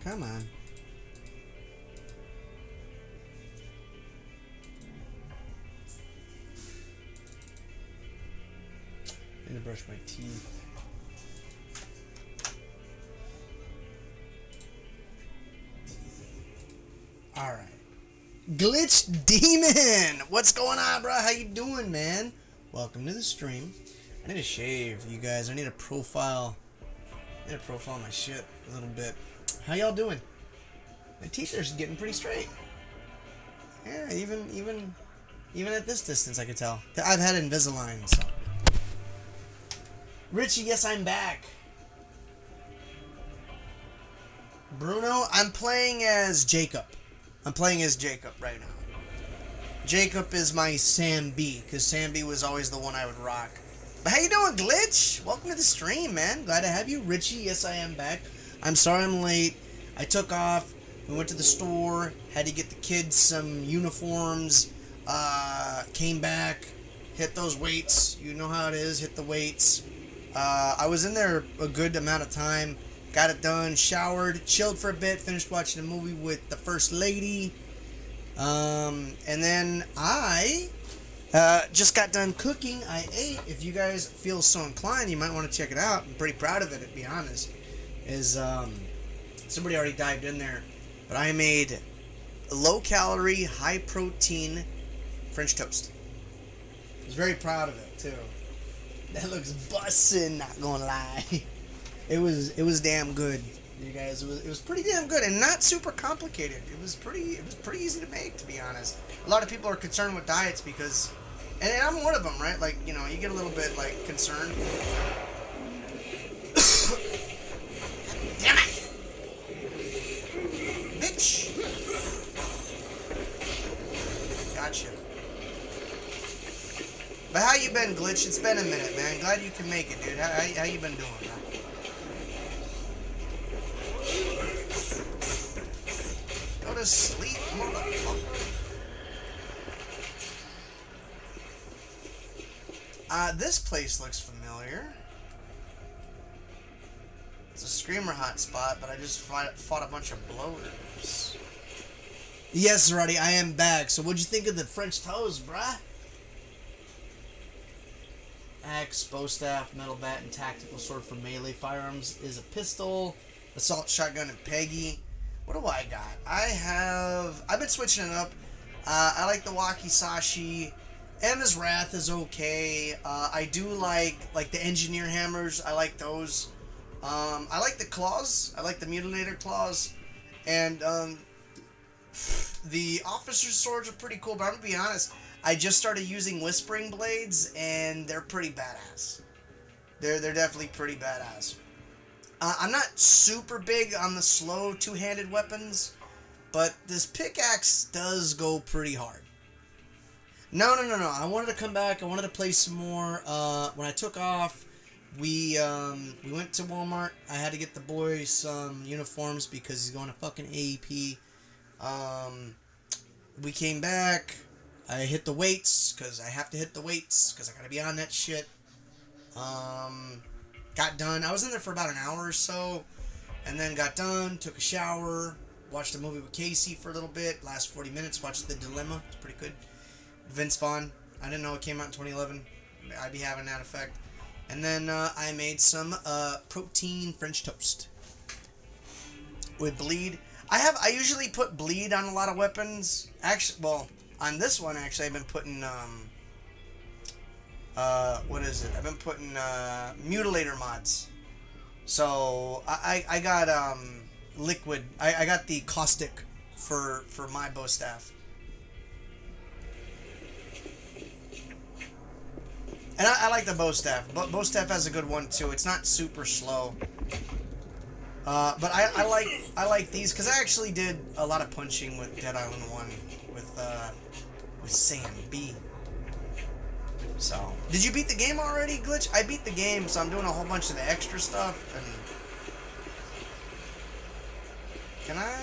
Come on. I need to brush my teeth. All right. Glitch Demon! What's going on, bro? How you doing, man? Welcome to the stream. I need to shave, you guys. I need to profile. My shit a little bit. How y'all doing? My teeth are getting pretty straight. Yeah, even at this distance, I could tell. I've had Invisalign, so. Richie, yes, I'm back. Bruno, I'm playing as Jacob. I'm playing as Jacob right now. Jacob is my Sam B, because Sam B was always the one I would rock. But how you doing, Glitch? Welcome to the stream, man. Glad to have you. Richie, yes, I am back. I'm sorry I'm late. I took off. We went to the store. Had to get the kids some uniforms. Came back. Hit those weights. You know how it is. Hit the weights. I was in there a good amount of time. Got it done, showered, chilled for a bit, finished watching a movie with the First Lady. And then I just got done cooking. I ate. If you guys feel so inclined, you might want to check it out. I'm pretty proud of it, to be honest. Somebody already dived in there. But I made a low-calorie, high-protein French toast. I was very proud of it, too. That looks bussin', not gonna lie. It was damn good, you guys. It was pretty damn good and not super complicated. It was pretty easy to make, to be honest. A lot of people are concerned with diets because, and I'm one of them, right? Like, you know, you get a little bit like concerned. Damn it, bitch! Gotcha. But how you been, Glitch? It's been a minute, man. Glad you can make it, dude. How you been doing, man? Go to sleep, motherfucker. This place looks familiar. It's a screamer hotspot, but I just fought a bunch of bloaters. Yes, Ruddy, I am back. So what'd you think of the French toast, bruh? Axe, bow staff, metal bat, and tactical sword for melee firearms is a pistol, assault shotgun, and Peggy. What do I got? I've been switching it up. I like the Wakizashi. Emma's Wrath is okay. I do like the engineer hammers. I like those. I like the claws. I like the mutilator claws. And the officer's swords are pretty cool, but I'm gonna be honest. I just started using Whispering Blades, and they're pretty badass. They're definitely pretty badass. I'm not super big on the slow two-handed weapons, but this pickaxe does go pretty hard. No. I wanted to come back. I wanted to play some more. When I took off, we went to Walmart. I had to get the boy some uniforms because he's going to fucking AEP. We came back. I hit the weights, because I have to hit the weights, because I gotta be on that shit. Got done. I was in there for about an hour or so, and then got done, took a shower, watched a movie with Casey for a little bit, last 40 minutes, watched The Dilemma. It's pretty good. Vince Vaughn. I didn't know it came out in 2011. I'd be having that effect. And then I made some protein French toast with bleed. I usually put bleed on a lot of weapons. Actually, well, on this one, actually, I've been putting, what is it? I've been putting, mutilator mods. So, I got, liquid. I got the caustic for my bow staff. And I like the bow staff. Bow staff has a good one, too. It's not super slow. But I like these, because I actually did a lot of punching with Dead Island 1 with Sam B. So, did you beat the game already, Glitch? I beat the game, so I'm doing a whole bunch of the extra stuff, and... Can I?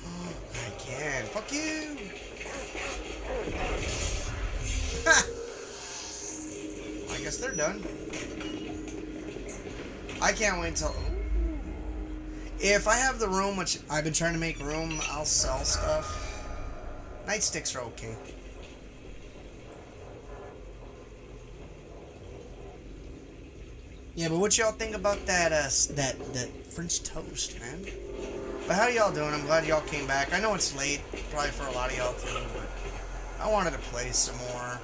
Oh, I can. Fuck you! Ha! I guess they're done. I can't wait until... If I have the room, which I've been trying to make room, I'll sell stuff. Nightsticks are okay. Yeah, but what y'all think about that that French toast, man? But how y'all doing? I'm glad y'all came back. I know it's late, probably for a lot of y'all too, but I wanted to play some more.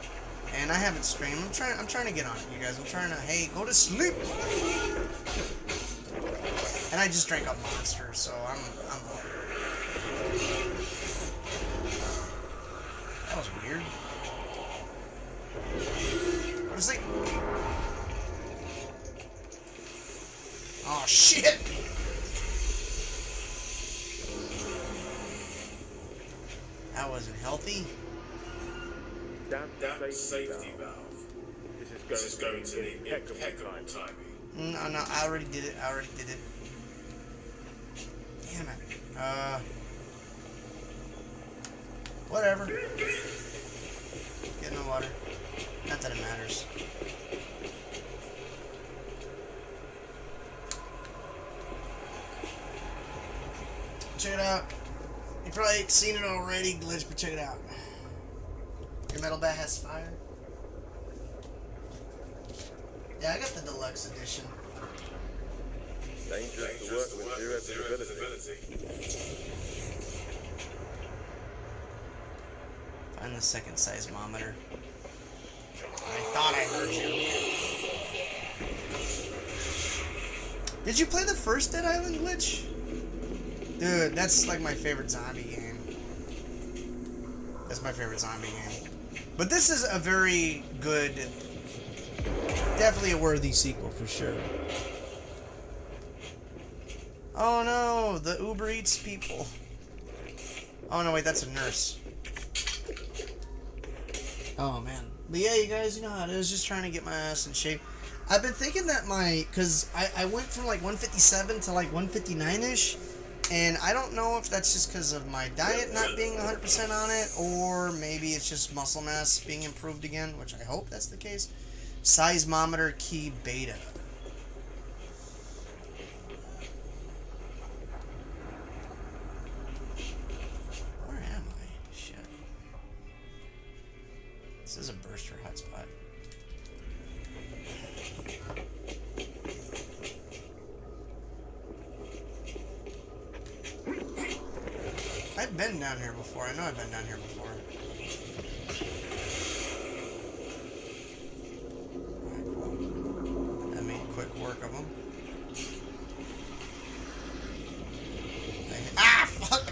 And I haven't streamed. I'm trying to get on it, you guys. I'm trying to, hey, go to sleep. And I just drank a Monster, so I'm up. That was weird. Go to sleep. Oh shit! That wasn't healthy. Damn safety valve. This is going to need impeccable timing. No, I already did it. Damn it. Whatever. Get in the water. Not that it matters. Check it out. You probably seen it already, Glitch, but check it out. Your metal bat has fire. Yeah, I got the deluxe edition. Dangerous to work with zero visibility. Find the second seismometer. I thought I heard you. Did you play the first Dead Island, Glitch? Dude, that's like my favorite zombie game. That's my favorite zombie game. But this is a very good, definitely a worthy sequel for sure. Oh no, the Uber Eats people. Oh no, wait, that's a nurse. Oh man. But yeah, you guys, you know how it is, just trying to get my ass in shape. I've been thinking that because I went from like 157 to like 159-ish. And I don't know if that's just because of my diet not being 100% on it, or maybe it's just muscle mass being improved again, which I hope that's the case. Seismometer key beta. Where am I? Shit. This is a burster hotspot. I've been down here before. I know I've been down here before. Alright, cool. I made quick work of them. Ah, fuck!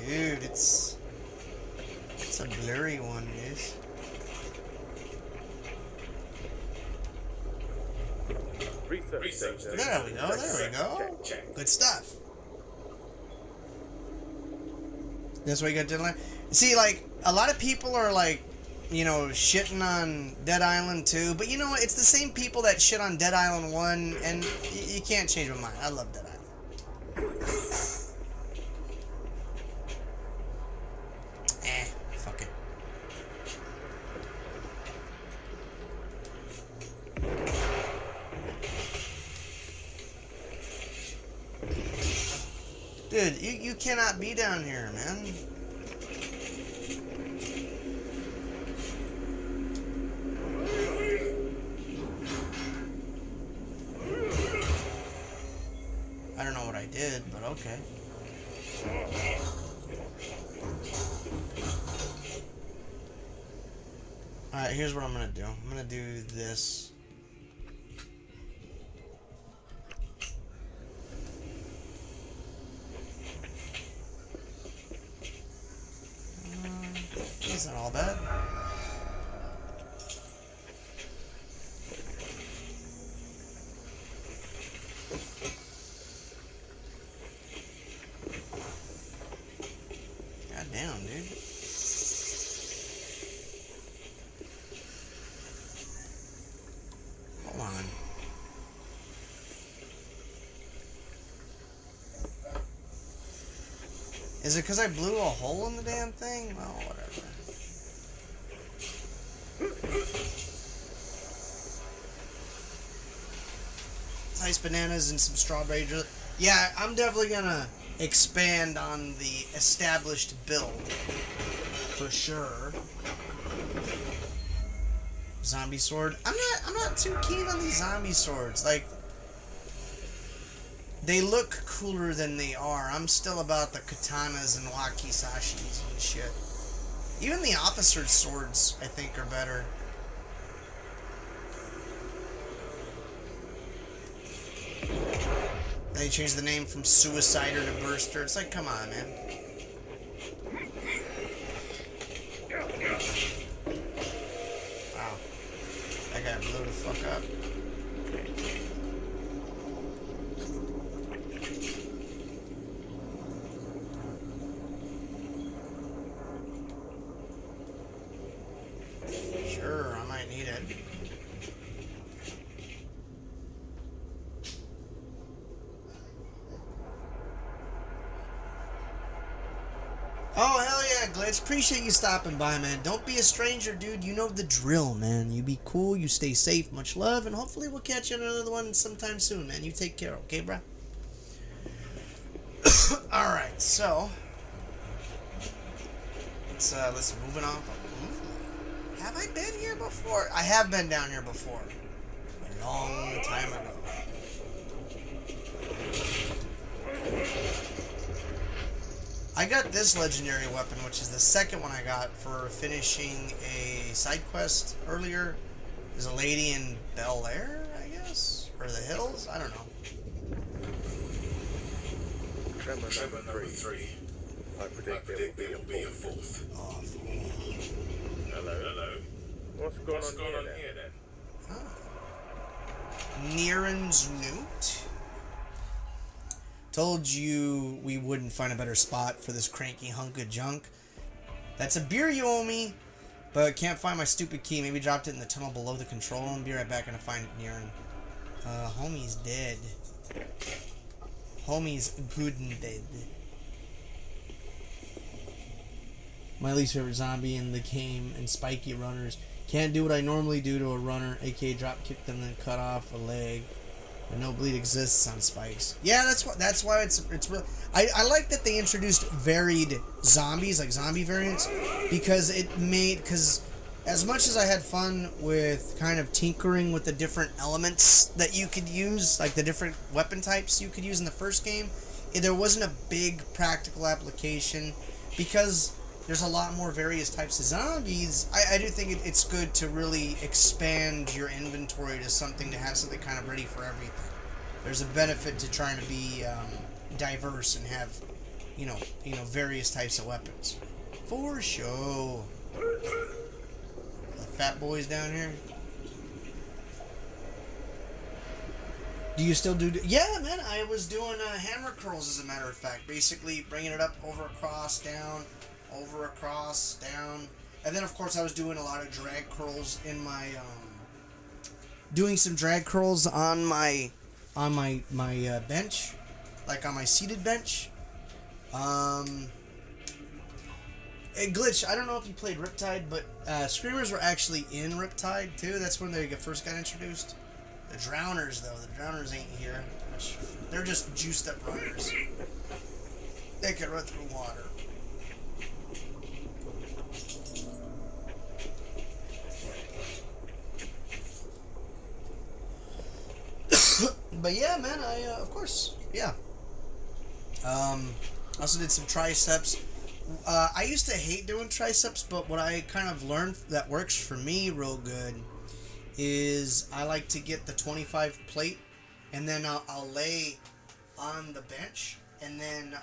Dude, it's a blurry one, dude. There we go. Good stuff. That's why you got Dead Island. See, like, a lot of people are like, you know, shitting on Dead Island 2, but you know what? It's the same people that shit on Dead Island 1, and you can't change my mind. I love Dead Island. Fuck it. Dude, you cannot be down here, man. I don't know what I did, but okay. Alright, here's what I'm gonna do. I'm gonna do this. It's not all bad. God damn, dude. Hold on. Is it because I blew a hole in the damn thing? Well, whatever. sliced bananas and some strawberry drizzle. Yeah, I'm definitely gonna expand on the established build for sure. Zombie sword. I'm not too keen on these zombie swords. Like, they look cooler than they are. I'm still about the katanas and wakisashis and shit. Even the officer's swords, I think, are better. They changed the name from Suicider to Burster. It's like, come on, man. Wow. That guy blew the fuck up. Sure, I might need it. Oh, hell yeah, Glitch. Appreciate you stopping by, man. Don't be a stranger, dude. You know the drill, man. You be cool, you stay safe, much love, and hopefully we'll catch you on another one sometime soon, man. You take care, okay, bruh? Alright, so let's move it on. Have I been here before? I have been down here before. A long time ago. I got this legendary weapon, which is the second one I got for finishing a side quest earlier. There's a lady in Bel Air, I guess? Or the hills? I don't know. Tremor number 3. I predict there will be a fourth. Oh, Hello. What's going on here then? oh. Niren's Newt. Told you we wouldn't find a better spot for this cranky hunk of junk. That's a beer you owe me, but can't find my stupid key. Maybe dropped it in the tunnel below the control room. Be right back and find it, Niren. Homie's dead. Homie's good and dead. My least favorite zombie in the game and spiky runners. Can't do what I normally do to a runner, aka drop kick them and then cut off a leg. And no bleed exists on spikes. Yeah, that's why it's real. I like that they introduced varied zombies, like zombie variants, because as much as I had fun with kind of tinkering with the different elements that you could use, like the different weapon types you could use in the first game, there wasn't a big practical application because there's a lot more various types of zombies. I do think it's good to really expand your inventory to something, to have something kind of ready for everything. There's a benefit to trying to be diverse and have, various types of weapons. For sure. The fat boys down here. Do you still do... Yeah, man, I was doing hammer curls, as a matter of fact. Basically, bringing it up, over, across, down... over, across, down, and then of course I was doing a lot of drag curls in my doing some drag curls on my bench, like on my seated bench. Glitch, I don't know if you played Riptide, but Screamers were actually in Riptide too. That's when they first got introduced. The Drowners, though, the Drowners ain't here. They're just juiced up runners. They can run through water. But yeah, man, of course, yeah. Also did some triceps. I used to hate doing triceps, but what I kind of learned that works for me real good is I like to get the 25 plate, and then I'll lay on the bench, and then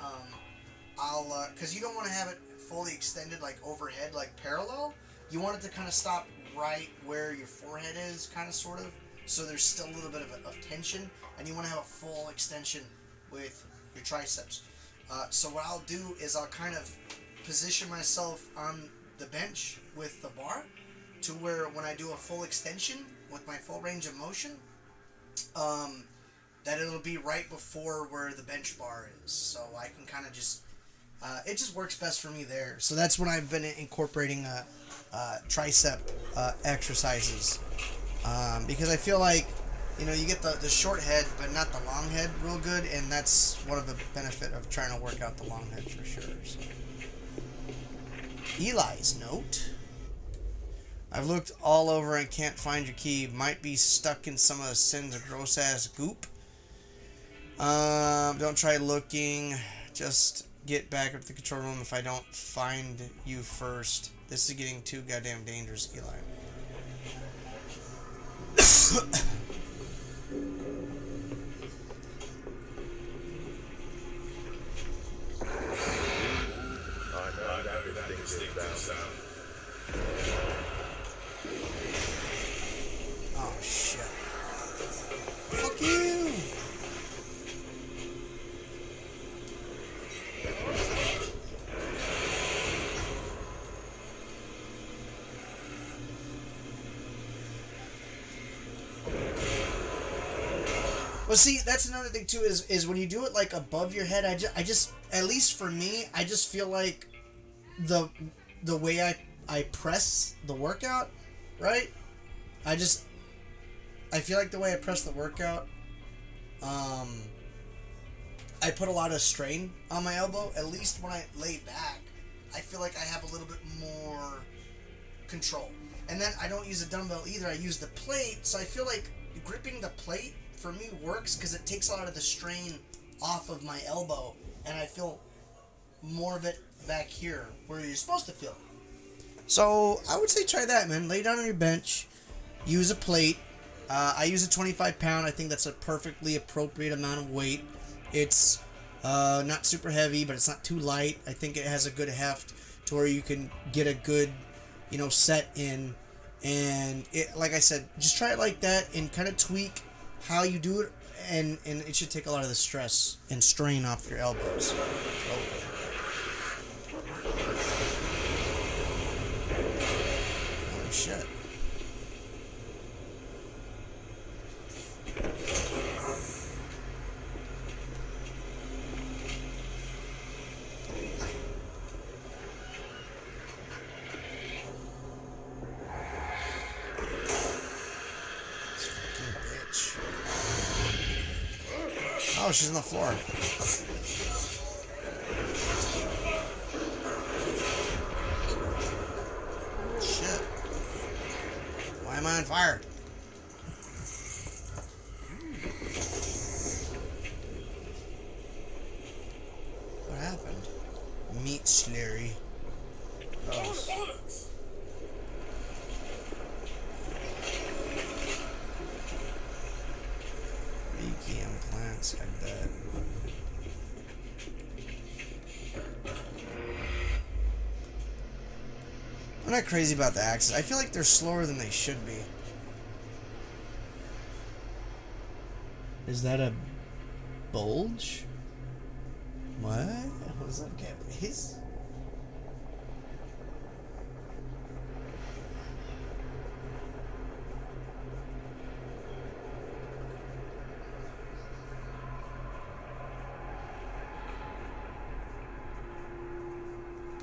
because you don't want to have it fully extended, like overhead, like parallel. You want it to kind of stop right where your forehead is, kind of, sort of. So there's still a little bit of tension, and you want to have a full extension with your triceps. So what I'll do is I'll kind of position myself on the bench with the bar to where when I do a full extension with my full range of motion, that it'll be right before where the bench bar is. So I can kind of just, it just works best for me there. So that's when I've been incorporating tricep exercises. Because I feel like You know, you get the short head, but not the long head real good, and that's one of the benefit of trying to work out the long head for sure. So. Eli's note. I've looked all over and can't find your key. Might be stuck in some of the sins of gross ass goop. Don't try looking. Just get back up to the control room if I don't find you first. This is getting too goddamn dangerous, Eli. Oh shit. Fuck you! Well, see, that's another thing too. Is when you do it like above your head, I just at least for me, I just feel like the way I press the workout, right? I feel like the way I press the workout, I put a lot of strain on my elbow. At least when I lay back, I feel like I have a little bit more control. And then I don't use a dumbbell either. I use the plate, so I feel like gripping the plate for me works because it takes a lot of the strain off of my elbow, and I feel more of it back here where you're supposed to feel it. So I would say try that, man. Lay down on your bench, use a plate. I use a 25 pound. I think that's a perfectly appropriate amount of weight. It's not super heavy, but it's not too light. I think it has a good heft to where you can get a good, set in. And it, like I said, just try it like that and kind of tweak how you do it, and it should take a lot of the stress and strain off your elbows. Oh shit. Oh, she's on the floor. Shit. Why am I on fire? What happened? Meat slurry. Gross. Leaky implants, I bet. I'm not crazy about the axes. I feel like they're slower than they should be. Is that a bulge? What? What's up, Caprice?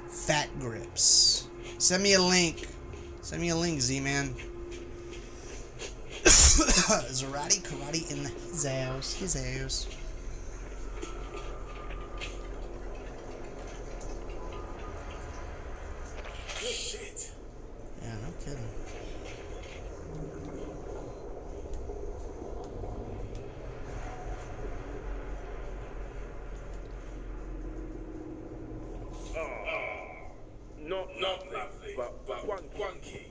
Fat grips. Send me a link. Send me a link, Z-Man. Zarati Karate in his house. His house. Shit. Yeah, no kidding. Not lovely, but one key.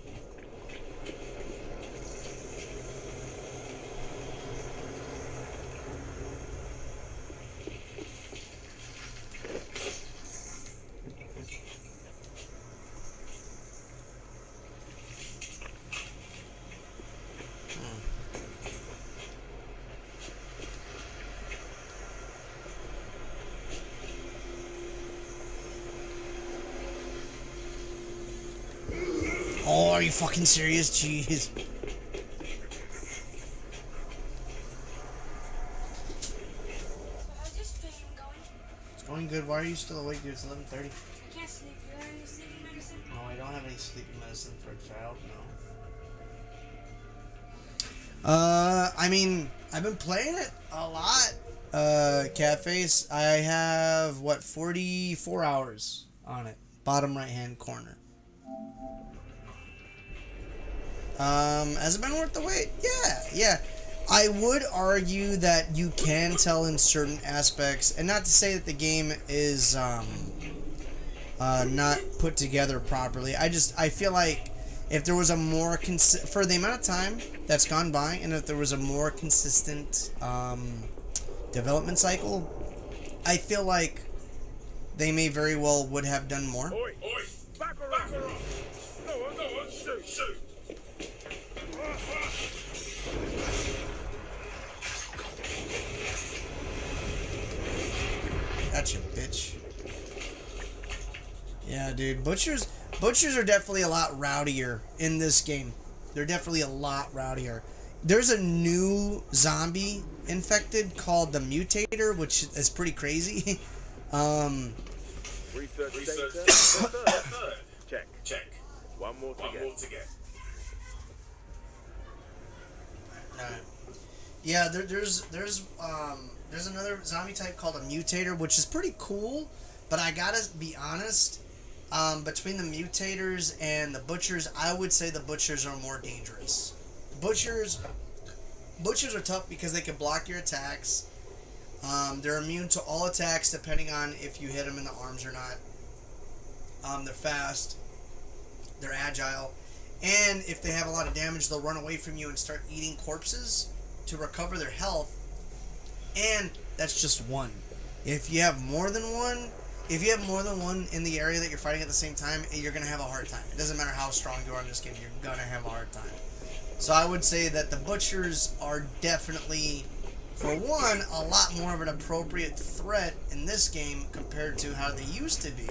Oh, are you fucking serious? Jeez. How's your stream going? It's going good. Why are you still awake, dude? It's 11:30. I can't sleep. You have any sleeping medicine? No, I don't have any sleeping medicine for a child, no. I mean, I've been playing it a lot. Catface, I have, what, 44 hours on it. Bottom right-hand corner. Has it been worth the wait? Yeah. I would argue that you can tell in certain aspects, and not to say that the game is, not put together properly. I feel like if there was a more for the amount of time that's gone by, and if there was a more consistent development cycle, I feel like they may very well would have done more. Oi, back around. No, shoot. Gotcha, bitch. Yeah, dude. Butchers are definitely a lot rowdier in this game. They're definitely a lot rowdier. There's a new zombie infected called the Mutator, which is pretty crazy. Research data. Check. One more to get. Alright. Yeah, there's another zombie type called a Mutator, which is pretty cool, but I gotta be honest, between the Mutators and the Butchers, I would say the Butchers are more dangerous. Butchers are tough because they can block your attacks. They're immune to all attacks depending on if you hit them in the arms or not. They're fast. They're agile. And if they have a lot of damage, they'll run away from you and start eating corpses to recover their health. And that's just one. If you have more than one in the area that you're fighting at the same time, you're going to have a hard time. It doesn't matter how strong you are in this game, you're going to have a hard time. So I would say that the Butchers are definitely, for one, a lot more of an appropriate threat in this game compared to how they used to be.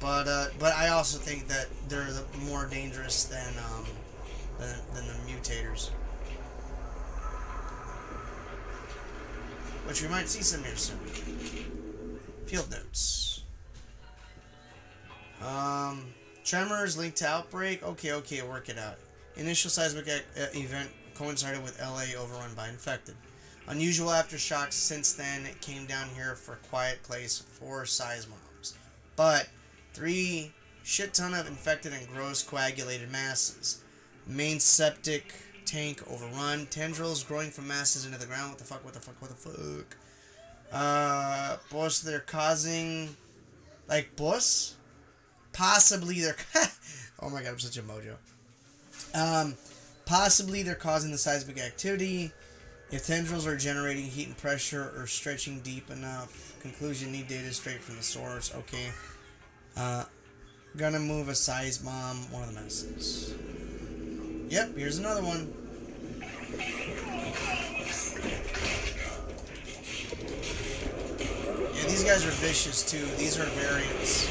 But I also think that they're more dangerous than the Mutators. Which we might see some here soon. Field notes. Tremors linked to outbreak. Okay, work it out. Initial seismic event coincided with LA overrun by infected. Unusual aftershocks since then. It came down here for a quiet place, 4 seismomes. But 3 shit ton of infected and gross coagulated masses. Main septic tank overrun. Tendrils growing from masses into the ground. What the fuck? Boss, they're causing... Like, boss? Possibly they're... Oh my god, I'm such a mojo. Possibly they're causing the seismic activity. If tendrils are generating heat and pressure or stretching deep enough. Conclusion, need data straight from the source. Okay. Gonna move a seismom, one of the messes. Yep, here's another one. Yeah, these guys are vicious too. These are variants.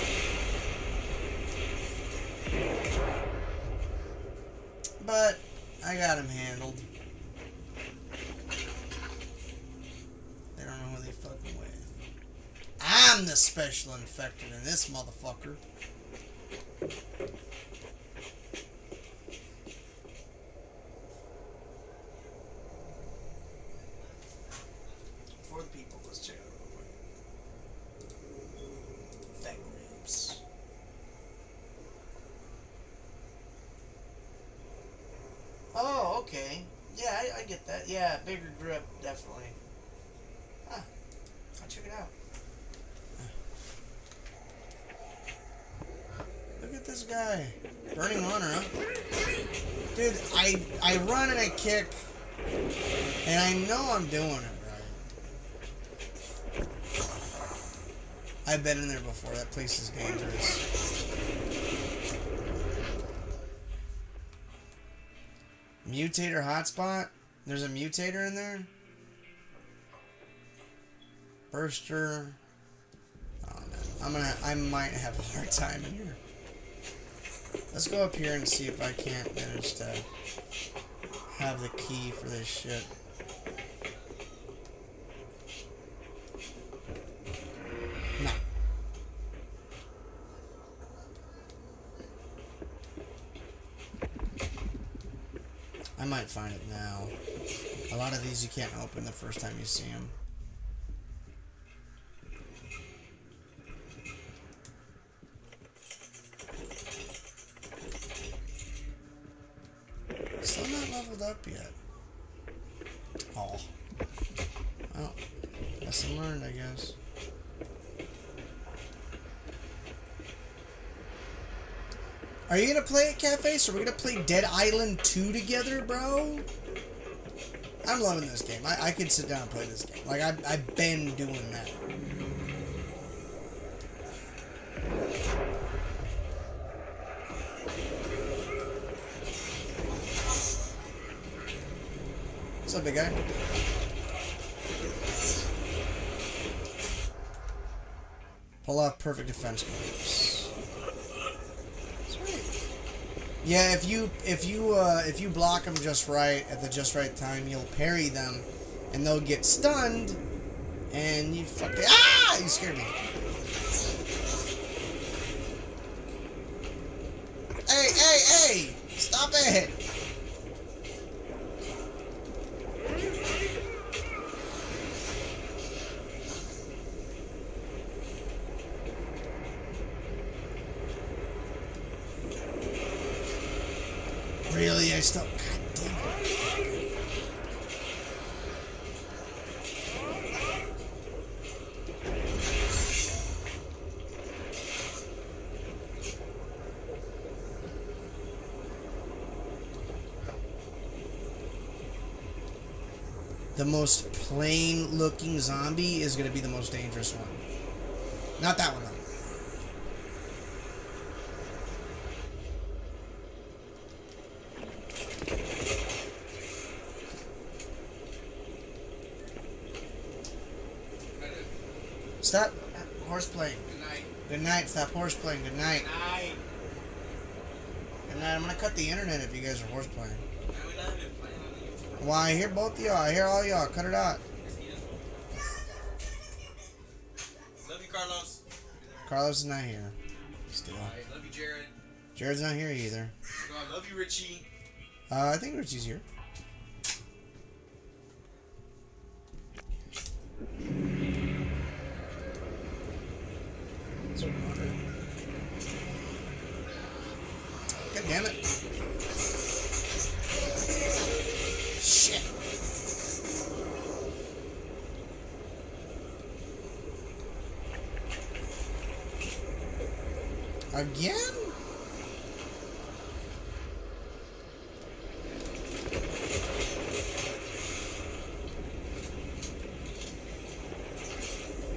But I got him handled. They don't know who they fucking with. I'm the special infected in this motherfucker. For the people, let's check it out real quick. Fat ribs. Oh, okay. Yeah, I get that. Yeah, bigger grip, definitely. Huh. I'll check it out. Look at this guy. Burning runner, huh? Dude, I run and I kick, and I know I'm doing it right. I've been in there before. That place is dangerous. Mutator hotspot? There's a mutator in there? Burster. Oh man, I might have a hard time in here. Let's go up here and see if I can't manage to have the key for this shit. No. might find it now. A lot of these you can't open the first time you see them. Still not leveled up yet. Oh. Well, lesson learned, I guess. Are you gonna play at Cafe? So we're gonna play Dead Island 2 together, bro? I'm loving this game. I could sit down and play this game. Like, I've been doing that. What's up, big guy? Pull off perfect defense moves. Sweet. Yeah, if you block them just right at the just right time, you'll parry them, and they'll get stunned, and you fucking you scared me. Hey! Stop it! Really? I still... God damn it. The most plain looking zombie is going to be the most dangerous one. Not that one, though. Stop horseplaying. Good night. Good night. Stop horseplaying. Good night. Good night. Good night. I'm gonna cut the internet if you guys are horseplaying. Man, we not even playing on the YouTube. Well, I hear both of y'all. I hear all y'all. Cut it out. Love you, Carlos. Carlos is not here. Still. Alright, love you, Jared. Jared's not here either. I love you, Richie. I think Richie's here. God damn it. Shit. Again?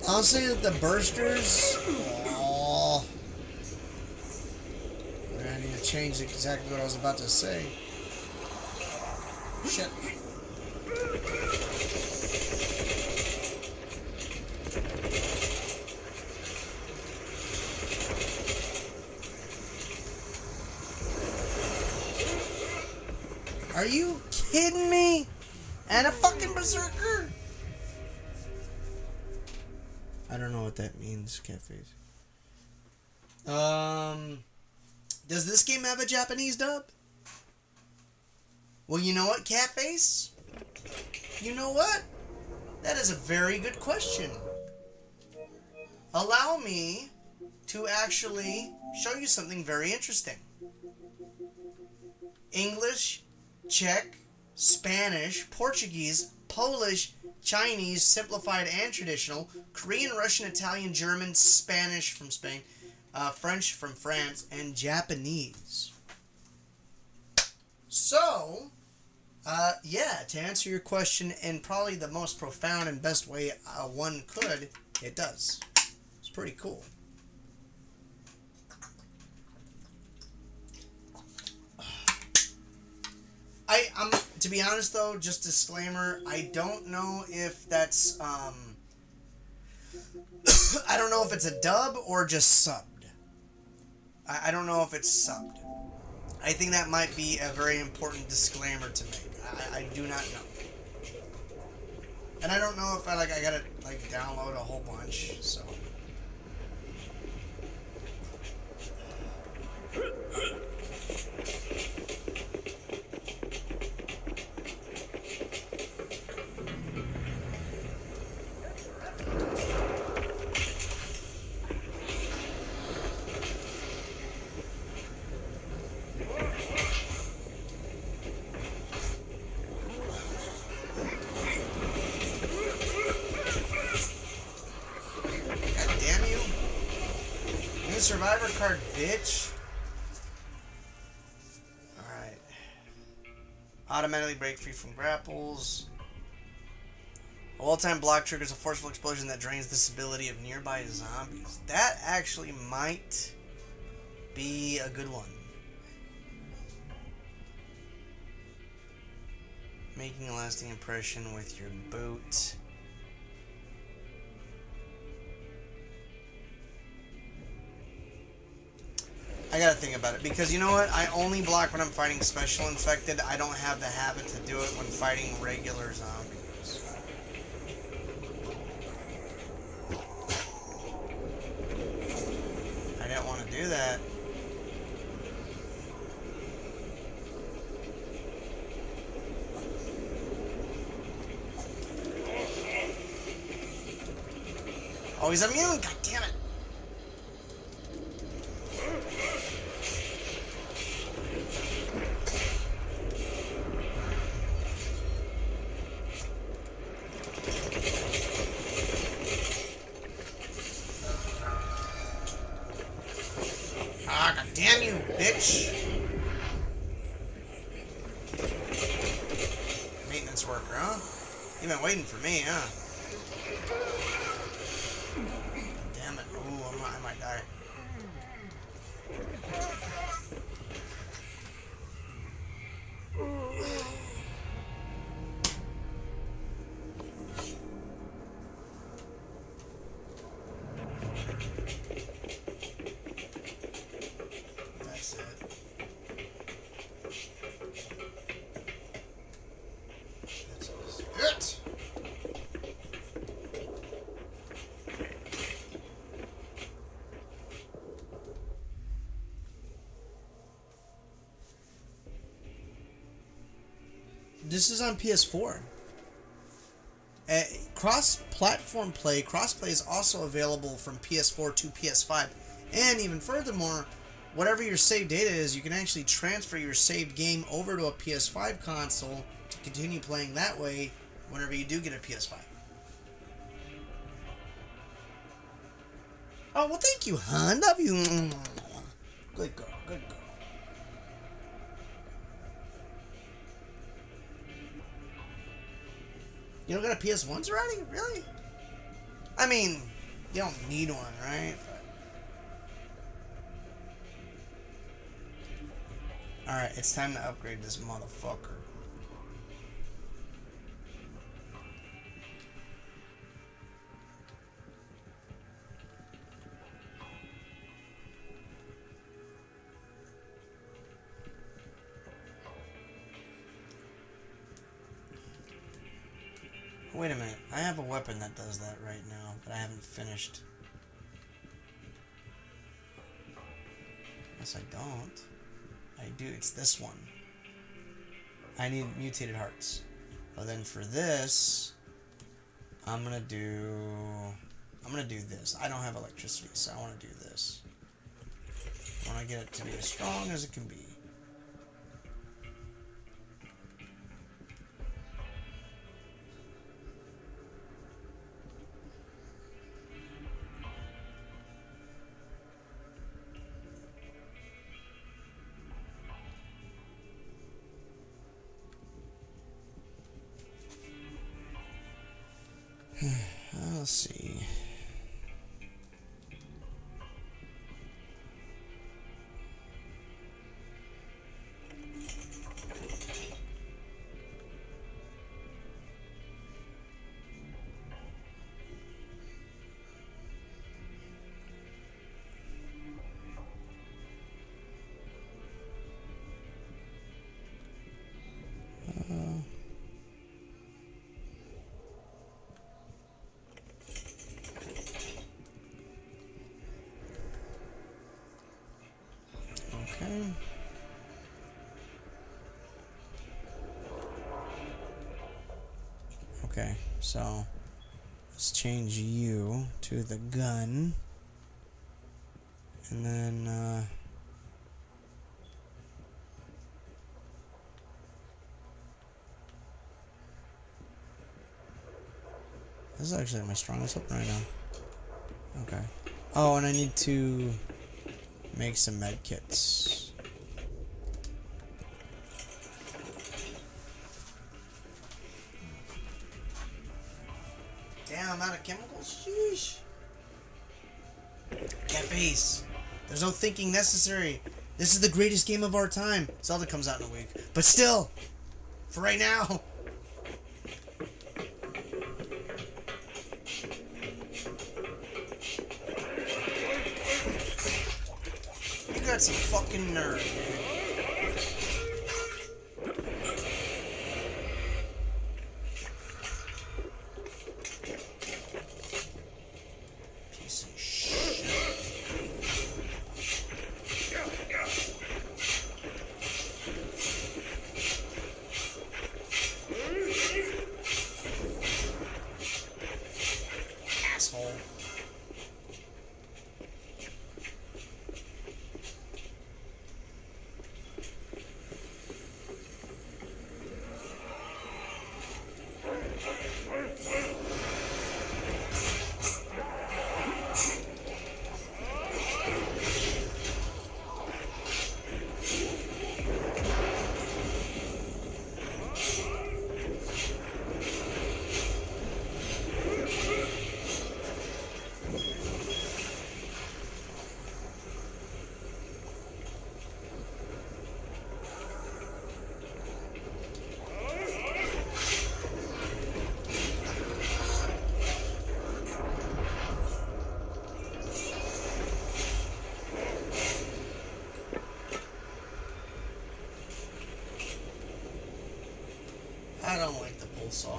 I'll say that the bursters. Oh, I need to change exactly what I was about to say. Shit. Are you kidding me? And a fucking berserker? I don't know what that means, Catface. Does this game have a Japanese dub? Well, you know what, Catface? You know what? That is a very good question. Allow me to actually show you something very interesting. English, Czech, Spanish, Portuguese, Polish, Chinese, simplified and traditional, Korean, Russian, Italian, German, Spanish from Spain, French from France, and Japanese. So, yeah, to answer your question in probably the most profound and best way one could, it does. It's pretty cool. I'm to be honest though, just disclaimer, I don't know if that's I don't know if it's a dub or just subbed. I don't know if it's subbed. I think that might be a very important disclaimer to make. I do not know. And I don't know if I gotta download a whole bunch, so. survivor card, bitch. Alright. Automatically break free from grapples. A well-timed block triggers a forceful explosion that drains the stability of nearby zombies. That actually might be a good one. Making a lasting impression with your boot. I gotta think about it, because you know what? I only block when I'm fighting special infected. I don't have the habit to do it when fighting regular zombies. I didn't want to do that. Oh, he's immune! God damn it! Ah, god damn you, bitch! Maintenance worker, huh? You've been waiting for me, huh? Damn it. Ooh, I might die. That's it. That's it. This is on PS4. Cross-platform play. Crossplay is also available from PS4 to PS5. And even furthermore, whatever your save data is, you can actually transfer your saved game over to a PS5 console to continue playing that way whenever you do get a PS5. Oh, well, thank you, hon. Love you. Good girl. Good girl. You don't got a PS1s already? Really? I mean, you don't need one, right? Alright, it's time to upgrade this motherfucker. Wait a minute, I have a weapon that does that right now, but I haven't finished. Yes, I don't. I do, it's this one. I need mutated hearts. Well then for this, I'm gonna do this. I don't have electricity, so I wanna do this. I wanna get it to be as strong as it can be. Let's see. Okay. Okay, so let's change you to the gun. And then this is actually my strongest weapon right now. Okay. Oh, and I need to Make some med kits. Damn, I'm out of chemicals? Sheesh. Cafes. There's no thinking necessary. This is the greatest game of our time. Zelda comes out in a week. But still, for right now. You got some fucking nerve, dude. Piece of shit. Asshole. I don't like the bull saw.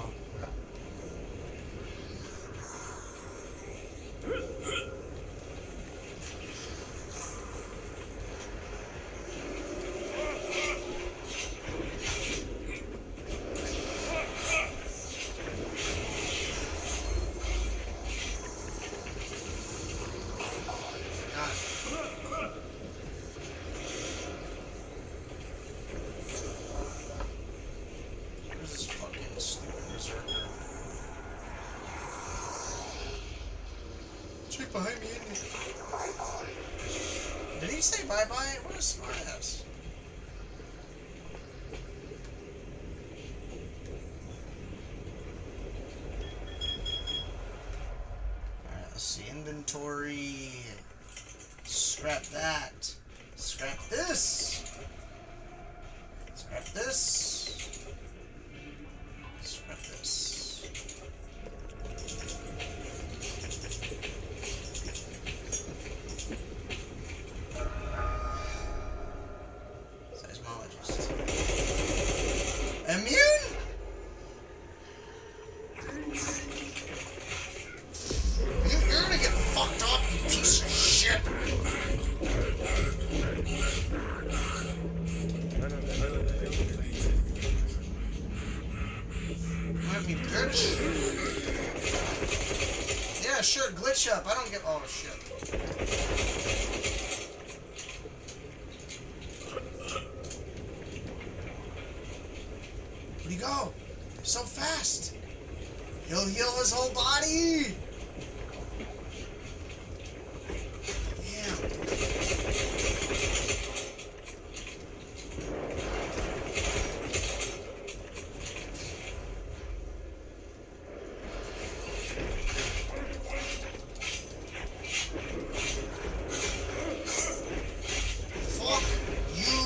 Where's this fucking stupid berserker? Chick behind me, isn't he? Did he say bye-bye? What a smart ass. Alright, let's see. Inventory. Scrap that. Scrap this. Scrap this. Scrap this. Seismologist. Immune? You're gonna get fucked up, you piece of shit. Might be bitch. Yeah, sure, glitch up. I don't get. Oh shit. Where'd he go? So fast. He'll heal his whole body. Damn. Fuck you,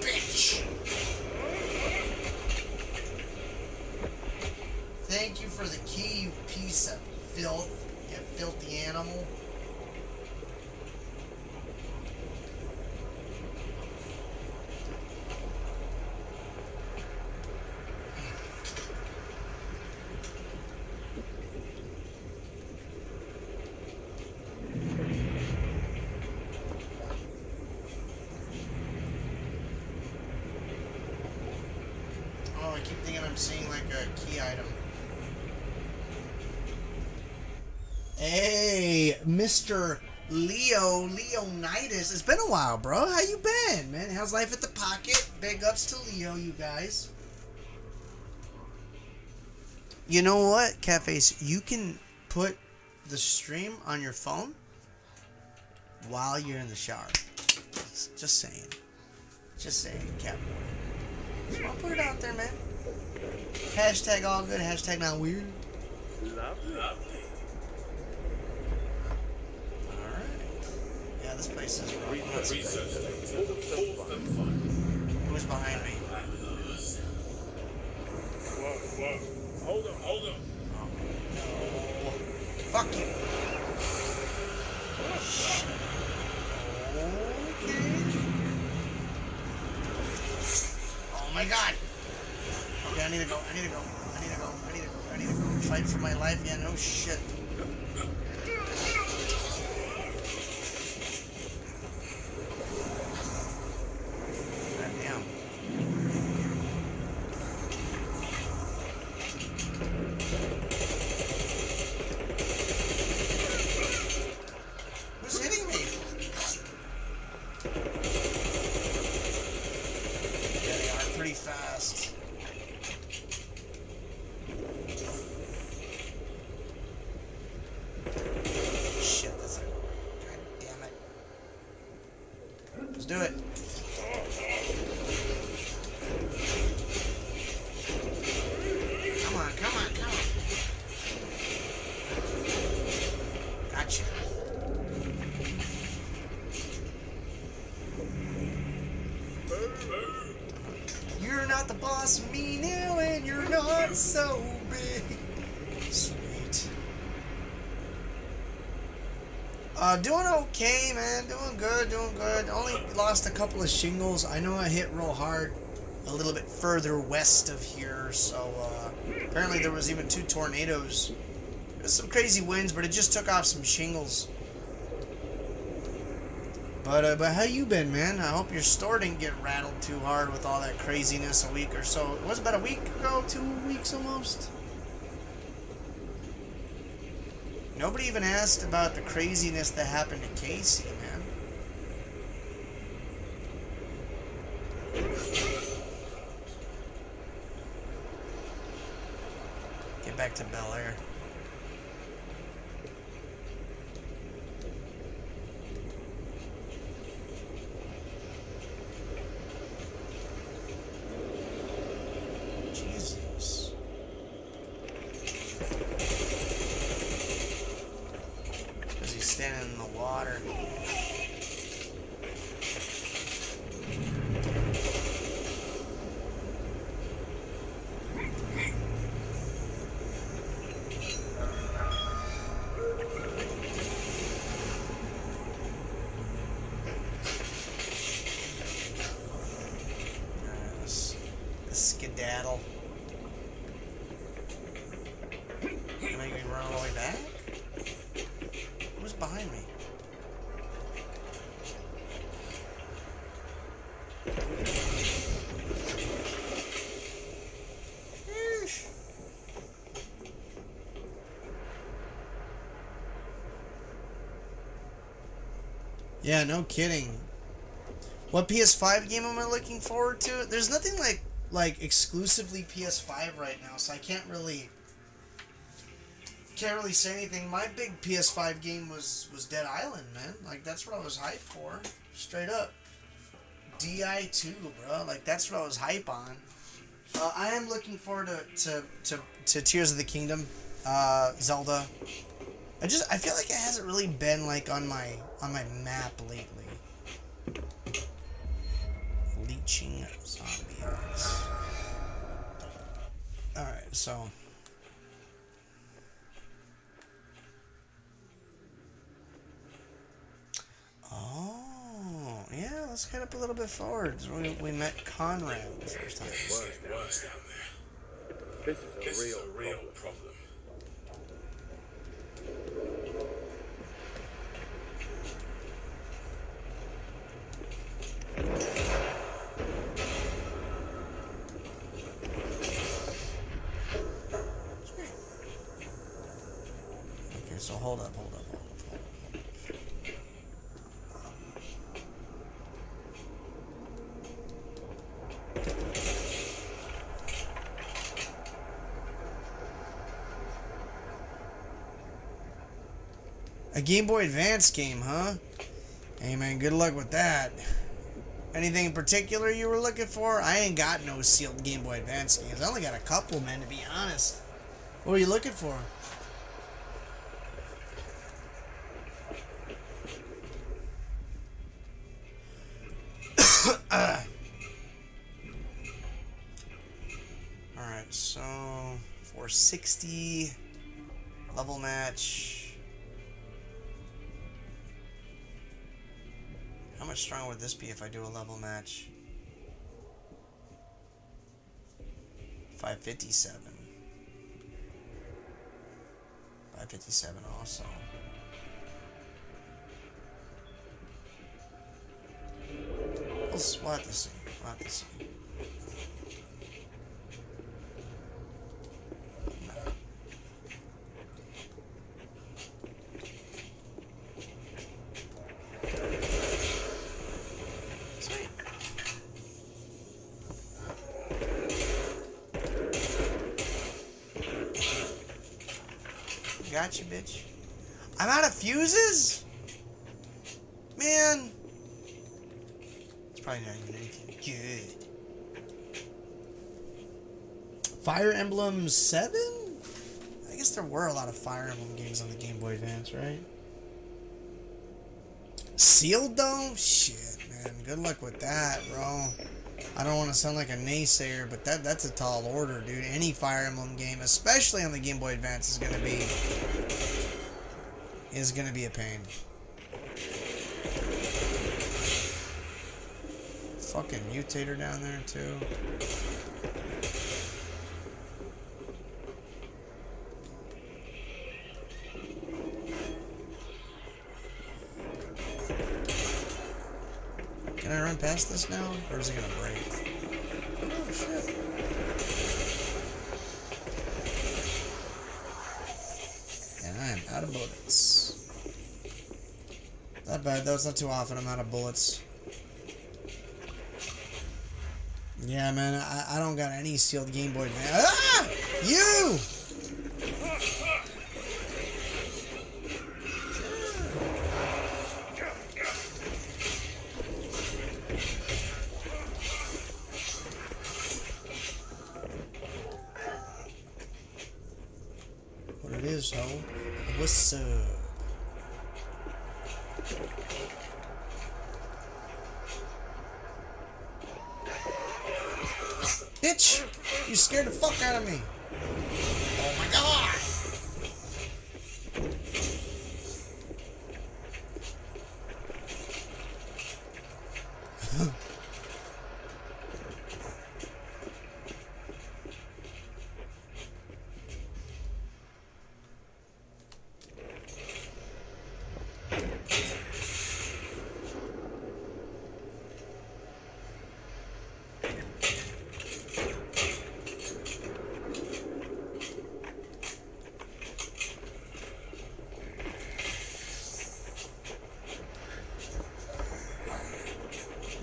bitch. Thank you for the key, you piece of filth, you filthy animal. Oh, I keep thinking I'm seeing like a key item. Hey, Mr. Leonidas. It's been a while, bro. How you been, man? How's life at the pocket? Big ups to Leo, you guys. You know what, Cafes? You can put the stream on your phone while you're in the shower. Just saying. Just saying, Cap. So I'll put it out there, man. Hashtag all good, hashtag not weird. Lovely. Alright. Yeah, this place is rough. Who's behind me? Whoa. Hold on. Oh, no. Fuck you. Shit. Okay. Oh my god. Okay, I need to go. Fight for my life. Yeah, no shit. God damn. Who's hitting me? Yeah, they are pretty fast. Shit, that's it. God damn it. Let's do it. Come on. Gotcha. You're not the boss of me now, and you're not so big. Sweet. Doing okay, man. Doing good. Only lost a couple of shingles. I know I hit real hard a little bit further west of here, so apparently there was even 2 tornadoes. There's some crazy winds, but it just took off some shingles. But how you been, man? I hope your store didn't get rattled too hard with all that craziness a week or so. It was about a week ago, 2 weeks almost. Nobody even asked about the craziness that happened to Casey, man. Get back to Bel Air. Jesus. Because he's standing in the water. Skedaddle. Can I make me run all the way back? Who's behind me? Eesh. Yeah, no kidding. What PS5 game am I looking forward to? There's nothing like exclusively PS5 right now, so I can't really say anything. My big PS5 game was Dead Island, man. Like, that's what I was hyped for, straight up. DI2, bro. Like, that's what I was hype on. I am looking forward to Tears of the Kingdom, Zelda. I feel like it hasn't really been like on my map lately. Leeching zombies. Alright, so oh yeah, let's head up a little bit forward. We met Conrad the first time. Worse down there. This is a real problem. Okay, so hold up. A Game Boy Advance game, huh? Hey man, good luck with that. Anything in particular you were looking for? I ain't got no sealed Game Boy Advance games. I only got a couple, man, to be honest. What were you looking for? Alright, so 460 level match. How much stronger would this be if I do a level match? 557. 557 also. We'll have to see. We'll have to see. Sweet. Got you, bitch. I'm out of fuses? Man. It's probably not even anything good. Fire Emblem 7? I guess there were a lot of Fire Emblem games on the Game Boy Advance, right? Sealed though? Shit, man. Good luck with that, bro. I don't want to sound like a naysayer, but that's a tall order, dude. Any Fire Emblem game, especially on the Game Boy Advance, is gonna be a pain. Fucking mutator down there too. Can I run past this now? Or is it gonna break? Oh shit. And I am out of bullets. Not bad though, it's not too often I'm out of bullets. Yeah, man, I don't got any sealed Game Boy Advance. Ah! You! What it is, ho? What's up? Bitch! You scared the fuck out of me! Oh my god!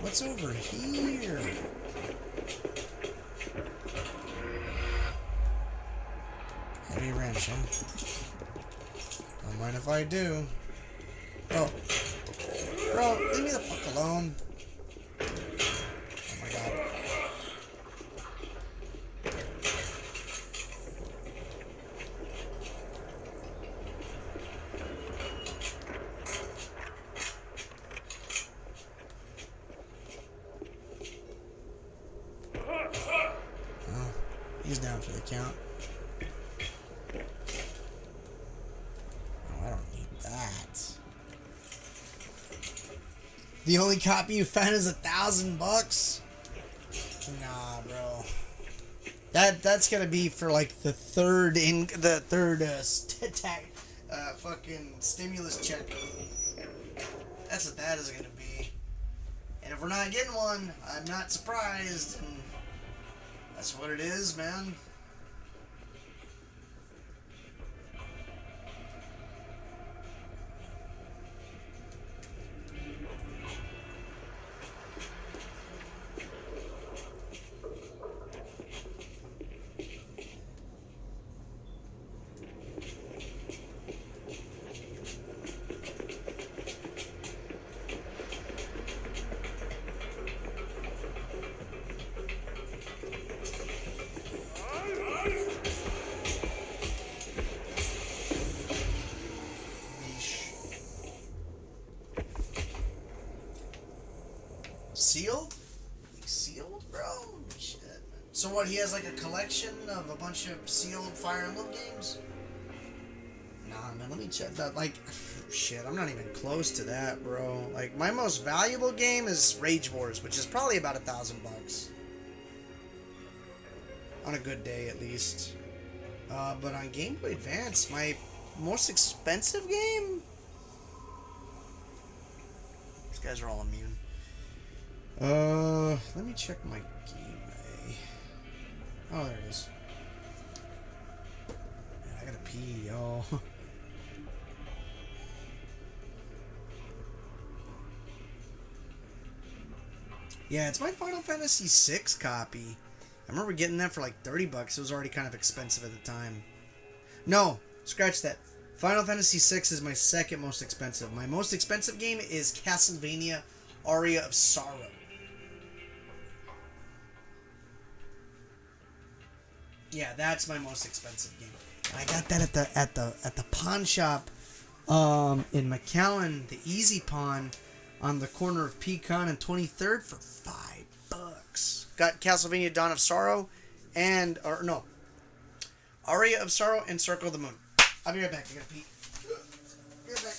What's over here? Heavy wrench, huh? Don't mind if I do. Oh. Bro, leave me the fuck alone. Oh my god. He's down for the count. Oh, I don't need that. The only copy you found is $1,000? Nah, bro. That's gonna be for like the third fucking stimulus check. That's what that is gonna be. And if we're not getting one, I'm not surprised. And that's what it is, man. Sealed? Like sealed, bro? Shit, man. So what, he has like a collection of a bunch of sealed Fire Emblem games? Nah, man, let me check that. Like, shit, I'm not even close to that, bro. Like, my most valuable game is Rage Wars, which is probably about $1,000. On a good day, at least. But on Game Boy Advance, my most expensive game? These guys are all immune. Let me check my game. Oh, there it is. Man, I gotta pee, yo. Yeah, it's my Final Fantasy VI copy. I remember getting that for like $30. It was already kind of expensive at the time. No, scratch that. Final Fantasy VI is my second most expensive. My most expensive game is Castlevania Aria of Sorrow. Yeah, that's my most expensive game. And I got that at the pawn shop in McAllen, the Easy Pawn, on the corner of Pecan and 23rd for $5. Got Castlevania Dawn of Sorrow and Aria of Sorrow and Circle of the Moon. I'll be right back. I gotta pee. Be right back.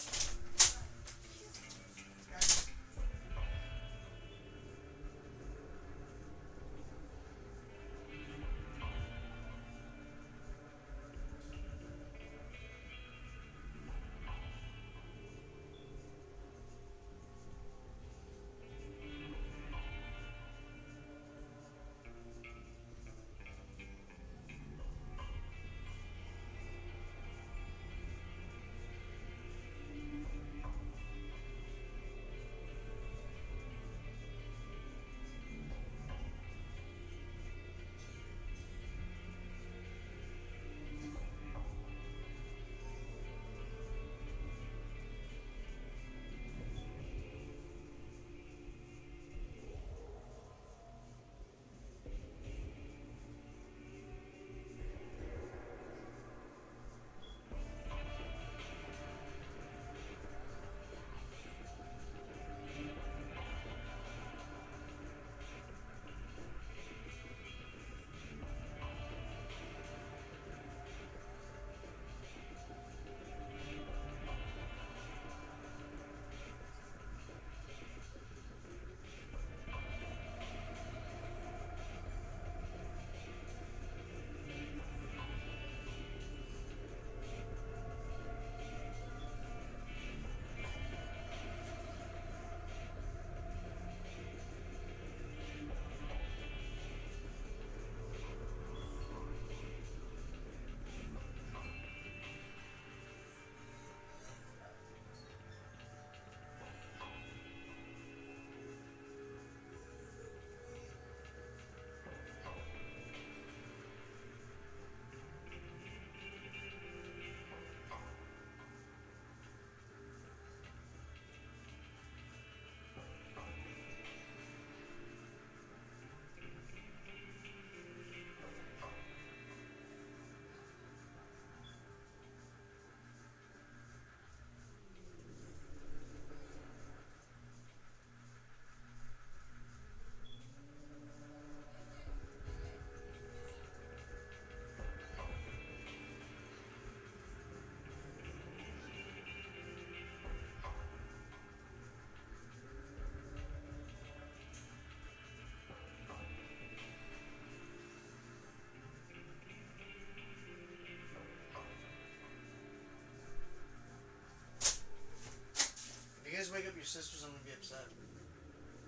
If you guys wake up your sisters, I'm gonna be upset.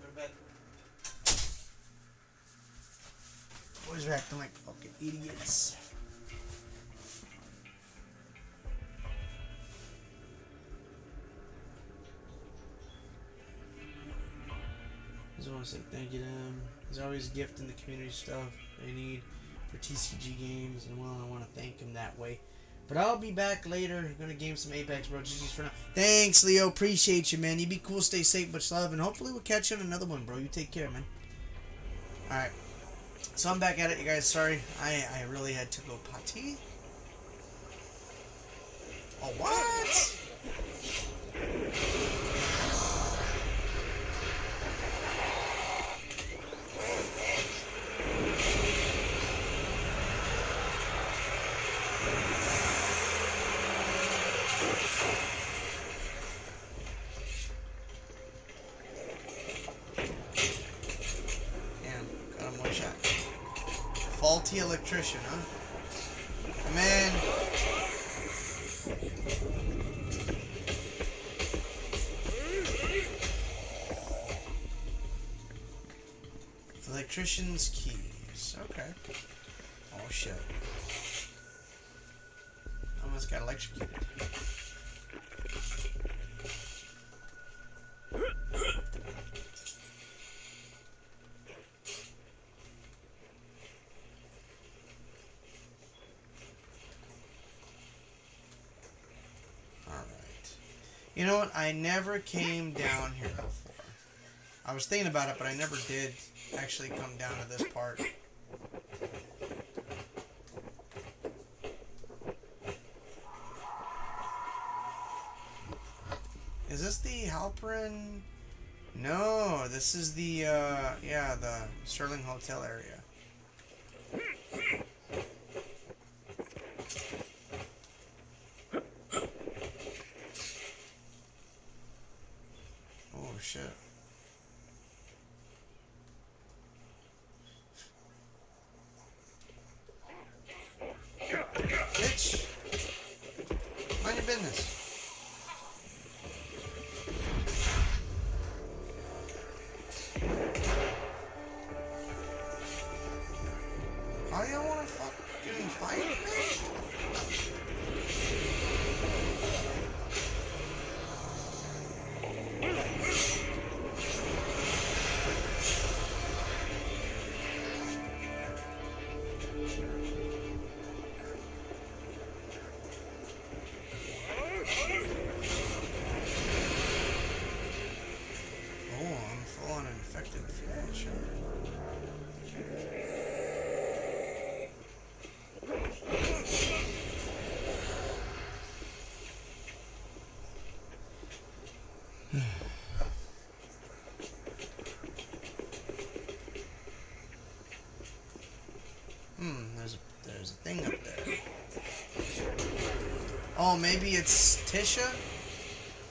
Go to bed. Boys are acting like fucking idiots. I just want to say thank you to them. There's always gifting the community stuff they need for TCG games, and well, I want to thank them that way. But I'll be back later. I'm gonna game some Apex, bro. GG's for now. Thanks, Leo. Appreciate you, man. You be cool, stay safe, much love, and hopefully we'll catch you on another one, bro. You take care, man. Alright. So I'm back at it, you guys. Sorry. I really had to go potty. Oh, what? Damn, got him one shot. Faulty electrician, huh? Come in. Electrician's keys. Okay. Oh shit. Almost got electrocuted. Alright. You know what? I never came down here before. I was thinking about it, but I never did actually come down to this part. Is this the Halperin? No, this is the, yeah, the Sterling Hotel area. Oh, shit. Bitch! Mind your business. How y'all wanna fucking fight me? Oh, I'm full on infected flesh. There's a thing up there. Oh, maybe it's Tisha?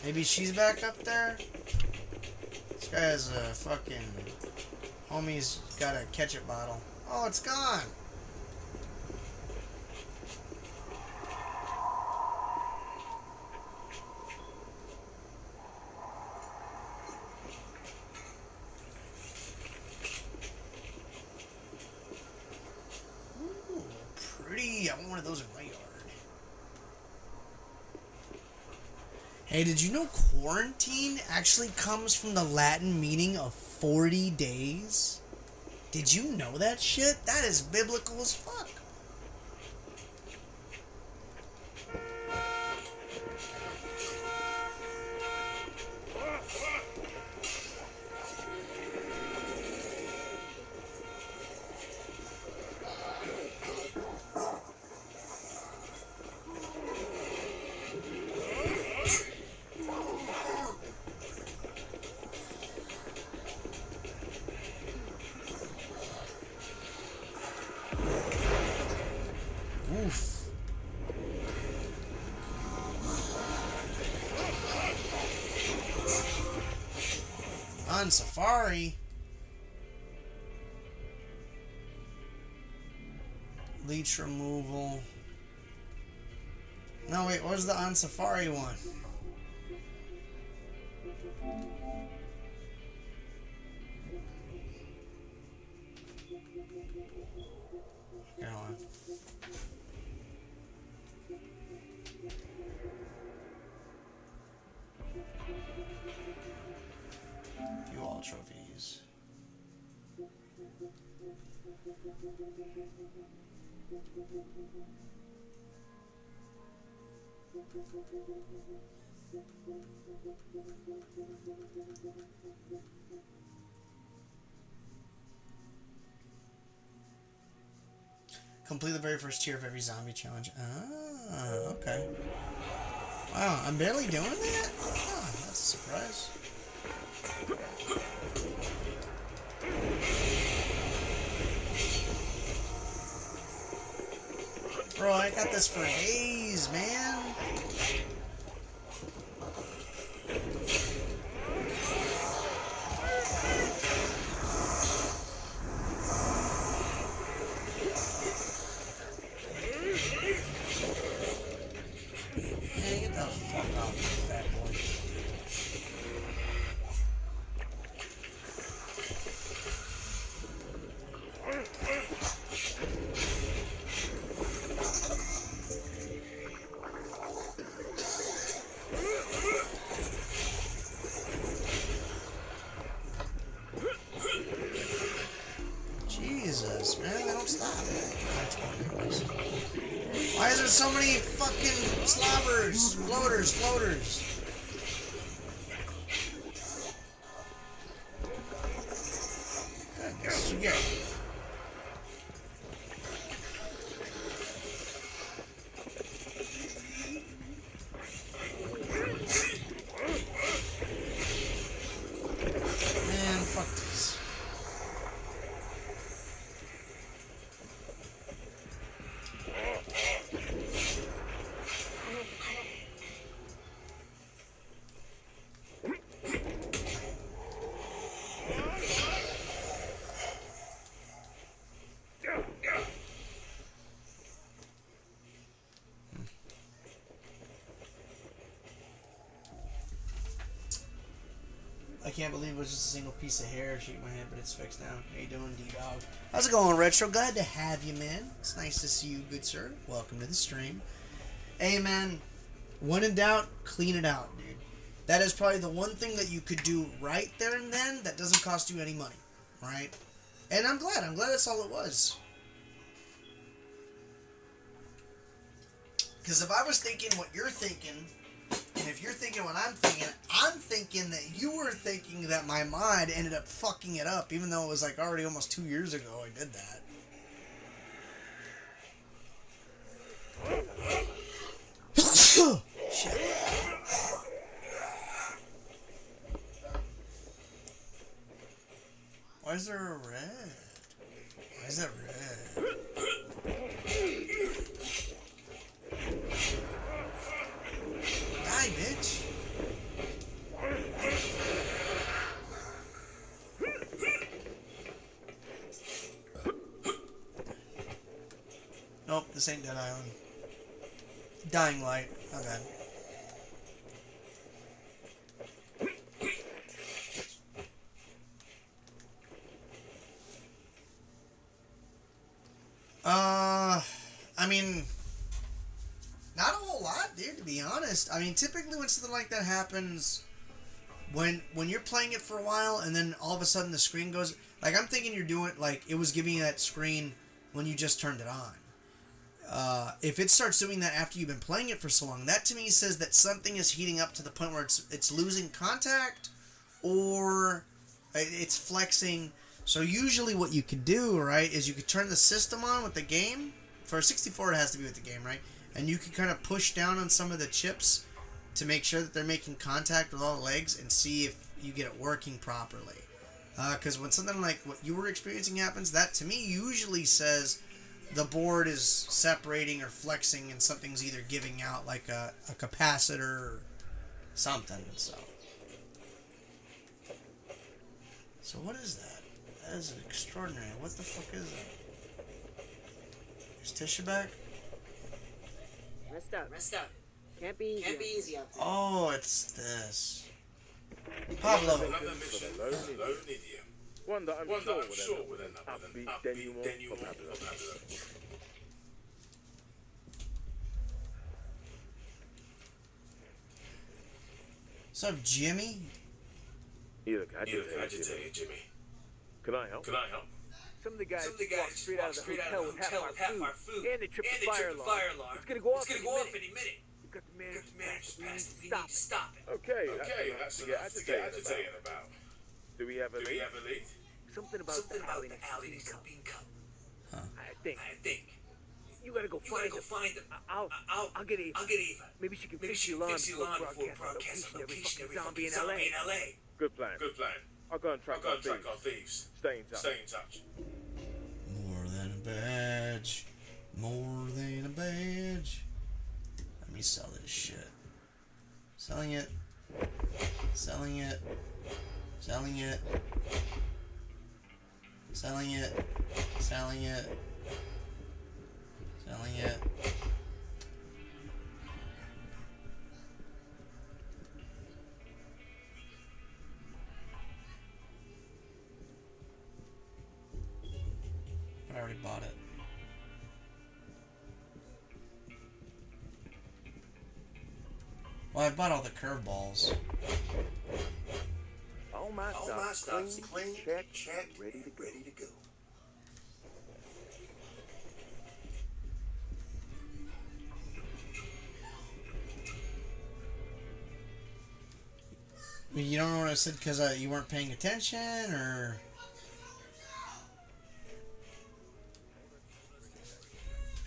Maybe she's back up there? This guy has a fucking... Homie's got a ketchup bottle. Oh, it's gone! Ooh, pretty. I want one of those in my yard. Hey, did you know quarantine actually comes from the Latin meaning of 40 days? Did you know that shit? That is biblical as fuck. Oof. On safari. Leech removal. No, wait, what was the on safari one? Here, hold on. View all trophies. Complete the very first tier of every zombie challenge. Ah, okay. Wow, I'm barely doing that? Oh, that's a surprise. Bro, I got this for days, man. Jesus, man, they don't stop. Why is there so many fucking slobbers, floaters? I guess you get it. Man, fuck this. I can't believe it was just a single piece of hair shooting my head, but it's fixed now. How you doing, D-Dog? How's it going, Retro? Glad to have you, man. It's nice to see you, good sir. Welcome to the stream. Hey, man, when in doubt, clean it out, dude. That is probably the one thing that you could do right there and then that doesn't cost you any money, right? And I'm glad that's all it was. Because if I was thinking what you're thinking, and if you're thinking what I'm thinking that you were thinking that my mod ended up fucking it up, even though it was like already almost 2 years ago I did that. Shit. Why is there a red? Why is that red? Die, bitch. Nope, this ain't Dead Island. Dying Light. My bad. I mean, not a whole lot, dude, to be honest. I mean, typically when something like that happens, when you're playing it for a while and then all of a sudden the screen goes, like, I'm thinking you're doing, like, it was giving you that screen when you just turned it on. If it starts doing that after you've been playing it for so long, that to me says that something is heating up to the point where it's losing contact or it's flexing. So usually what you could do, right, is you could turn the system on with the game. For 64, it has to be with the game, right? And you can kind of push down on some of the chips to make sure that they're making contact with all the legs and see if you get it working properly. Because when something like what you were experiencing happens, that to me usually says the board is separating or flexing and something's either giving out like a capacitor or something. So what is that? That is extraordinary. What the fuck is that? Is Tisha back? Rest up. Can't be easy out there. Oh, it's this. Pablo. Another mission for the lone idiot. One that I'm sure will end up with an upbeat denouement for Pablo. What's up, Jimmy? You look agitated, Jimmy. Can I help? Some of the guys walked straight out of the hotel with half our food, and they tripped the fire alarm. It's gonna go off any minute. We've got the manager's pass. We need to stop it. Okay, that's enough to get agitated about. Do we have a lead? Something about the alley next to bean cup. Huh. I think. You gotta go find them. I'll get Eva. Maybe she can fix the alarm before broadcast the location every fucking zombie in LA. Good plan. I'll go and track our thieves. Stay in touch. More than a badge. More than a badge. Let me sell this shit. Selling it. Selling it. Selling it. Selling it. Selling it. Selling it. I already bought it. Well, I bought all the curveballs. All my stops clean, check, ready to go. You don't know what I said because you weren't paying attention, or...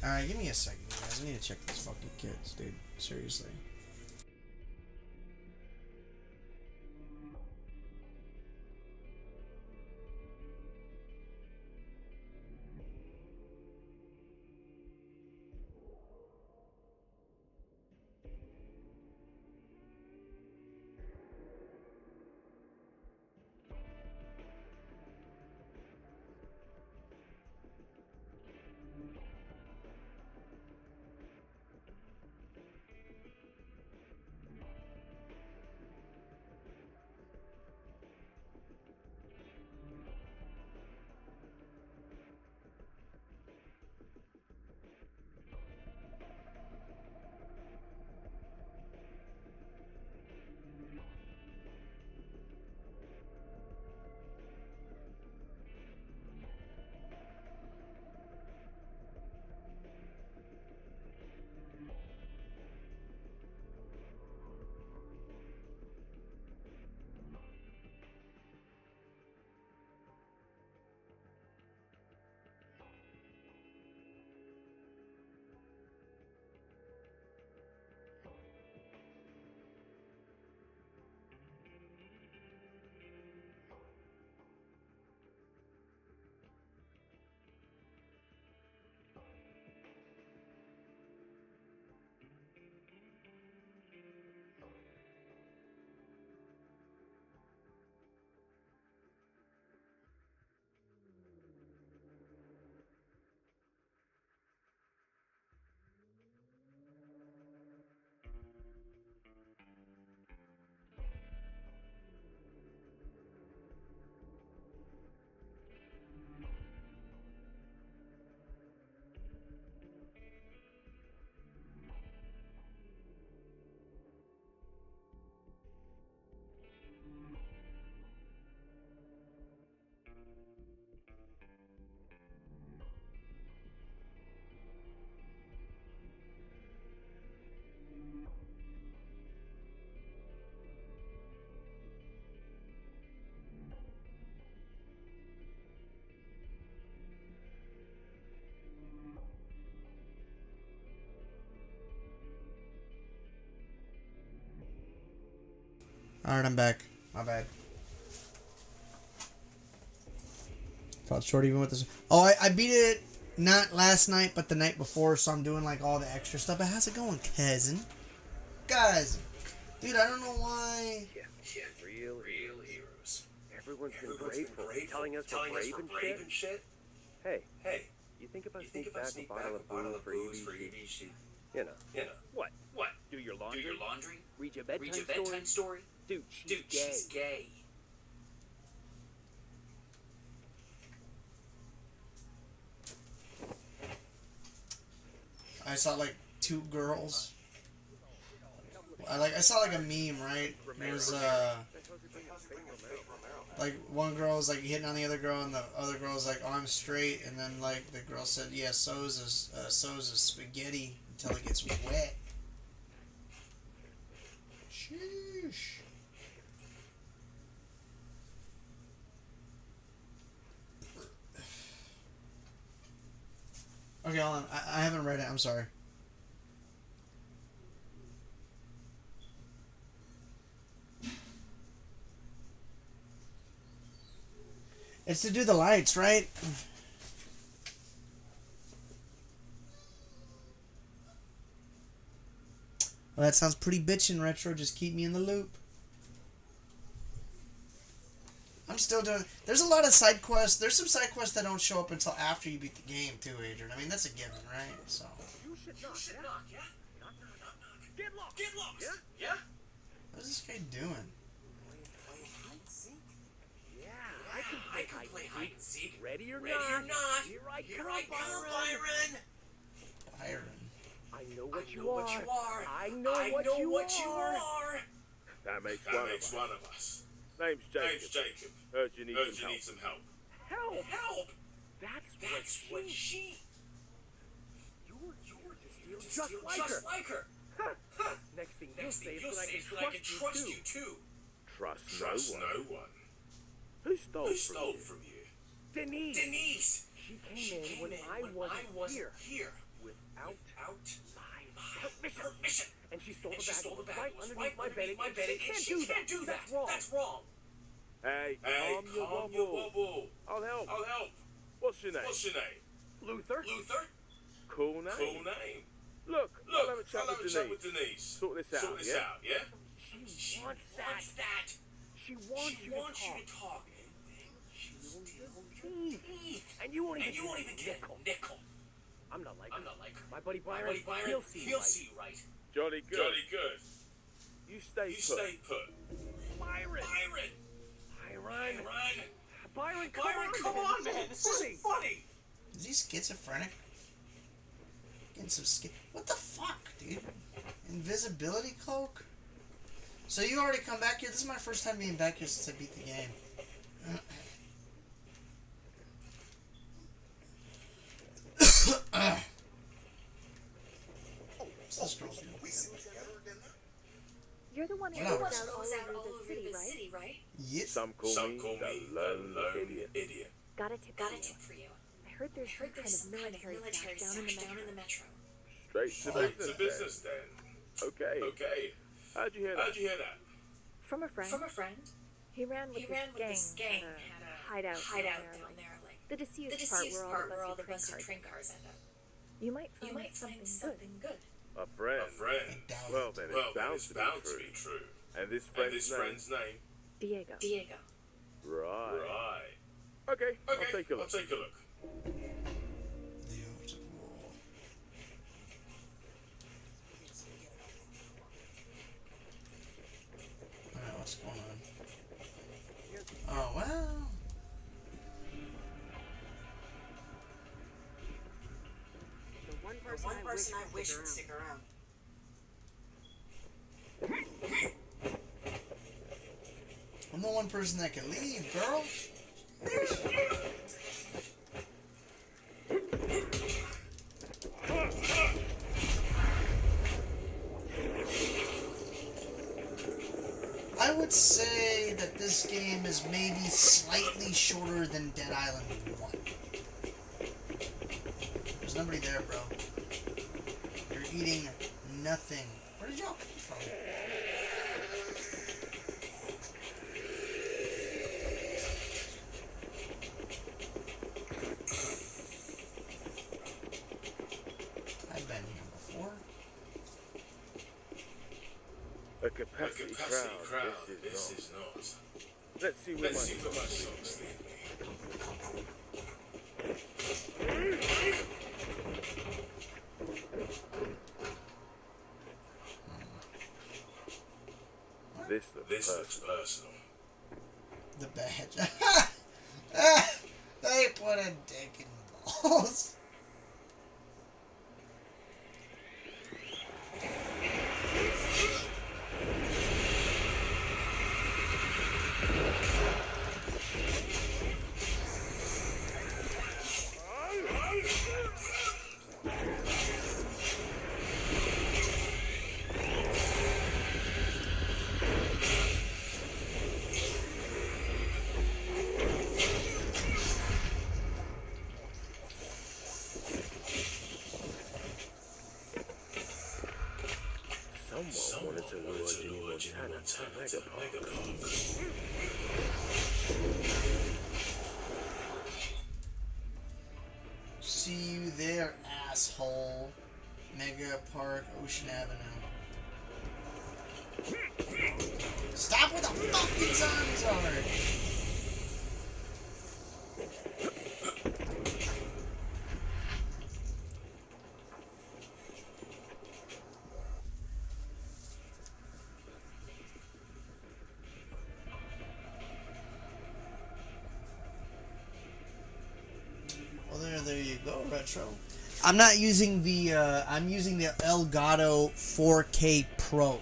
Alright, give me a second, guys. I need to check these fucking kids, dude. Seriously. Alright, I'm back. My bad. Felt short even with this. Oh, I beat it not last night, but the night before, so I'm doing like all the extra stuff. But how's it going, cousin? Cousin. Dude, I don't know why. Yeah, real heroes. Everyone's been grateful, telling us we're brave and shit. Hey, you think if I sneak back a bottle of booze for EBC? You know. What? Do your laundry? Read your bedtime story? Dude, she's gay. I saw like two girls. I saw like a meme, right? It was like one girl was like hitting on the other girl, and the other girl was like, "Oh, I'm straight," and then like the girl said, "Yeah, so's a spaghetti until it gets wet." Sheesh. Okay, hold on. I haven't read it. I'm sorry. It's to do the lights, right? Well, that sounds pretty bitchin', Retro. Just keep me in the loop. I'm still doing... There's a lot of side quests. There's some side quests that don't show up until after you beat the game, too, Adrian. I mean, that's a given, right? So... You should knock, yeah? Knock. Get lost. Yeah? What is this guy doing? Yeah, I can play hide and seek. Ready or not? Here I come, Byron. Byron. I know what you are. I know what you are. That makes one of us. Name's Jacob. Heard you need some help. Help? That's what she... You're just like her. Next thing you'll say is that I can trust you too. Trust no one. Who stole from you? Denise. She came in when I wasn't here. Without my permission. And she stole the bag right underneath my bed. She can't do that. That's wrong. Hey, calm your wobble. I'll help. What's your name? Luther. Cool name. Look, I'll have a chat with Denise. Sort this out, yeah? She wants that. She wants you to talk. And you won't even get a nickel. I'm not like her. My buddy Byron, he'll see you right. Jolly good. You stay put. Byron, come on, man. This isn't funny. Is he schizophrenic? Getting some what the fuck, dude? Invisibility cloak? So you already come back here? This is my first time being back here since I beat the game. You're the one who Hello. goes out all over the city, right? Yep. Some call me the lone idiot. Got a tip for you. I heard there's some kind of military stash down in the metro. Straight to business then. Okay. How'd you hear that? From a friend. He ran with this gang. Had a hideout down there, like the deceased part where all the busted train cars end up. You might find something good. A friend. Well, then it's bound to be true. And this friend's name? Diego. Right. Okay, I'll take a look. The Art of War. Alright, what's going on? Oh, well. The one person I wish would stick around. I'm the one person that can leave, girl. I would say that this game is maybe slightly shorter than Dead Island 1. There's nobody there, bro. You're eating nothing. Where did y'all come from? I've been here before. A capacity crowd. This is not. Let's see where my socks lead me. This looks personal. The badge. They put a dick in balls. Someone wanted to lure Jimmy Montana to Megapark. See you there, asshole. Mega Park, Ocean Avenue. Stop with the fucking zombies already! Well, there you go, Retro. I'm not using the I'm using the Elgato 4K Pro,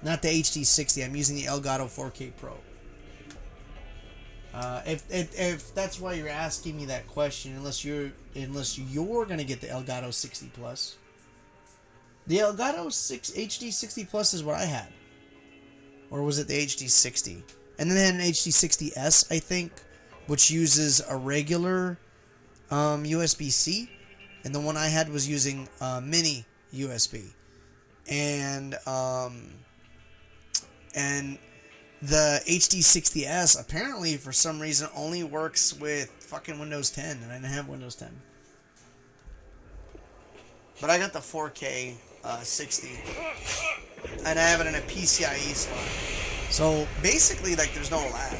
not the HD60. I'm using the Elgato 4K Pro. If that's why you're asking me that question, unless you're gonna get the Elgato 60 Plus, the Elgato HD 60 Plus is what I had, or was it the HD 60? And then they had an HD 60S, I think, which uses a regular USB-C, and the one I had was using mini USB, and the HD60S apparently for some reason only works with fucking Windows 10, and I didn't have Windows 10. But I got the 4K 60, and I have it in a PCIe slot. So basically, like, there's no lag.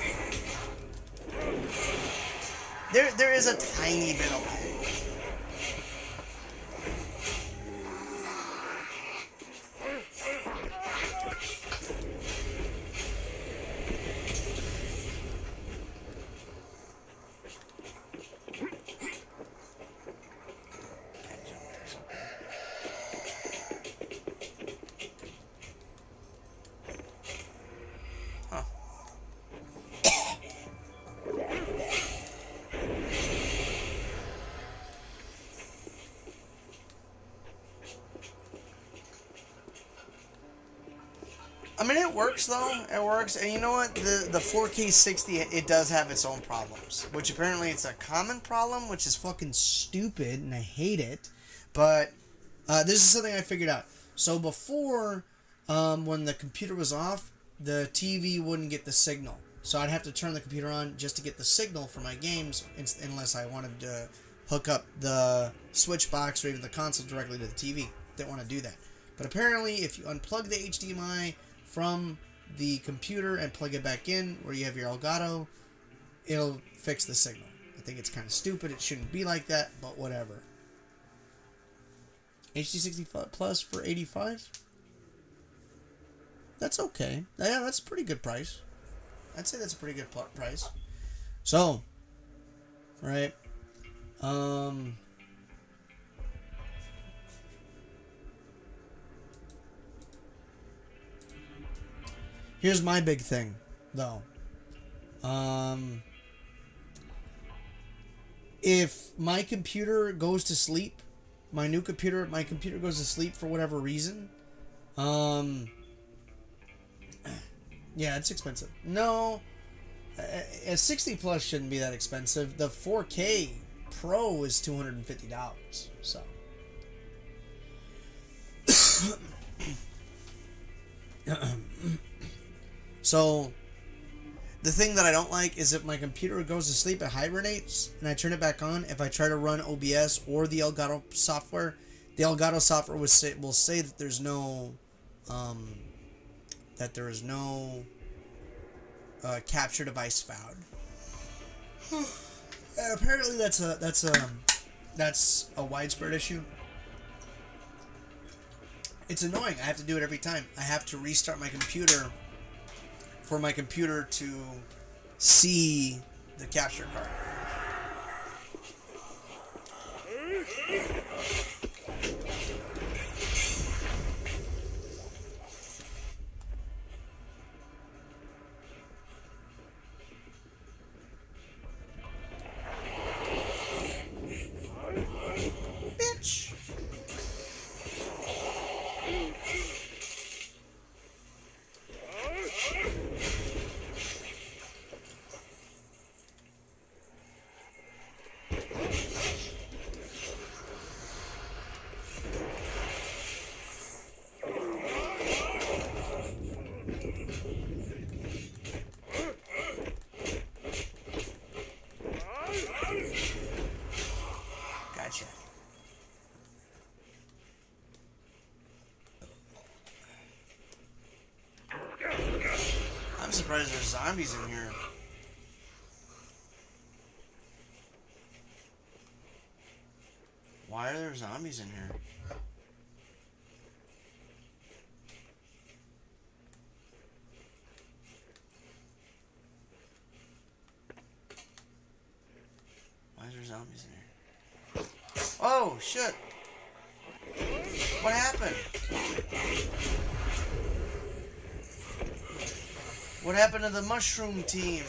There is a tiny bit of lag. I mean, it works though. It works, and you know what? The 4K 60, it does have its own problems, which apparently it's a common problem, which is fucking stupid, and I hate it. But this is something I figured out. So before, when the computer was off, the TV wouldn't get the signal. So I'd have to turn the computer on just to get the signal for my games, unless I wanted to hook up the Switch box or even the console directly to the TV. Didn't want to do that. But apparently, if you unplug the HDMI from the computer and plug it back in where you have your Elgato, it'll fix the signal. I think it's kind of stupid. It shouldn't be like that, but whatever. HD60 Plus for $85? That's okay. Yeah, that's a pretty good price. I'd say that's a pretty good price. So, right. Here's my big thing, though. If my computer goes to sleep, my computer goes to sleep for whatever reason, yeah, it's expensive. No, a 60 Plus shouldn't be that expensive. The 4K Pro is $250, so. So, the thing that I don't like is if my computer goes to sleep, it hibernates, and I turn it back on. If I try to run OBS or the Elgato software will say that there's no, capture device found. And apparently that's a widespread issue. It's annoying. I have to do it every time. I have to restart my computer for my computer to see the capture card. Bitch! Gotcha. I'm surprised there's zombies in here. Why are there zombies in here? Why is there zombies in here? Oh, shit. What happened? What happened to the mushroom team?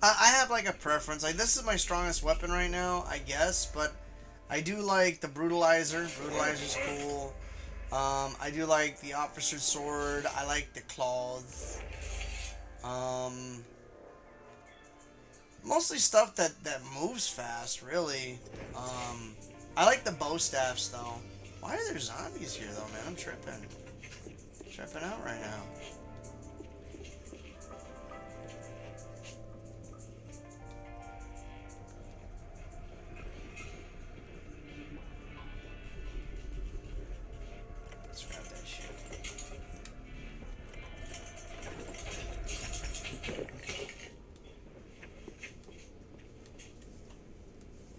I have like a preference. Like, this is my strongest weapon right now, I guess, but I do like the brutalizer. Brutalizer's cool. I do like the officer's sword. I like the claws. Mostly stuff that moves fast, really. I like the bow staffs though. Why are there zombies here though, man? I'm tripping. Tripping out right now.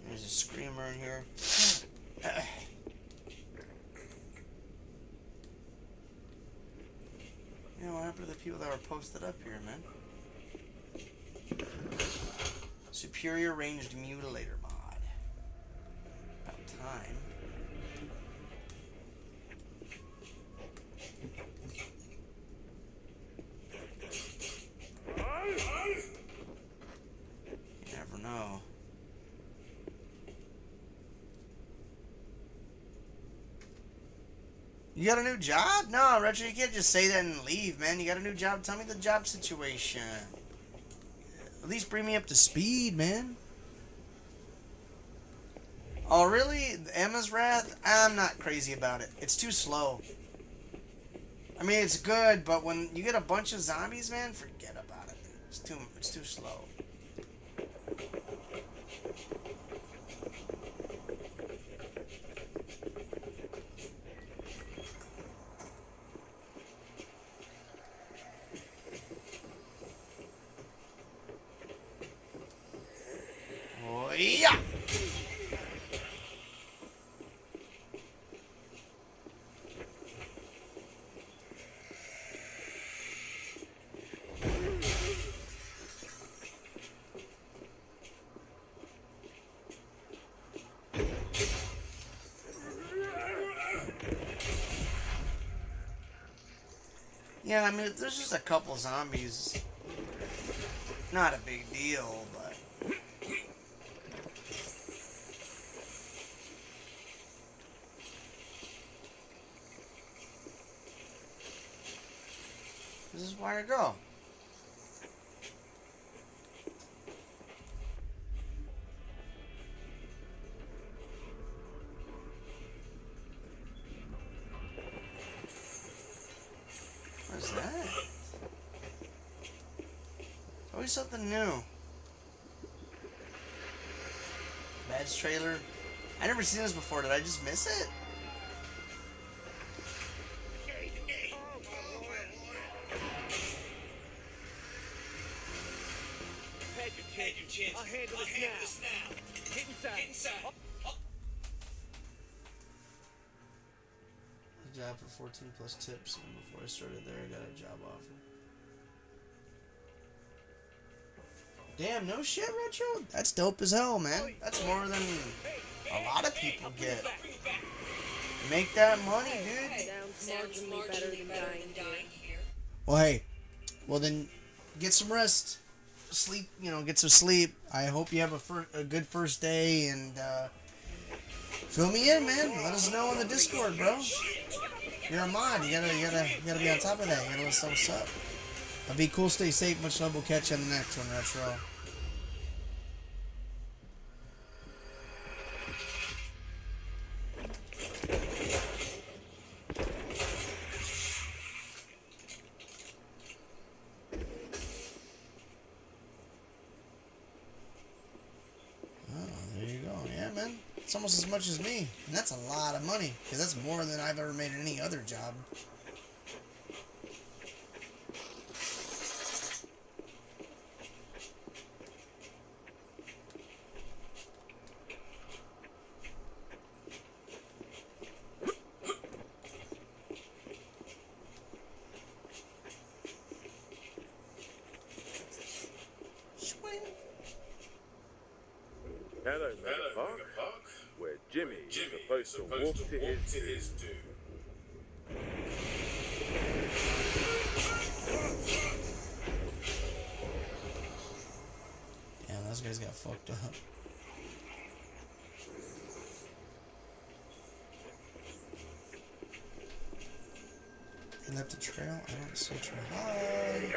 There's a screamer in here. You know, what happened to the people that were posted up here, man? Superior ranged mutilator mod. About time. You never know. You got a new job? No, Retro, you can't just say that and leave, man. You got a new job? Tell me the job situation. At least bring me up to speed, man. Oh, really? Emma's Wrath? I'm not crazy about it. It's too slow. I mean, it's good, but when you get a bunch of zombies, man, forget about it. It's too slow. Oh, yeah! Yeah, I mean, there's just a couple zombies. Not a big deal, but... This is where I go. What's that? Always something new. Bad's trailer. I never seen this before. Did I just miss it? I'll handle this now. Get inside. A job for 14 plus tips, and before I started there, I got a job offer. Damn, no shit, Retro? That's dope as hell, man. That's more than a lot of people get. Make that money, dude. Sounds marginally better than dying here. Well, hey. Well, then, get some rest. Sleep, get some sleep. I hope you have a good first day, and fill me in, man. Let us know on the Discord, bro. You're a mod. You gotta be on top of that. You gotta let us know what's up. Be cool, stay safe. Much love. We'll catch you on the next one, Retro. Oh, there you go. Yeah, man. It's almost as much as me. And that's a lot of money. Because that's more than I've ever made in any other job. Hello, Mega Park, where Jimmy is supposed to walk to his doom. Damn, those guys got fucked up. He left a trail? I don't see a trail. Hi!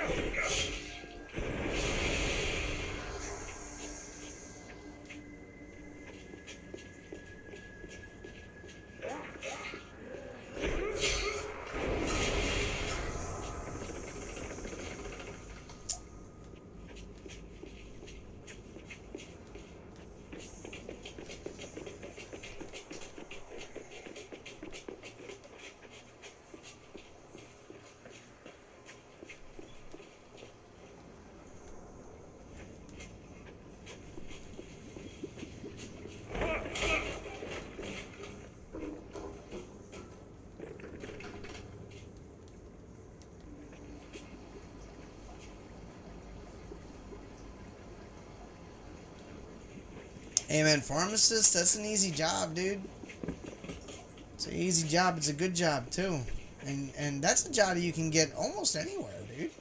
Hey man, pharmacist, that's an easy job, dude. It's an easy job, it's a good job too. And that's a job you can get almost anywhere, dude.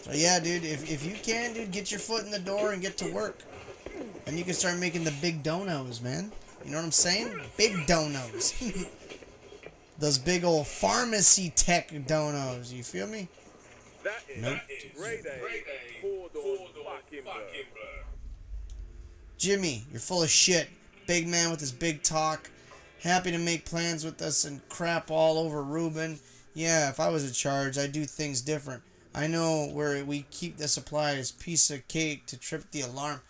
So yeah, dude, if you can, dude, get your foot in the door and get to work. And you can start making the big donos, man. You know what I'm saying? Big donos. Those big old pharmacy tech donos, you feel me? That is Nope. grade A, 4-door fucking blur. Jimmy, you're full of shit. Big man with his big talk. Happy to make plans with us and crap all over Ruben. Yeah, if I was in charge, I'd do things different. I know where we keep the supplies, piece of cake to trip the alarm.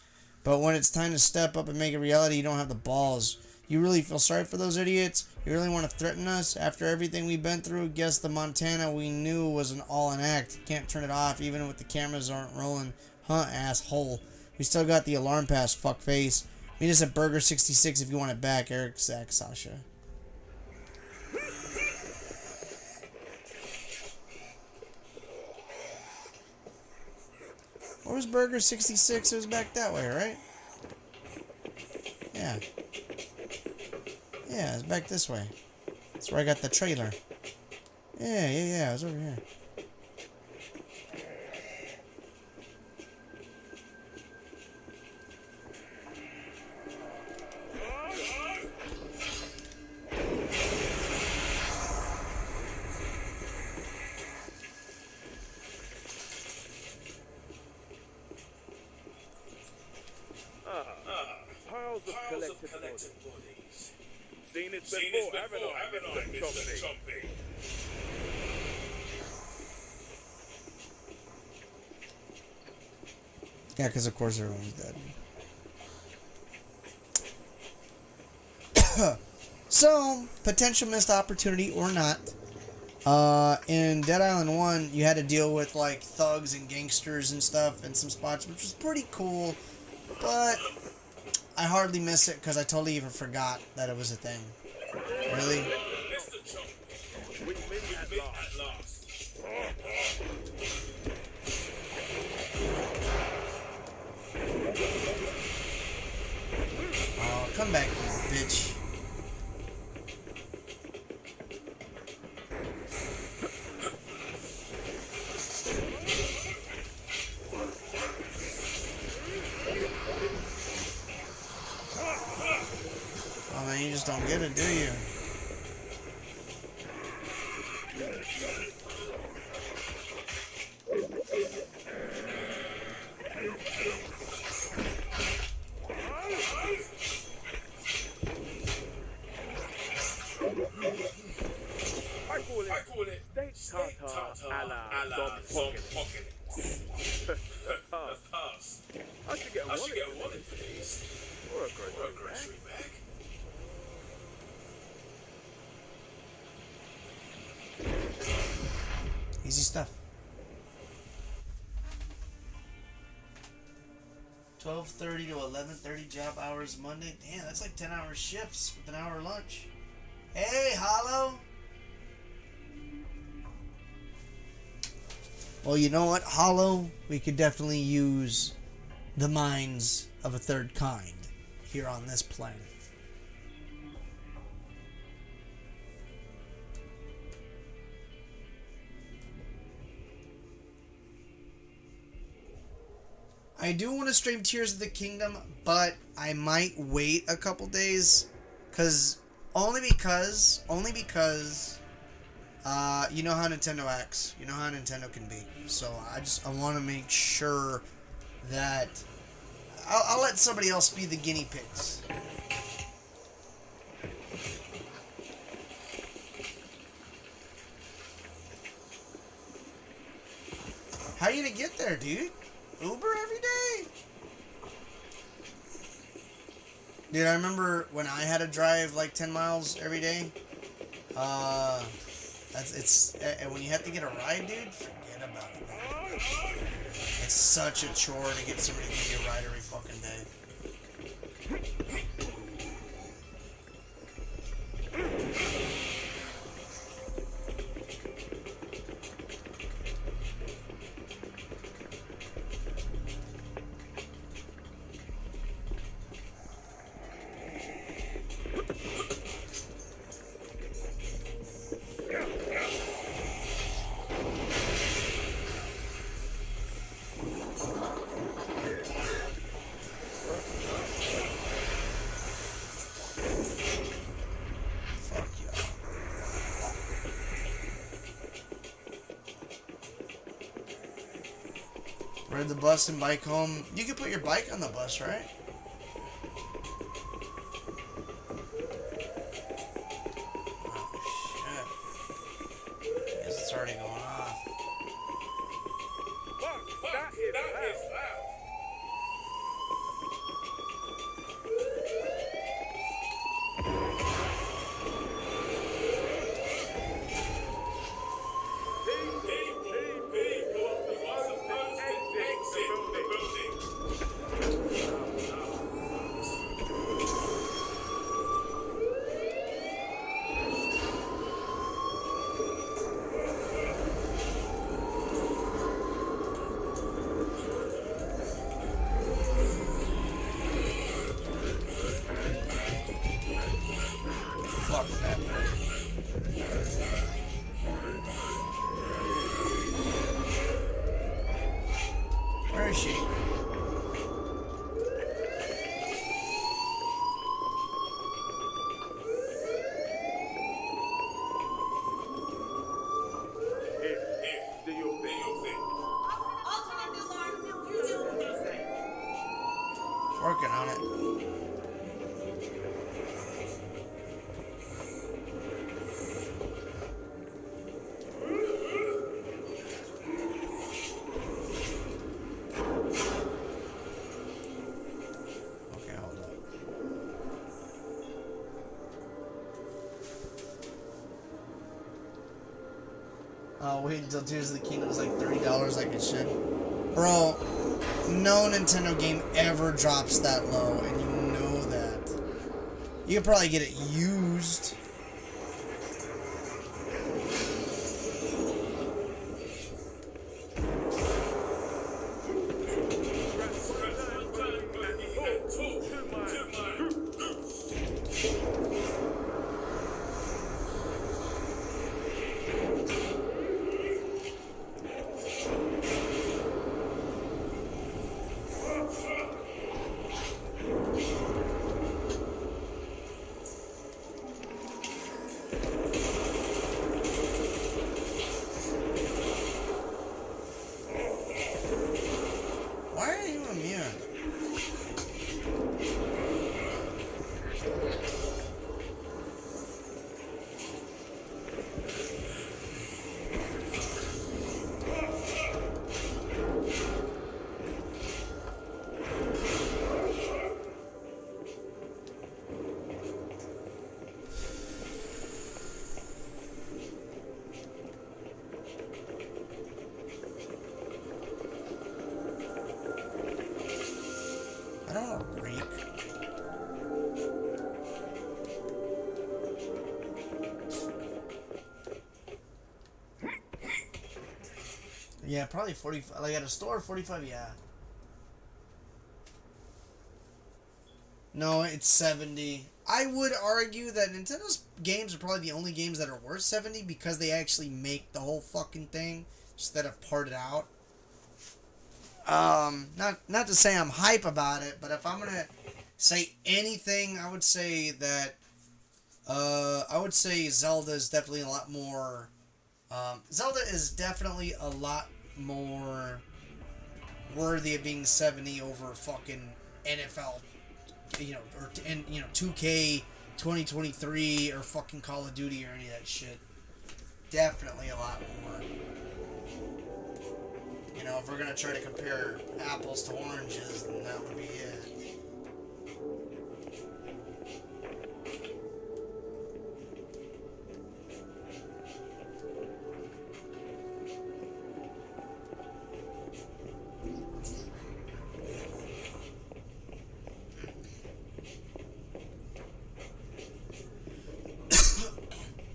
But when it's time to step up and make a reality, you don't have the balls. You really feel sorry for those idiots? You really want to threaten us? After everything we've been through, guess the Montana we knew was all an act. Can't turn it off even if the cameras aren't rolling. Huh, asshole. We still got the alarm pass, fuckface. Meet us at Burger66 if you want it back, Eric, Zach, Sasha. Where was Burger66? It was back that way, right? Yeah. Yeah, it's back this way. That's where I got the trailer. Yeah, it was over here. Piles of collected bodies. Seen it before, haven't I, Mr. Chompy? Yeah, because of course everyone's dead. So, potential missed opportunity or not. In Dead Island 1, you had to deal with like thugs and gangsters and stuff in some spots, which was pretty cool. But I hardly miss it because I totally even forgot that it was a thing. Really? We meet at last. Oh, come back here, bitch. Oh man, you just don't get it, do you? I call it state tartar a la Dom Pocket. Easy stuff. 12:30 to 11:30 job hours Monday. Damn, that's like 10-hour shifts with an hour lunch. Hey, Hollow. Well, you know what, Hollow? We could definitely use the minds of a third kind here on this planet. I do want to stream Tears of the Kingdom, but I might wait a couple days, only because, you know how Nintendo acts, you know how Nintendo can be. So I want to make sure that I'll let somebody else be the guinea pigs. How you gonna get there, dude? Uber every day? Dude, I remember when I had to drive like 10 miles every day. And when you have to get a ride, dude, forget about it, man. It's such a chore to get somebody to give you a ride every fucking day. Ride the bus and bike home. You can put your bike on the bus, right? Oh, shit. I guess it's already going off. That is loud. Fuck that. Where is she? Working on it. Okay, hold up. Oh, wait until Tears of the Kingdom is like $30 like it should. Bro, no Nintendo game ever drops that low, and you know that. You could probably get it used. Why are you immune? Yeah, probably 45. Like at a store, 45. Yeah. No, it's 70. I would argue that Nintendo's games are probably the only games that are worth 70 because they actually make the whole fucking thing instead of part it out. Not to say I'm hype about it, but if I'm gonna say anything, I would say that Zelda is definitely a lot more. Zelda is definitely a lot more worthy of being 70 over fucking NFL, or 2K 2023 or fucking Call of Duty or any of that shit. Definitely a lot more. If we're gonna try to compare apples to oranges, then that would be it.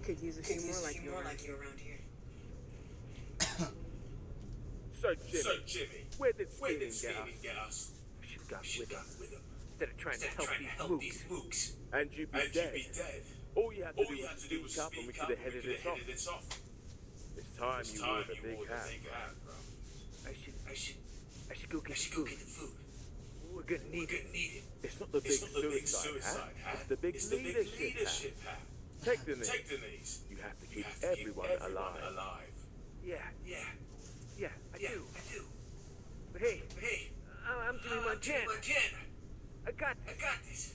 Could use a few more like you around here. So Jimmy, where did Steven get us? She's got with him. Instead of trying to help these mooks. And you'd be dead. All you had to do was speak up and we could have headed this off. It's time you wore the big hat, bro. I should go get the food. We're gonna need it. It's not the big suicide hat. It's the big leadership hat. Take the knees. You have to keep everyone alive. Yeah, I do. But hey, I'm doing Montana. I got this.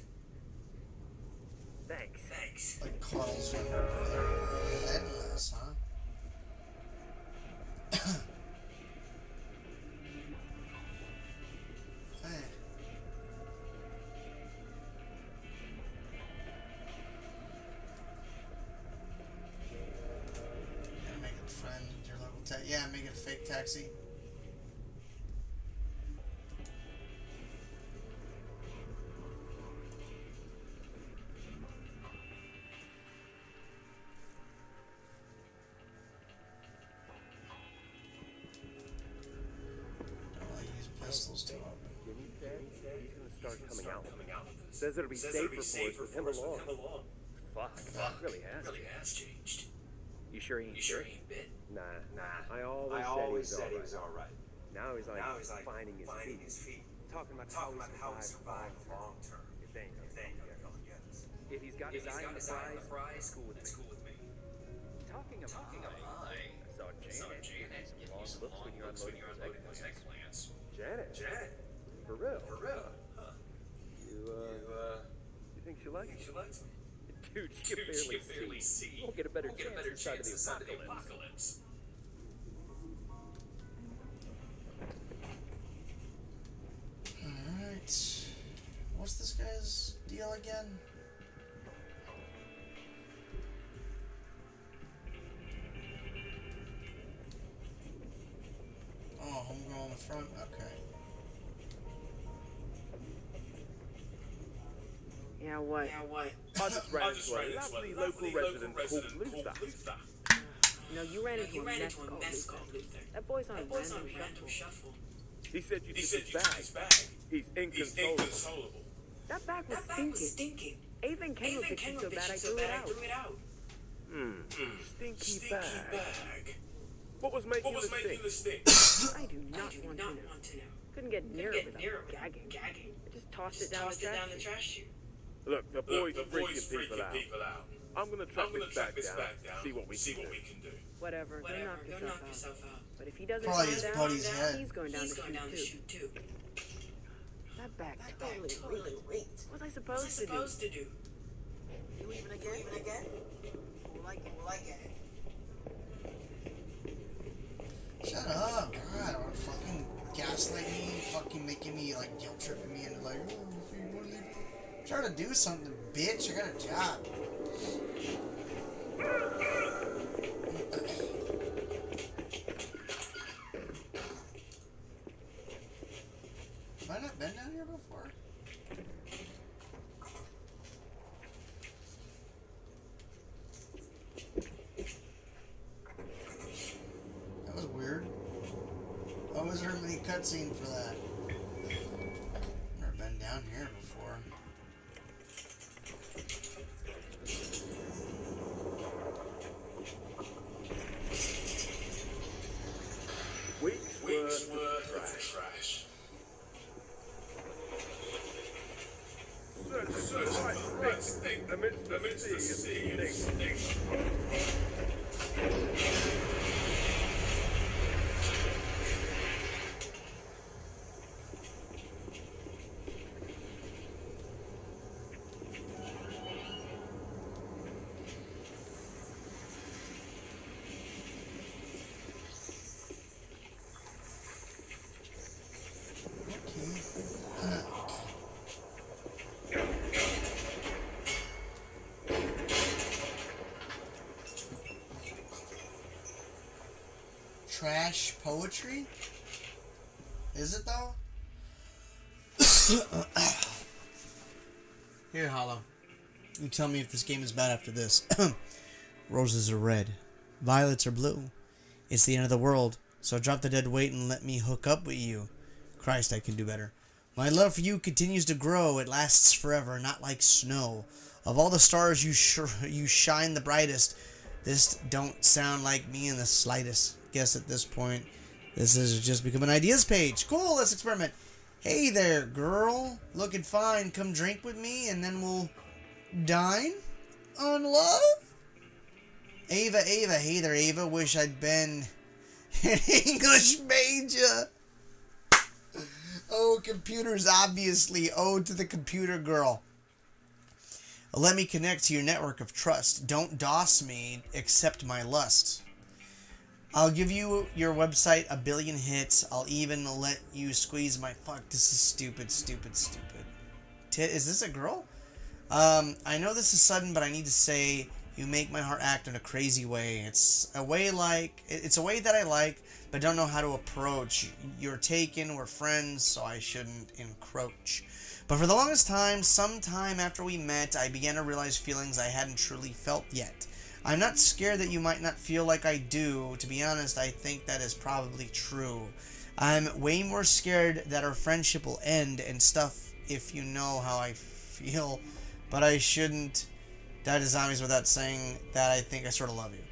Thanks. Like Carl's younger brother. Relentless, huh? Hey. Gotta make a friend at your local taxi. Yeah, make it a fake taxi. Pistols too often. Jimmy said he's gonna start coming out. Says it'll be safer for us with him along. Fuck, that really has changed. You sure he ain't bit? Nah. I always said he was alright. Now he's like finding his feet. Talking about how he survived long term. If they ain't gonna get us. If he's got his eye on the prize, it's cool with me. Talking of I saw Janet give you some long looks when you're unloading those eggplants. Janet? For real? Huh. You think she likes me? Dude, she can barely see. We'll get a better chance inside of the apocalypse. Alright. What's this guy's deal again? Oh, homegirl on the front? Okay. Yeah, what? I just ran into a lovely local resident called Luther. No, you ran into a mess called Luther. That boy's on random shuffle. He said you took his bag. He's inconsolable. That bag was stinking. Ava and Ken were fixing so bad I threw it out. Stinky bag. What was making the stink? I do not want to know. Couldn't get near it without gagging. I just tossed it down the trash chute. Look, the boy's freaking people out. I'm gonna track this back down, see what we can do. Whatever, go knock yourself out. But if he doesn't Probably go his down, buddy's head. he's going down the chute too. That bag totally leaked. What was I supposed to do? You leaving again? Will I get it? Shut up, God, or fucking gaslight me, fucking making me, like, guilt tripping me into, like, oh, you want to leave? Try to do something, bitch, I got a job. Have I not been down here before? That was weird. cutscene for that. Never been down here before. Weeks worth of trash. Such thing amidst the sea of things. Trash poetry? Is it though? Here, Hollow. You tell me if this game is bad after this. Roses are red. Violets are blue. It's the end of the world, so drop the dead weight and let me hook up with you. Christ, I can do better. My love for you continues to grow. It lasts forever, not like snow. Of all the stars you shine the brightest. This don't sound like me in the slightest. Guess at this point, this has just become an ideas page. Cool, let's experiment. Hey there, girl. Looking fine. Come drink with me, and then we'll dine on love? Ava. Hey there, Ava. Wish I'd been an English major. Oh, computers, obviously. Ode to the computer girl. Let me connect to your network of trust. Don't DOS me, accept my lust. I'll give you your website 1 billion hits. I'll even let you squeeze my... Fuck, this is stupid. Is this a girl? I know this is sudden, but I need to say you make my heart act in a crazy way. It's a way that I like, but don't know how to approach. You're taken, we're friends, so I shouldn't encroach. But for the longest time, sometime after we met, I began to realize feelings I hadn't truly felt yet. I'm not scared that you might not feel like I do. To be honest, I think that is probably true. I'm way more scared that our friendship will end and stuff if you know how I feel. But I shouldn't die to zombies without saying that I think I sort of love you.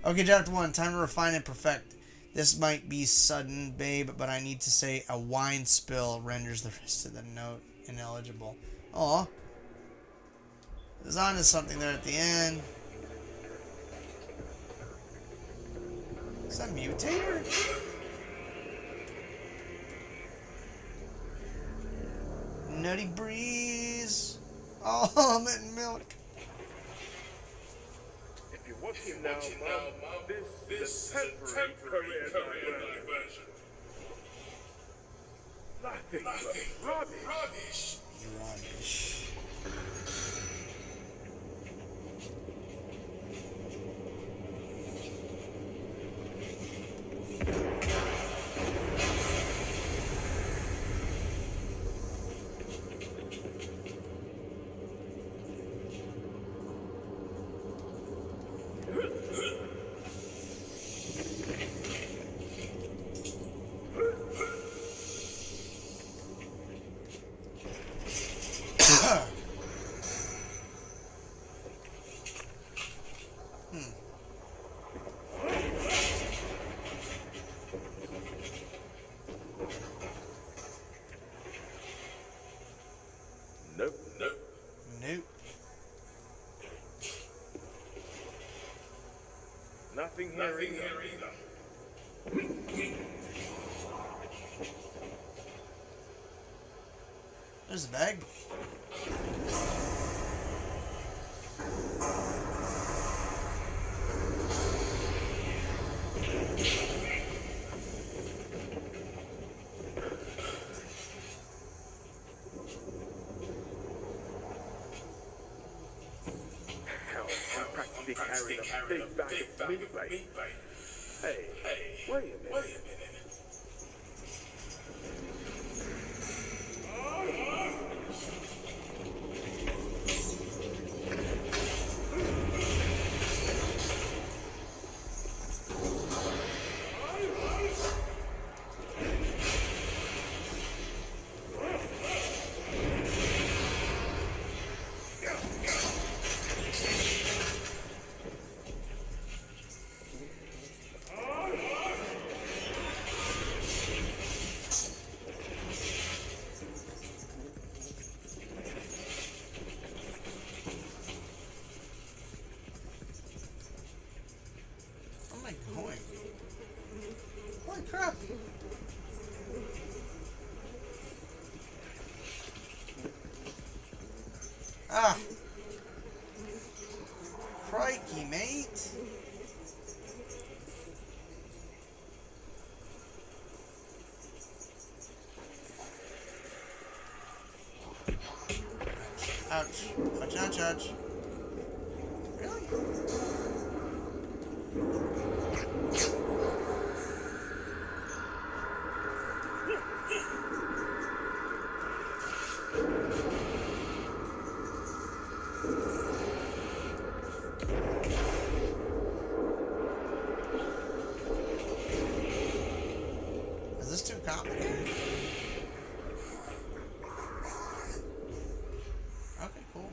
Okay, chapter 1. Time to refine and perfect. This might be sudden, babe, but I need to say a wine spill renders the rest of the note ineligible. Aw. There's on to something there at the end. Is that a mutator? Nutty breeze. Almond milk. If you're watching now, Mom, this is a temporary diversion. Nothing but rubbish. Rubbish. Nope. Nothing here either. There's a bag. Practically carrying a big bag of meat. Hey, wait a minute. am I going? Holy crap! Ah! Crikey, mate! Ouch. Ouch, ouch, ouch. Really? Is this too complicated? Okay, cool.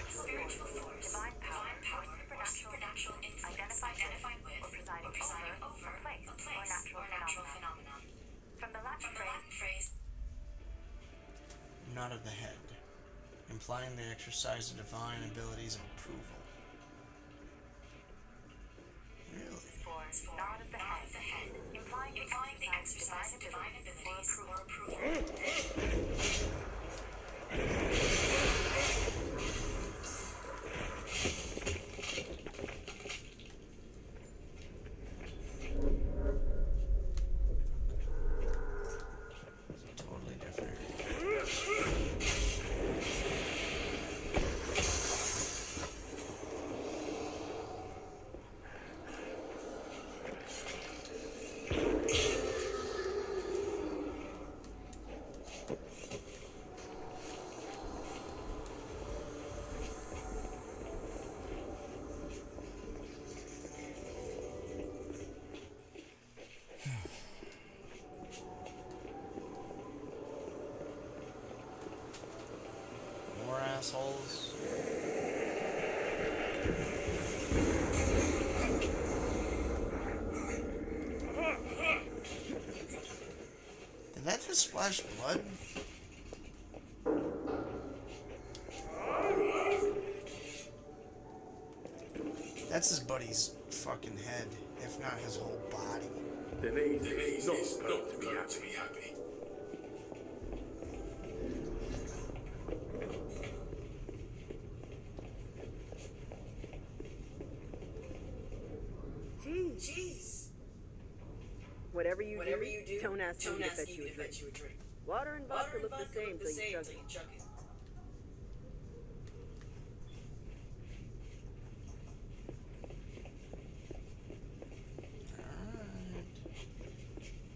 Spiritual force, divine power, or supernatural influence, identified with, or presiding over a place or natural phenomenon. From the Latin phrase, Nod of the head, implying the exercise of divine abilities of approval. Really? nod of the head, implying the exercise of divine abilities or approval. Totally different. More assholes. Did that just splash blood? That's his buddy's fucking head, if not his whole body. Denise is not going to be happy. Jeez. Whatever you do, don't ask me to fetch you a drink. Water and vodka look the same till you chug it.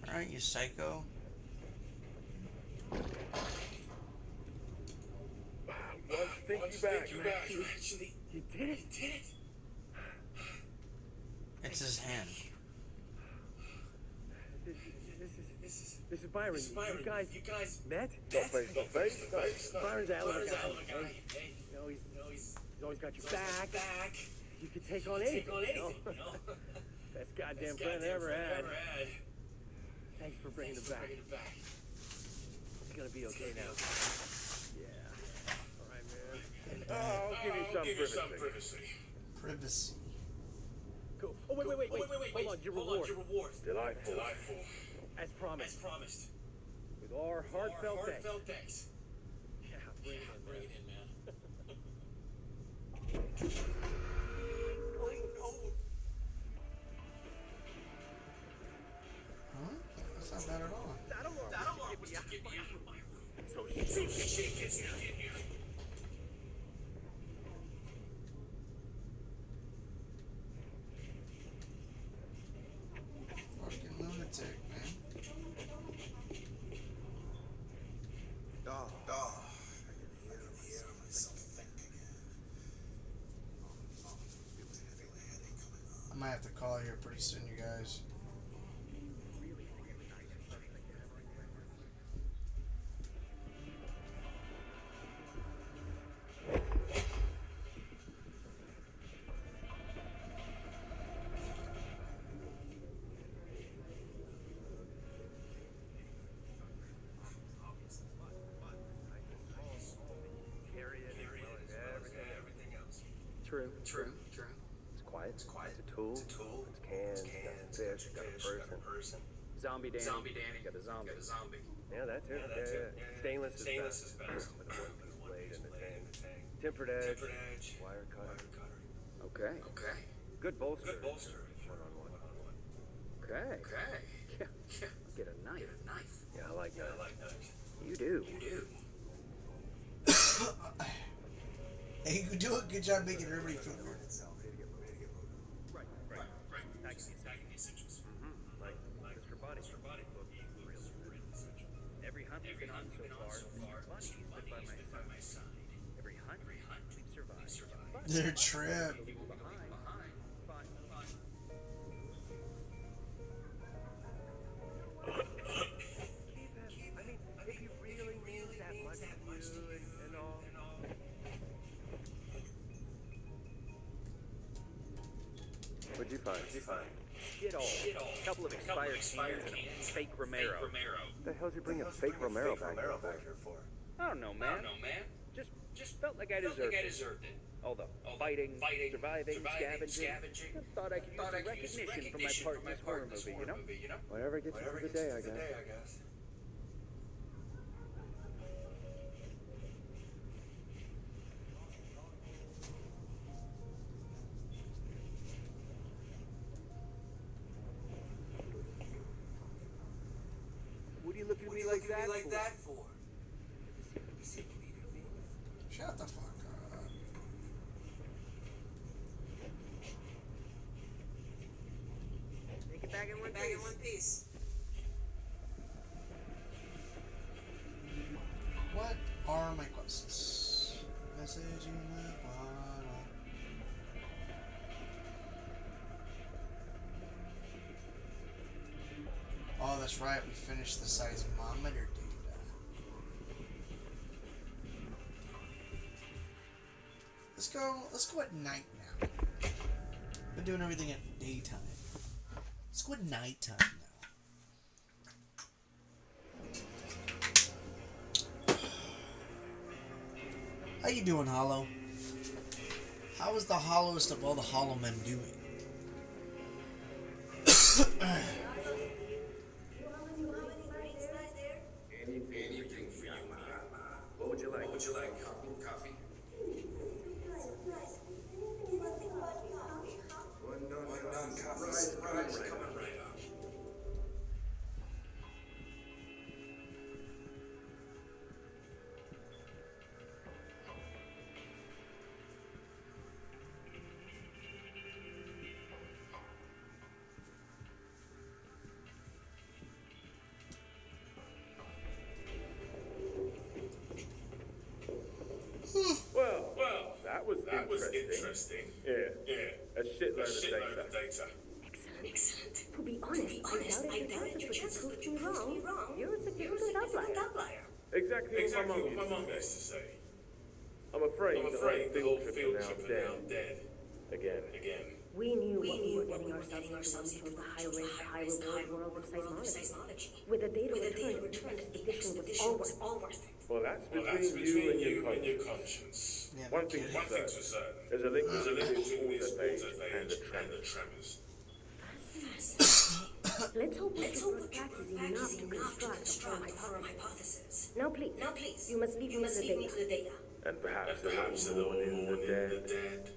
Alright, you psycho. Once think you back, you did it. It's his hand. This is Byron. You guys met? No face. Byron's a hell of a guy. Hey, he's always got your back. You could take on anything. You know? Best goddamn friend I ever had. Thanks for bringing him back. It's gonna be okay now. Yeah. All right, man. I'll give you some privacy. Privacy. Cool. Oh, wait. Hold on, your reward. Delightful. As promised. With our heartfelt thanks. Yeah, bring it in, man. Huh? That's not bad at all. That'll give me a... So she gets in here. might have to call here pretty soon, you guys. True. It's quiet. It's a tool. It's cans. Got a fish. Got a person. Zombie Danny. Got a zombie. Yeah, that's it. Yeah. Stainless is best. With a one-piece blade in the tank. Tempered edge. Wire cutter. Okay. Good bolster. One-on-one. Okay. Yeah. Get a knife. Yeah, I like knives. You do. Hey, you do a good job making everybody feel good. Right. Like Mr. Bunny. Every hunt we've been on so far, Bunny's been by my side. Every hunt we've survived. Their trip. I mean, if he really means that much to you and all. What'd you find? Shit all. Couple of expired cans and a fake Romero. What the hell's you bringing a fake Romero back here for? I don't know, man. Just felt like I deserved it. All the fighting, surviving, scavenging. I thought I could use some recognition from my part in this horror movie, you know? Whatever gets you through the day, I guess. What are you looking at me like that for? Shut the fuck up. Take it back in one piece. What are my quests? Message in the bottle. Oh, that's right. We finished the seismometer data. Let's go at night now. Been doing everything at daytime. Let's go at nighttime now. How you doing, Hollow? How is the hollowest of all the hollow men doing? Anything for you, man. What would you like? Coffee? One non-coffee. Right, coming right up. Well, that was interesting. Yeah. A shitload of data. Excellent. To be honest, I doubted your chances would prove me wrong. You're a significant outlier. Exactly what my mum used to say. I'm afraid the whole field trip is now dead. Again. We knew what we were getting ourselves into the high-reward world of seismology. With the data returned, the expedition was all worth it. Well, that's between you and your conscience. Yeah, One thing's for certain. There's a link between this and the tremors. Let's hope what you brought back is enough to construct a firm hypothesis. Now please, you must leave me with the data. And perhaps a little more in the dead.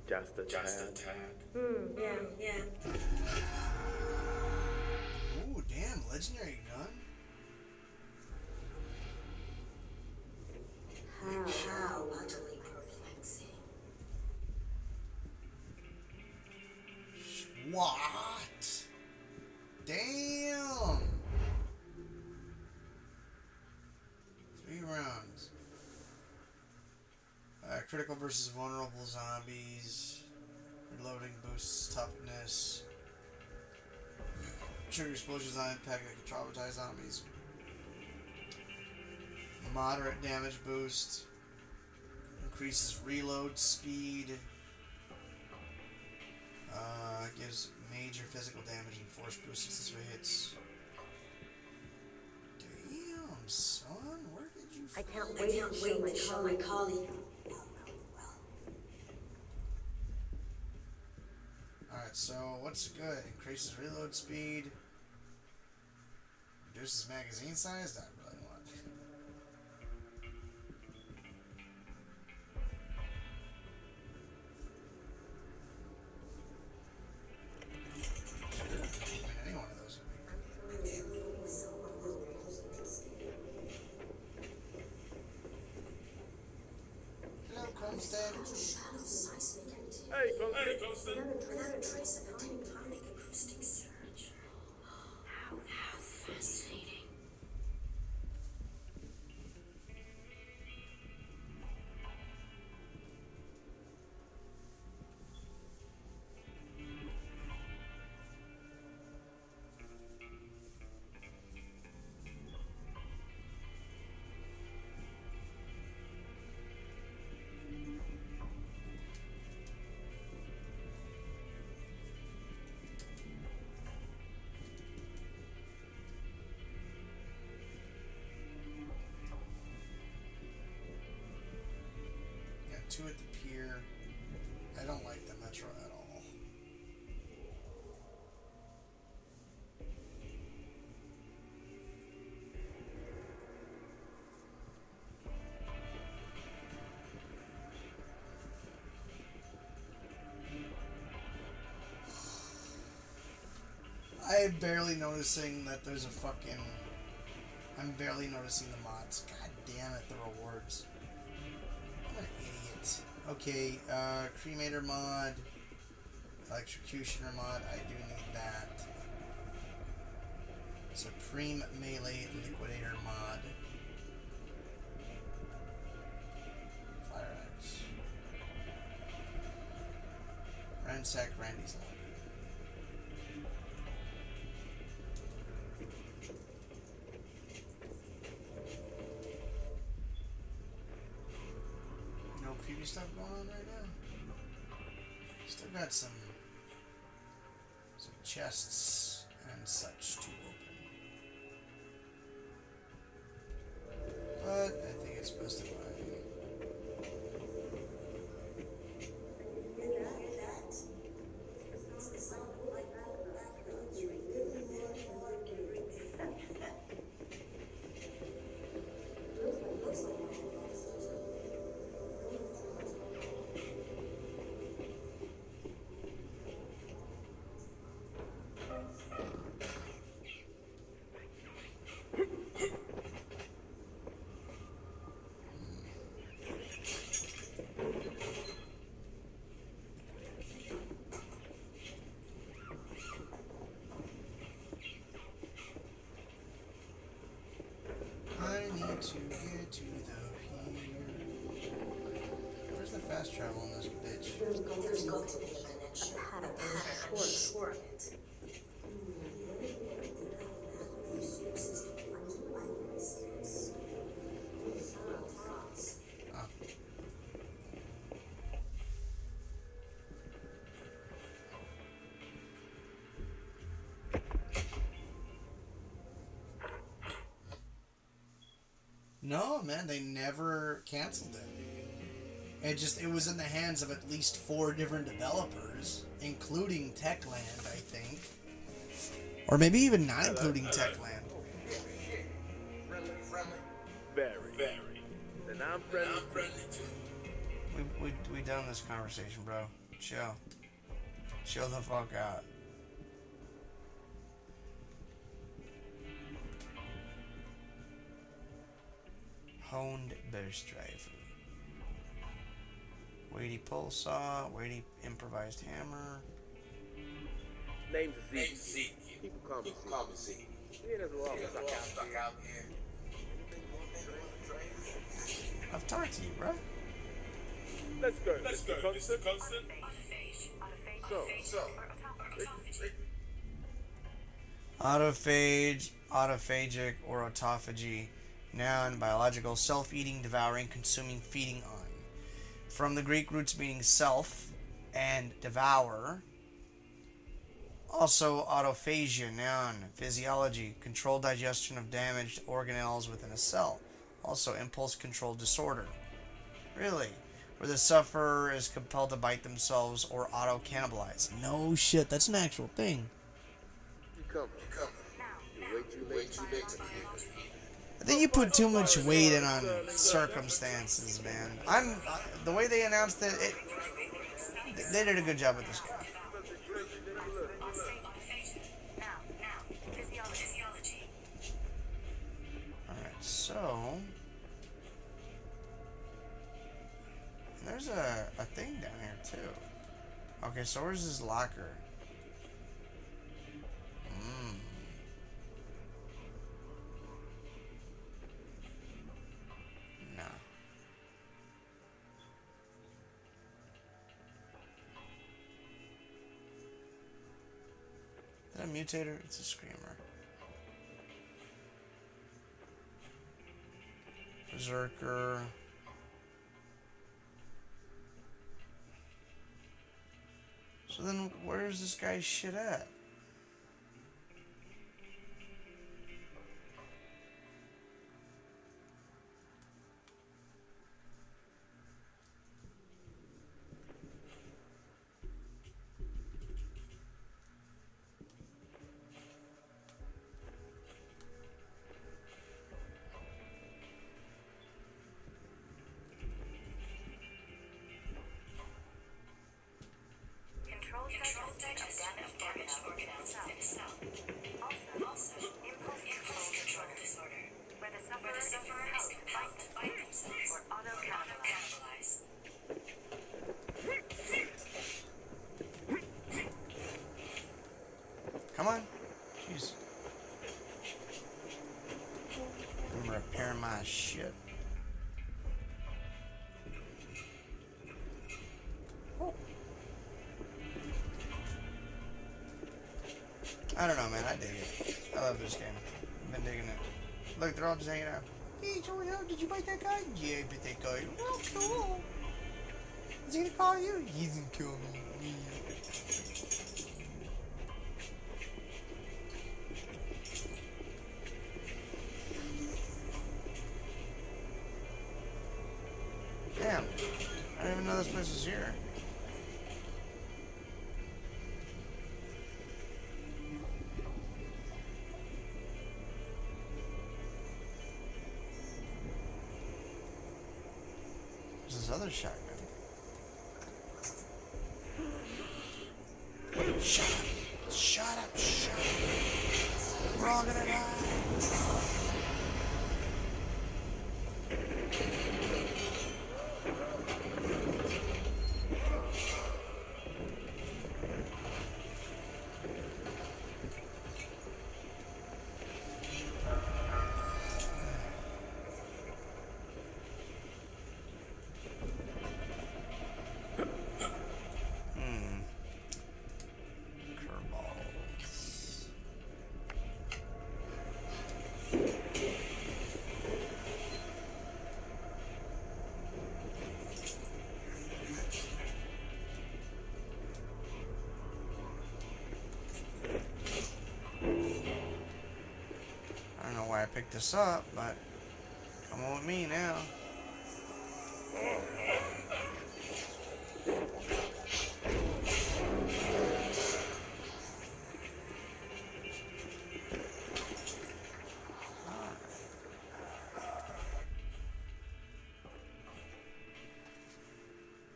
Just a tad. Yeah. Ooh, damn, legendary gun. How utterly perplexing. What? Damn. 3 rounds. Critical versus vulnerable zombies. Reloading boosts toughness. Trigger explosions on impact that can traumatize enemies. Moderate damage boost. Increases reload speed. Gives major physical damage and force boost successful hits. Damn, son, where did you I find can't wait to show my colleague. Alright, so what's good? Increases reload speed. Reduces magazine size? That I really want. I mean, any one of those would be great. Hello, Comstead. Hey, Colston. Without a trace of a tectonic acoustic surge. How fascinating. Got 2 at the pier. I don't like the metro at all. I'm barely noticing that there's a fucking... I'm barely noticing the mods. God damn it, the rewards. I'm an idiot. Okay, Cremator mod, Electrocutioner mod, I do need that. Supreme Melee Liquidator mod. Fire Axe. Ransack Randy's library. No creepy stuff going on right now. Still got some chests and such to open. But I think it's best if I... I need to get to the pier. Where's the fast travel in this bitch? There's got to be a connection. A pattern, I'm sure of it. Ah. No, man, they never canceled it. It was in the hands of at least 4 different developers, including Techland, I think. Or maybe even not including Techland. Very. Then I'm friendly too. We done this conversation, bro. Chill. Chill the fuck out. Honed burst rifle. Weighty pole saw, weighty improvised hammer. Name's Zeke. People call me Zeke. Me and his law stuck out here. I've talked to you, bro. Let's go, Mr. Constant. Autophage. Autophage, autophagic, or autophagy. Noun, biological, self-eating, devouring, consuming, feeding on. From the Greek roots meaning self and devour. Also, autophagia, noun, physiology, controlled digestion of damaged organelles within a cell. Also, impulse control disorder. Really? Where the sufferer is compelled to bite themselves or auto-cannibalize. No shit, that's an actual thing. You come. You're way too late to be here. I think you put too much weight in on circumstances, man. The way they announced it, they did a good job with this game. Alright, so there's a thing down here too. Okay, so where's this locker? No. Is that a mutator? It's a screamer. Berserker. So then, where's this guy's shit at? Controlled digestion of damaged organelles within a cell. Also, impulse control disorder, where the sufferer is compelled to bite themselves or auto-cannibalize. Come on. Jeez. I'm repairing my shit. I don't know, man. I dig it. I love this game. I've been digging it. Look, they're all just hanging out. Hey, Jordan, did you bite that guy? Yeah, I bit that guy. Well, cool. Is he gonna call you? He's gonna kill me. Damn. I didn't even know this place was here. Other shotgun. Shut up. Shut up. Shut up. We're all gonna die. I picked this up, but come on with me now.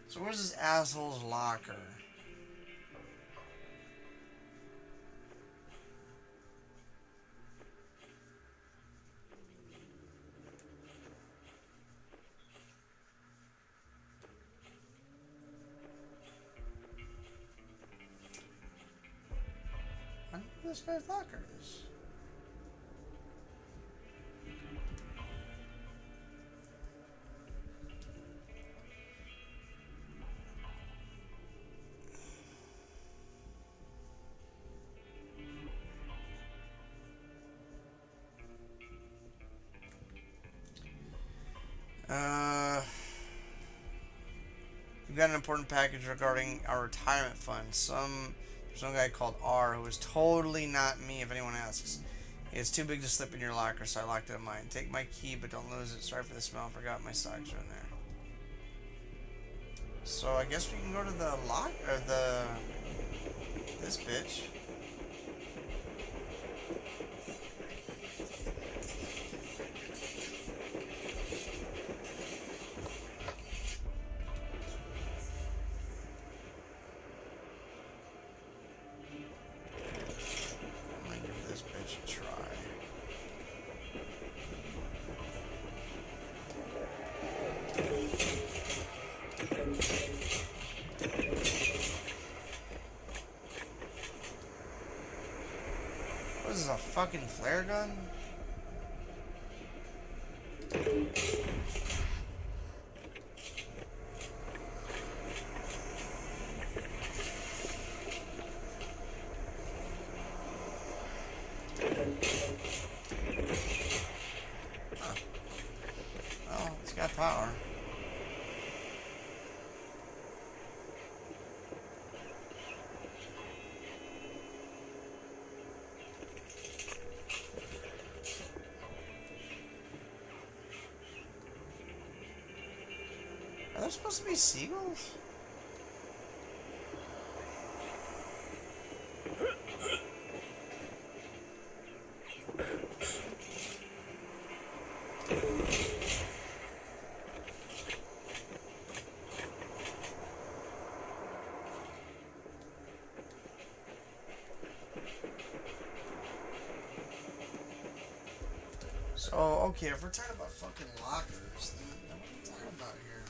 So where's this asshole's locker? I don't know where this guy's locker is. We got an important package regarding our retirement fund. Some guy called R who is totally not me if anyone asks. It's too big to slip in your locker, so I locked it in mine. Take my key, but don't lose it. Sorry for the smell. Forgot my socks are in there. So I guess we can go to the lock or this bitch. What is this, a fucking flare gun? Huh. Well, it's got power. Are there supposed to be seagulls? So, okay, if we're talking about fucking lockers, then what are we talking about here?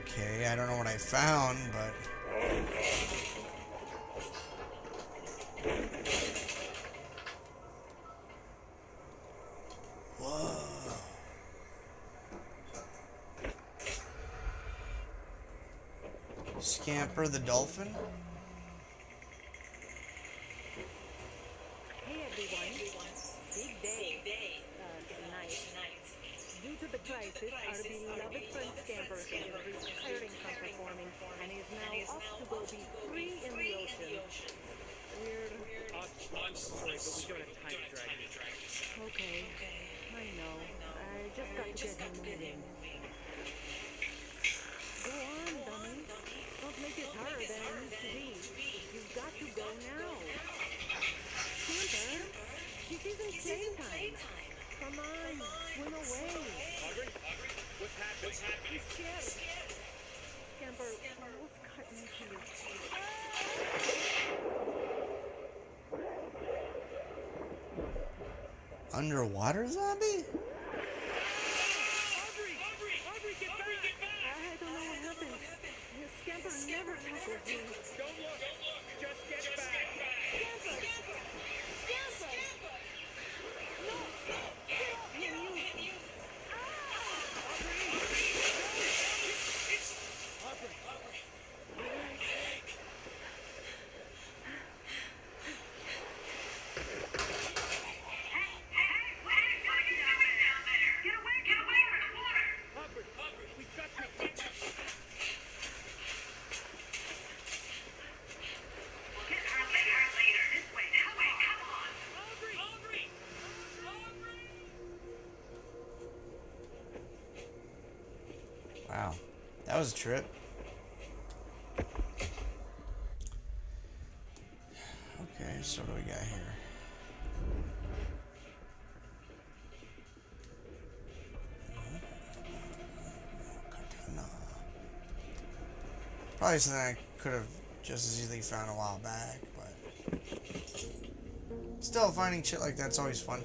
Okay, I don't know what I found, but Whoa. Scamper the dolphin? Hey everyone. Big day. Tonight. Due to the crisis, our beloved friend Scamper is retiring from performing and is now off to go be free in the ocean. I'm sorry, but we don't have time to drag this. Okay. I know. I just got to get him moving. Go on, dummy. Don't make it harder than it needs to be. You've got to go now. Scamper, this isn't playtime. Come on, swim away. Aubrey? What's happening? He's scared. Scamper, what's cutting to you? Underwater zombie? Aubrey, get back! I don't know what happened. Scamper never tackles me. Don't look! Just get back! Scamper! No! Get off him, you! Aubrey, we got you! Wow. That was a trip. Okay, so what do we got here? Katana. Probably something I could have just as easily found a while back, but still finding shit like that's always fun.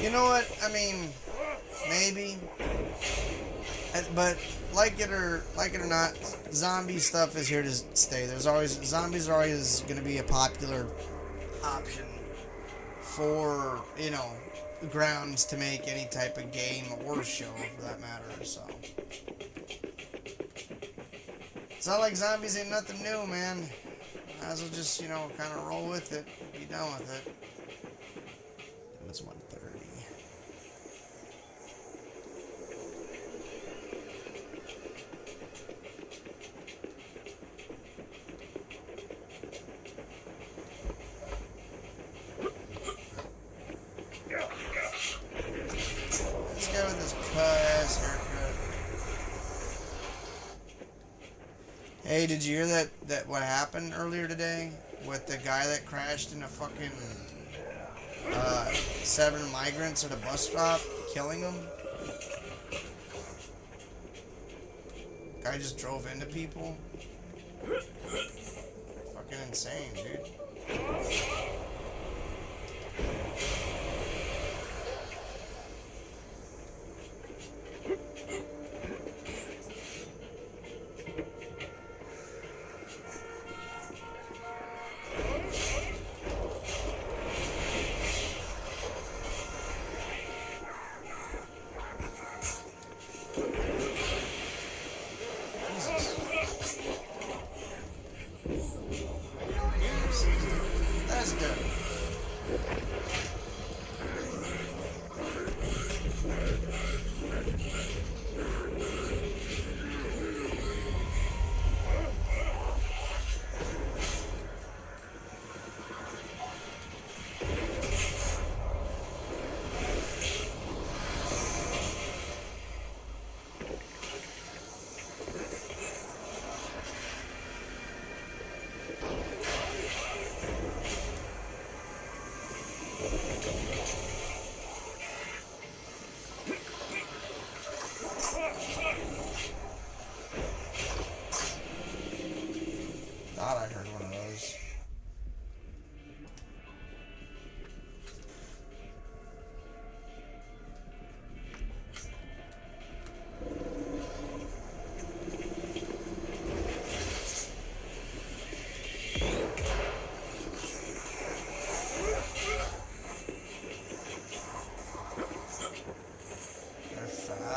You know what? I mean, maybe, but like it or not, zombie stuff is here to stay. Zombies are always going to be a popular option for, you know, grounds to make any type of game or show for that matter. So it's not like zombies ain't nothing new, man. Might as well just, you know, kind of roll with it, be done with it. It's 1:30. This guy with his cuss haircut. Hey, did you hear that what happened earlier today with the guy that crashed in a fucking 7 migrants at a bus stop, killing them? Guy just drove into people. Fucking insane, dude.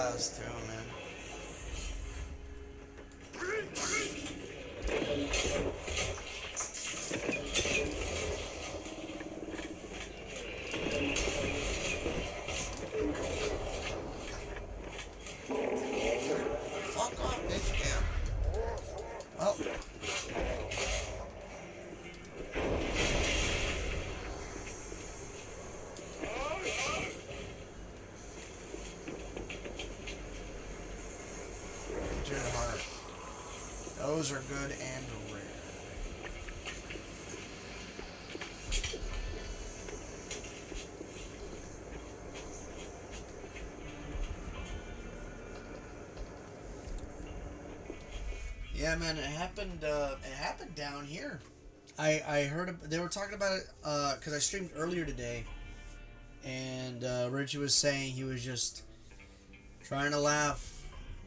badass too, man. Fuck off, bitch. Damn. Well. Injured heart. Those are good and rare. Yeah, man, it happened down here. I heard they were talking about it because I streamed earlier today, and Richie was saying he was just trying to laugh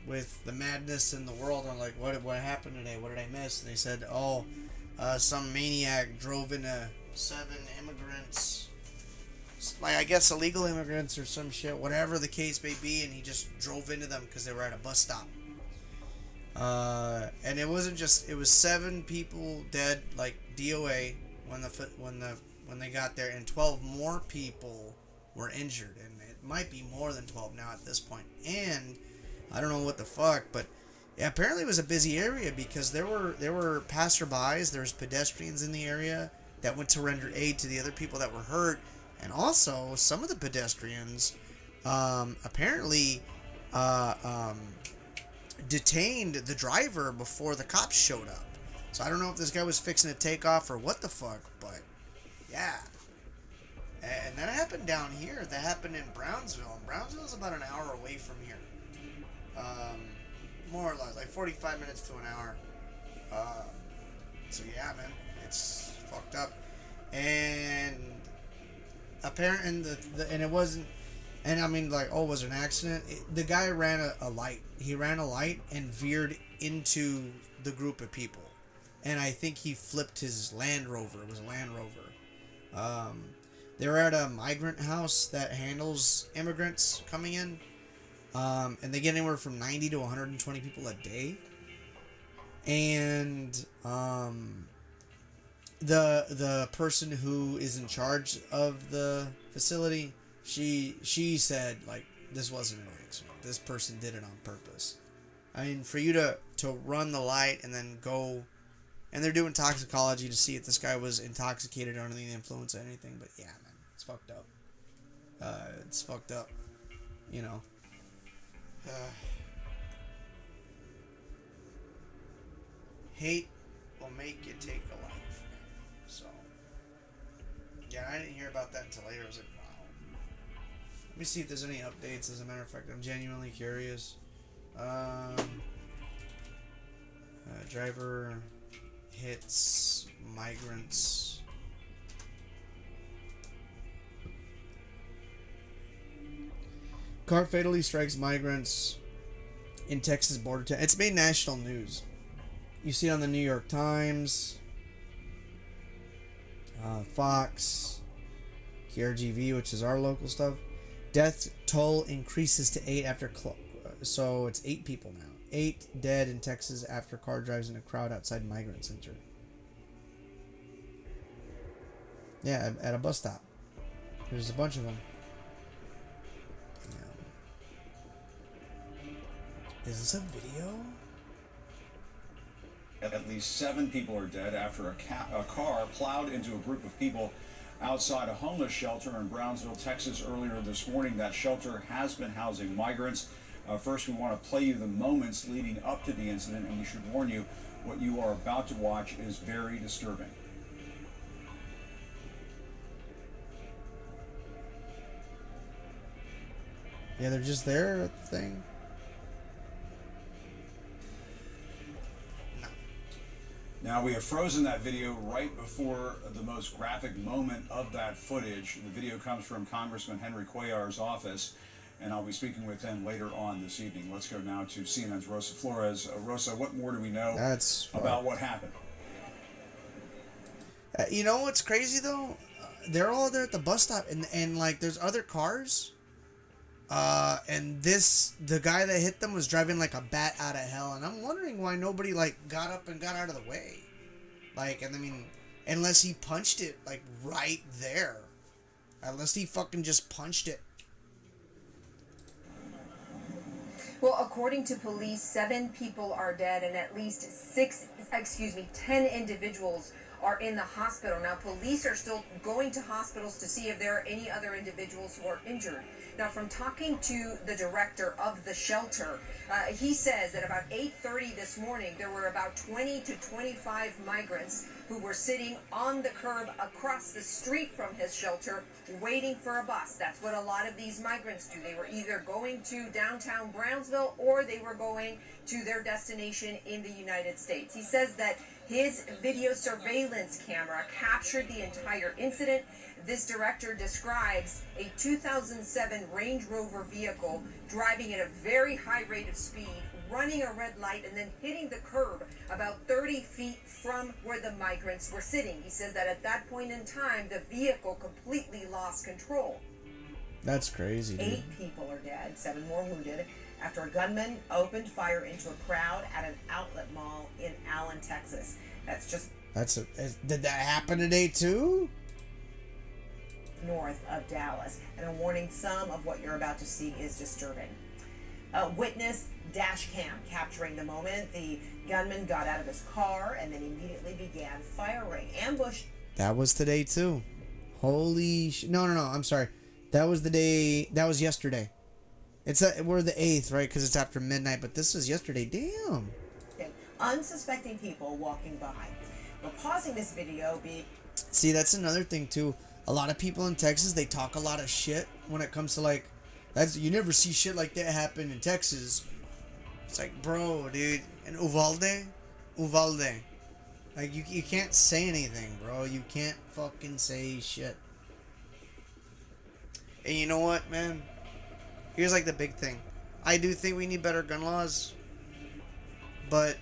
with the madness in the world. I'm like, what happened today? What did I miss? And they said, oh, some maniac drove into 7 immigrants, like I guess illegal immigrants or some shit, whatever the case may be, and he just drove into them because they were at a bus stop. And it wasn't just, it was 7 people dead, like DOA when they got there, and 12 more people were injured, and it might be more than 12 now at this point. And I don't know what the fuck, but yeah, apparently it was a busy area because there were passerbys, there was pedestrians in the area that went to render aid to the other people that were hurt, and also some of the pedestrians apparently detained the driver before the cops showed up. So I don't know if this guy was fixing to take off or what the fuck, but yeah. And that happened down here. That happened in Brownsville. And Brownsville is about an hour away from here. More or less, like 45 minutes to an hour. So yeah, man, it's fucked up. And apparently, and it wasn't. And I mean, like, oh, was it an accident? The guy ran a light. He ran a light and veered into the group of people. And I think he flipped his Land Rover. It was a Land Rover. They were at a migrant house that handles immigrants coming in. And they get anywhere from 90 to 120 people a day. And the person who is in charge of the facility, she said, like, this wasn't an accident. This person did it on purpose. I mean, for you to run the light and then go, and they're doing toxicology to see if this guy was intoxicated or under the influence of anything. But yeah, man, it's fucked up. It's fucked up, you know. Hate will make you take a life. So yeah, I didn't hear about that until later. I was like, wow. Let me see if there's any updates. As a matter of fact, I'm genuinely curious. Driver hits migrants. Car fatally strikes migrants in Texas border town. It's made national news. You see it on the New York Times, Fox, KRGV, which is our local stuff. Death toll increases to 8 after... so it's 8 people now. 8 dead in Texas after car drives in a crowd outside migrant center. Yeah, at a bus stop. There's a bunch of them. Yeah. Is this a video? At least 7 people are dead after a car plowed into a group of people outside a homeless shelter in Brownsville, Texas earlier this morning. That shelter has been housing migrants. First, we want to play you the moments leading up to the incident, and we should warn you, what you are about to watch is very disturbing. Yeah, they're just there at the thing. Now, we have frozen that video right before the most graphic moment of that footage. The video comes from Congressman Henry Cuellar's office, and I'll be speaking with him later on this evening. Let's go now to CNN's Rosa Flores. Rosa, what more do we know about what happened? You know what's crazy, though? They're all there at the bus stop, and like, there's other cars. And the guy that hit them was driving like a bat out of hell, and I'm wondering why nobody like got up and got out of the way. Like, and I mean, unless he punched it like right there, unless he fucking just punched it. Well, according to police, 7 people are dead and at least 10 individuals are in the hospital. Now, police are still going to hospitals to see if there are any other individuals who are injured. Now, from talking to the director of the shelter, he says that about 8:30 this morning, there were about 20 to 25 migrants who were sitting on the curb across the street from his shelter waiting for a bus. That's what a lot of these migrants do. They were either going to downtown Brownsville or they were going to their destination in the United States. He says that his video surveillance camera captured the entire incident. This director describes a 2007 Range Rover vehicle driving at a very high rate of speed, running a red light, and then hitting the curb about 30 feet from where the migrants were sitting. He says that at that point in time, the vehicle completely lost control. That's crazy, dude. 8 people are dead, 7 more wounded, after a gunman opened fire into a crowd at an outlet mall in Allen, Texas. Did that happen today too? North of Dallas. And a warning, some of what you're about to see is disturbing. A witness dash cam capturing the moment the gunman got out of his car and then immediately began firing. Ambush. That was today too. Holy no, I'm sorry. That was the day. That was yesterday. We're the 8th, right? Because it's after midnight. But this was yesterday. Damn. Unsuspecting people walking by. We're pausing this video. See, that's another thing too. A lot of people in Texas, they talk a lot of shit when it comes to like, you never see shit like that happen in Texas. It's like, bro, dude, in Uvalde, like you can't say anything, bro. You can't fucking say shit. And you know what, man? Here's like the big thing. I do think we need better gun laws, but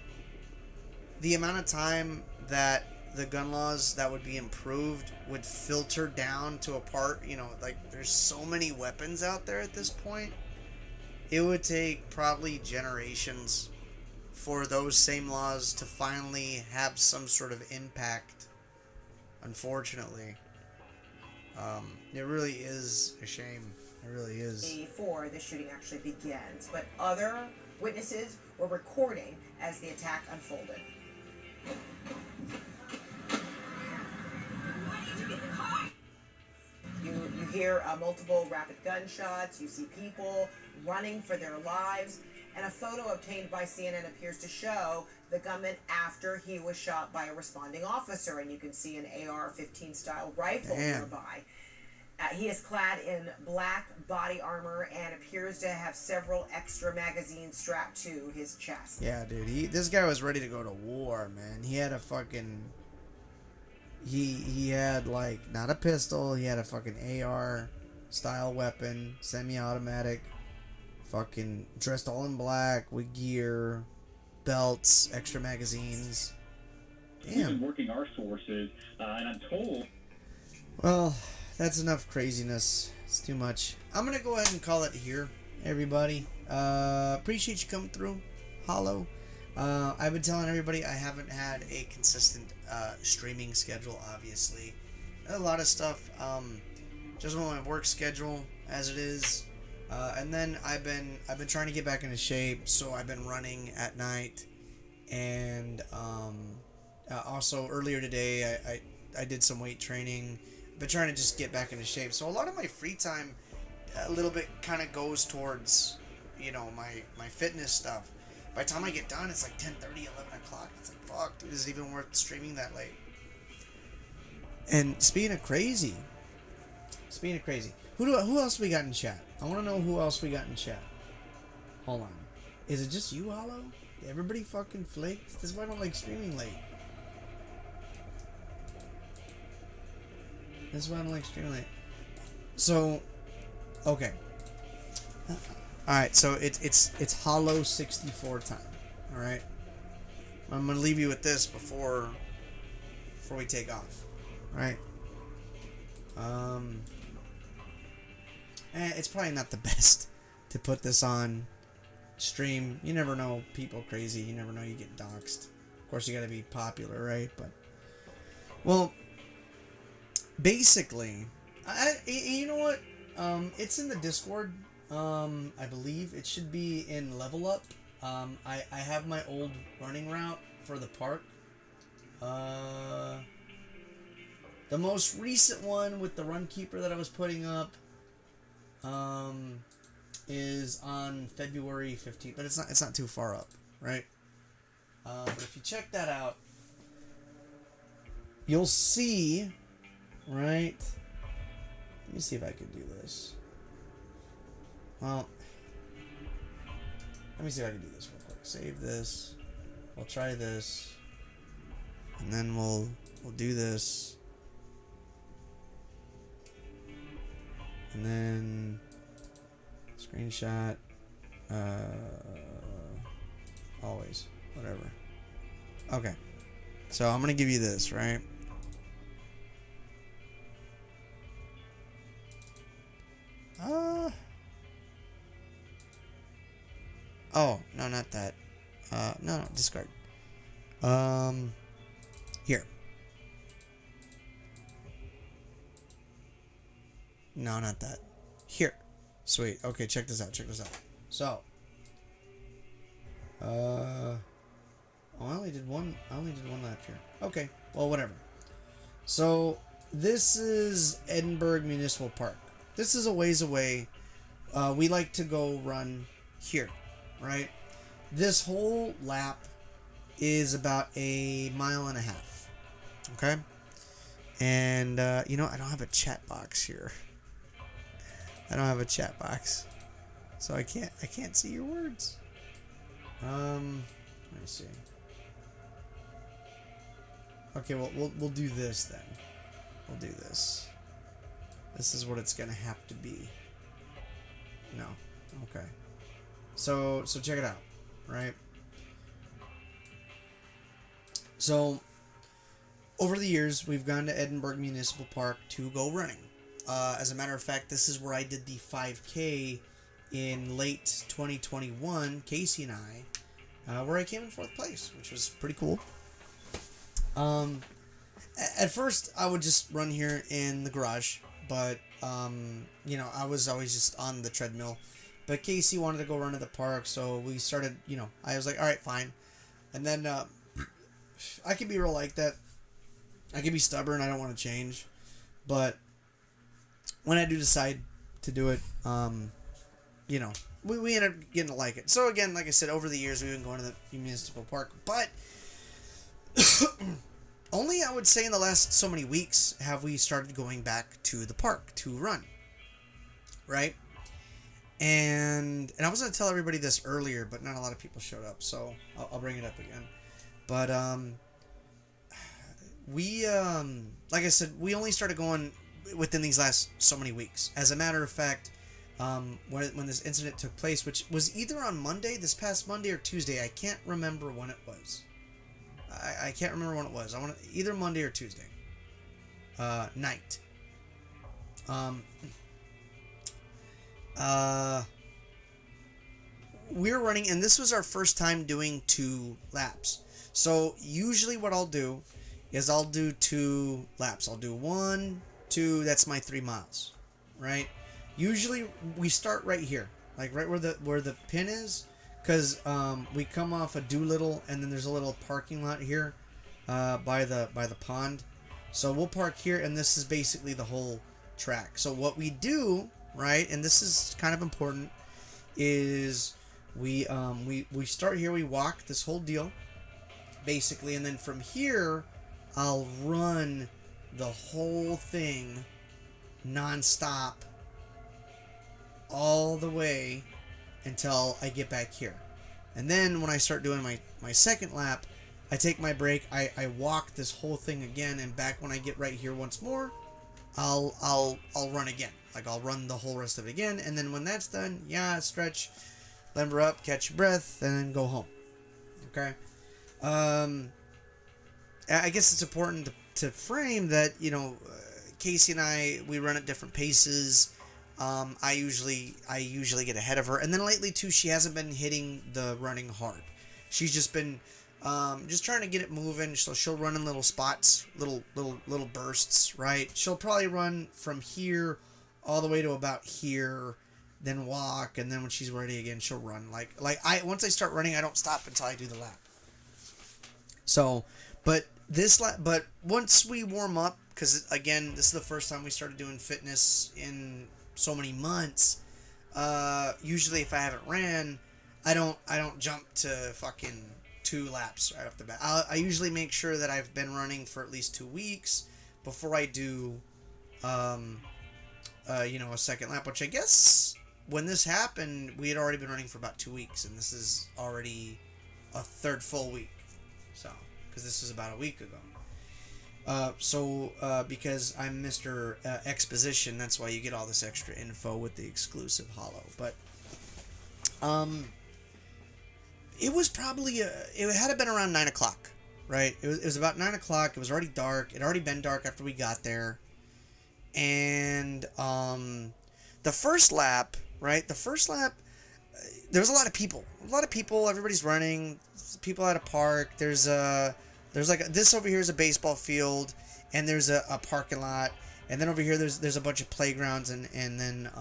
the amount of time that the gun laws that would be improved would filter down to a part, like there's so many weapons out there at this point. It would take probably generations for those same laws to finally have some sort of impact. Unfortunately, it really is a shame. It really is. Before the shooting actually begins, but other witnesses were recording as the attack unfolded. You hear multiple rapid gunshots, you see people running for their lives, and a photo obtained by CNN appears to show the gunman after he was shot by a responding officer, and you can see an AR-15 style rifle nearby. He is clad in black body armor and appears to have several extra magazines strapped to his chest. Yeah, dude, this guy was ready to go to war, man. He had a fucking... He had, like, not a pistol, he had a fucking AR-style weapon, semi-automatic, fucking dressed all in black, with gear, belts, extra magazines. Damn. We've been working our sources, and I'm told... Well, that's enough craziness. It's too much. I'm gonna go ahead and call it here, everybody. Appreciate you coming through. Hollow. I've been telling everybody I haven't had a consistent streaming schedule, obviously. A lot of stuff, just with my work schedule as it is. And then I've been trying to get back into shape, so I've been running at night. And also earlier today I did some weight training. I've been trying to just get back into shape. So a lot of my free time a little bit kind of goes towards, my fitness stuff. By the time I get done, it's like 10:30, 11 o'clock. It's like, fuck, dude, is it even worth streaming that late? And speaking of crazy, who else we got in chat? I want to know who else we got in chat. Hold on. Is it just you, Hollow? Everybody fucking flakes? This is why I don't like streaming late. So, okay. Alright, so it's Hollow 64 time. Alright? I'm gonna leave you with this before we take off. Alright? It's probably not the best. to put this on stream. You never know, people crazy. You never know, you get doxxed. Of course, you got to be popular, right? But well, basically, you know what? It's in the Discord. I believe it should be in Level Up. I have my old running route for the park. The most recent one with the Runkeeper that I was putting up is on February 15th, but it's not too far up, right? But if you check that out, you'll see, right? Let me see if I can do this. Well, let me see if I can do this real quick. Save this. We'll try this, and then we'll do this. And then screenshot, always, whatever. Okay, so I'm gonna give you this, right? Oh, no, not that. No, discard. Here. No, not that. Here. Sweet. Okay, check this out. So, oh, I only did one lap here. Okay, well, whatever. So, this is Edinburgh Municipal Park. This is a ways away. We like to go run here, right? This whole lap is about 1.5 miles. Okay? And, you know, I don't have a chat box here. I don't have a chat box, so I can't see your words. Let me see. Okay, well we'll do this then. We'll do this. This is what it's gonna have to be. No, okay. So check it out, right? So over the years, we've gone to Edinburgh Municipal Park to go running. As a matter of fact, this is where I did the 5K in late 2021, Casey and I, where I came in 4th place, which was pretty cool. At first, I would just run here in the garage, but, you know, I was always just on the treadmill. But Casey wanted to go run to the park, so we started, you know, I was like, alright, fine. And then, I can be real like that. I can be stubborn, I don't want to change. But when I do decide to do it, you know, we end up getting to like it. So again, like I said, over the years we've been going to the municipal park, but only I would say in the last so many weeks have we started going back to the park to run, right? And I was going to tell everybody this earlier, but not a lot of people showed up, so I'll bring it up again. But we, like I said, we only started going within these last so many weeks. As a matter of fact, when this incident took place, which was either on Monday, this past Monday, or Tuesday, I can't remember when it was. I can't remember when it was. I want either Monday or Tuesday night. We were running, and this was our first time doing 2 laps. So usually what I'll do is I'll do 2 laps. I'll do 1, 2, that's my 3 miles, right? Usually we start right here, like right where the pin is, because we come off a Doolittle, and then there's a little parking lot here by the pond. So we'll park here, and this is basically the whole track. So what we do, right, and this is kind of important, is we start here, we walk this whole deal, basically, and then from here I'll run the whole thing non-stop all the way until I get back here. And then when I start doing my second lap, I take my break, I walk this whole thing again, and back when I get right here once more, I'll run again. Like, I'll run the whole rest of it again, and then when that's done, yeah, stretch, limber up, catch your breath, and then go home. Okay? I guess it's important to frame that, you know, Casey and I, we run at different paces. I usually get ahead of her. And then lately too, she hasn't been hitting the running hard. She's just been just trying to get it moving. So she'll run in little spots, little bursts, right? She'll probably run from here all the way to about here, then walk, and then when she's ready again, she'll run. Once I start running, I don't stop until I do the lap. So, but once we warm up, because again, this is the first time we started doing fitness in so many months. Usually, if I haven't ran, I don't jump to fucking 2 laps right off the bat. I usually make sure that I've been running for at least 2 weeks before I do, a second lap. Which I guess when this happened, we had already been running for about 2 weeks, and this is already a third full week. So, because this was about a week ago. Because I'm Mr. Exposition, that's why you get all this extra info with the exclusive holo. But, it was probably, it had been around 9 o'clock, right? It was about 9 o'clock. It was already dark. It had already been dark after we got there. And, the first lap, right? There was a lot of people. Everybody's running. People at a park. There's this over here is a baseball field, and there's a parking lot, and then over here there's a bunch of playgrounds, and then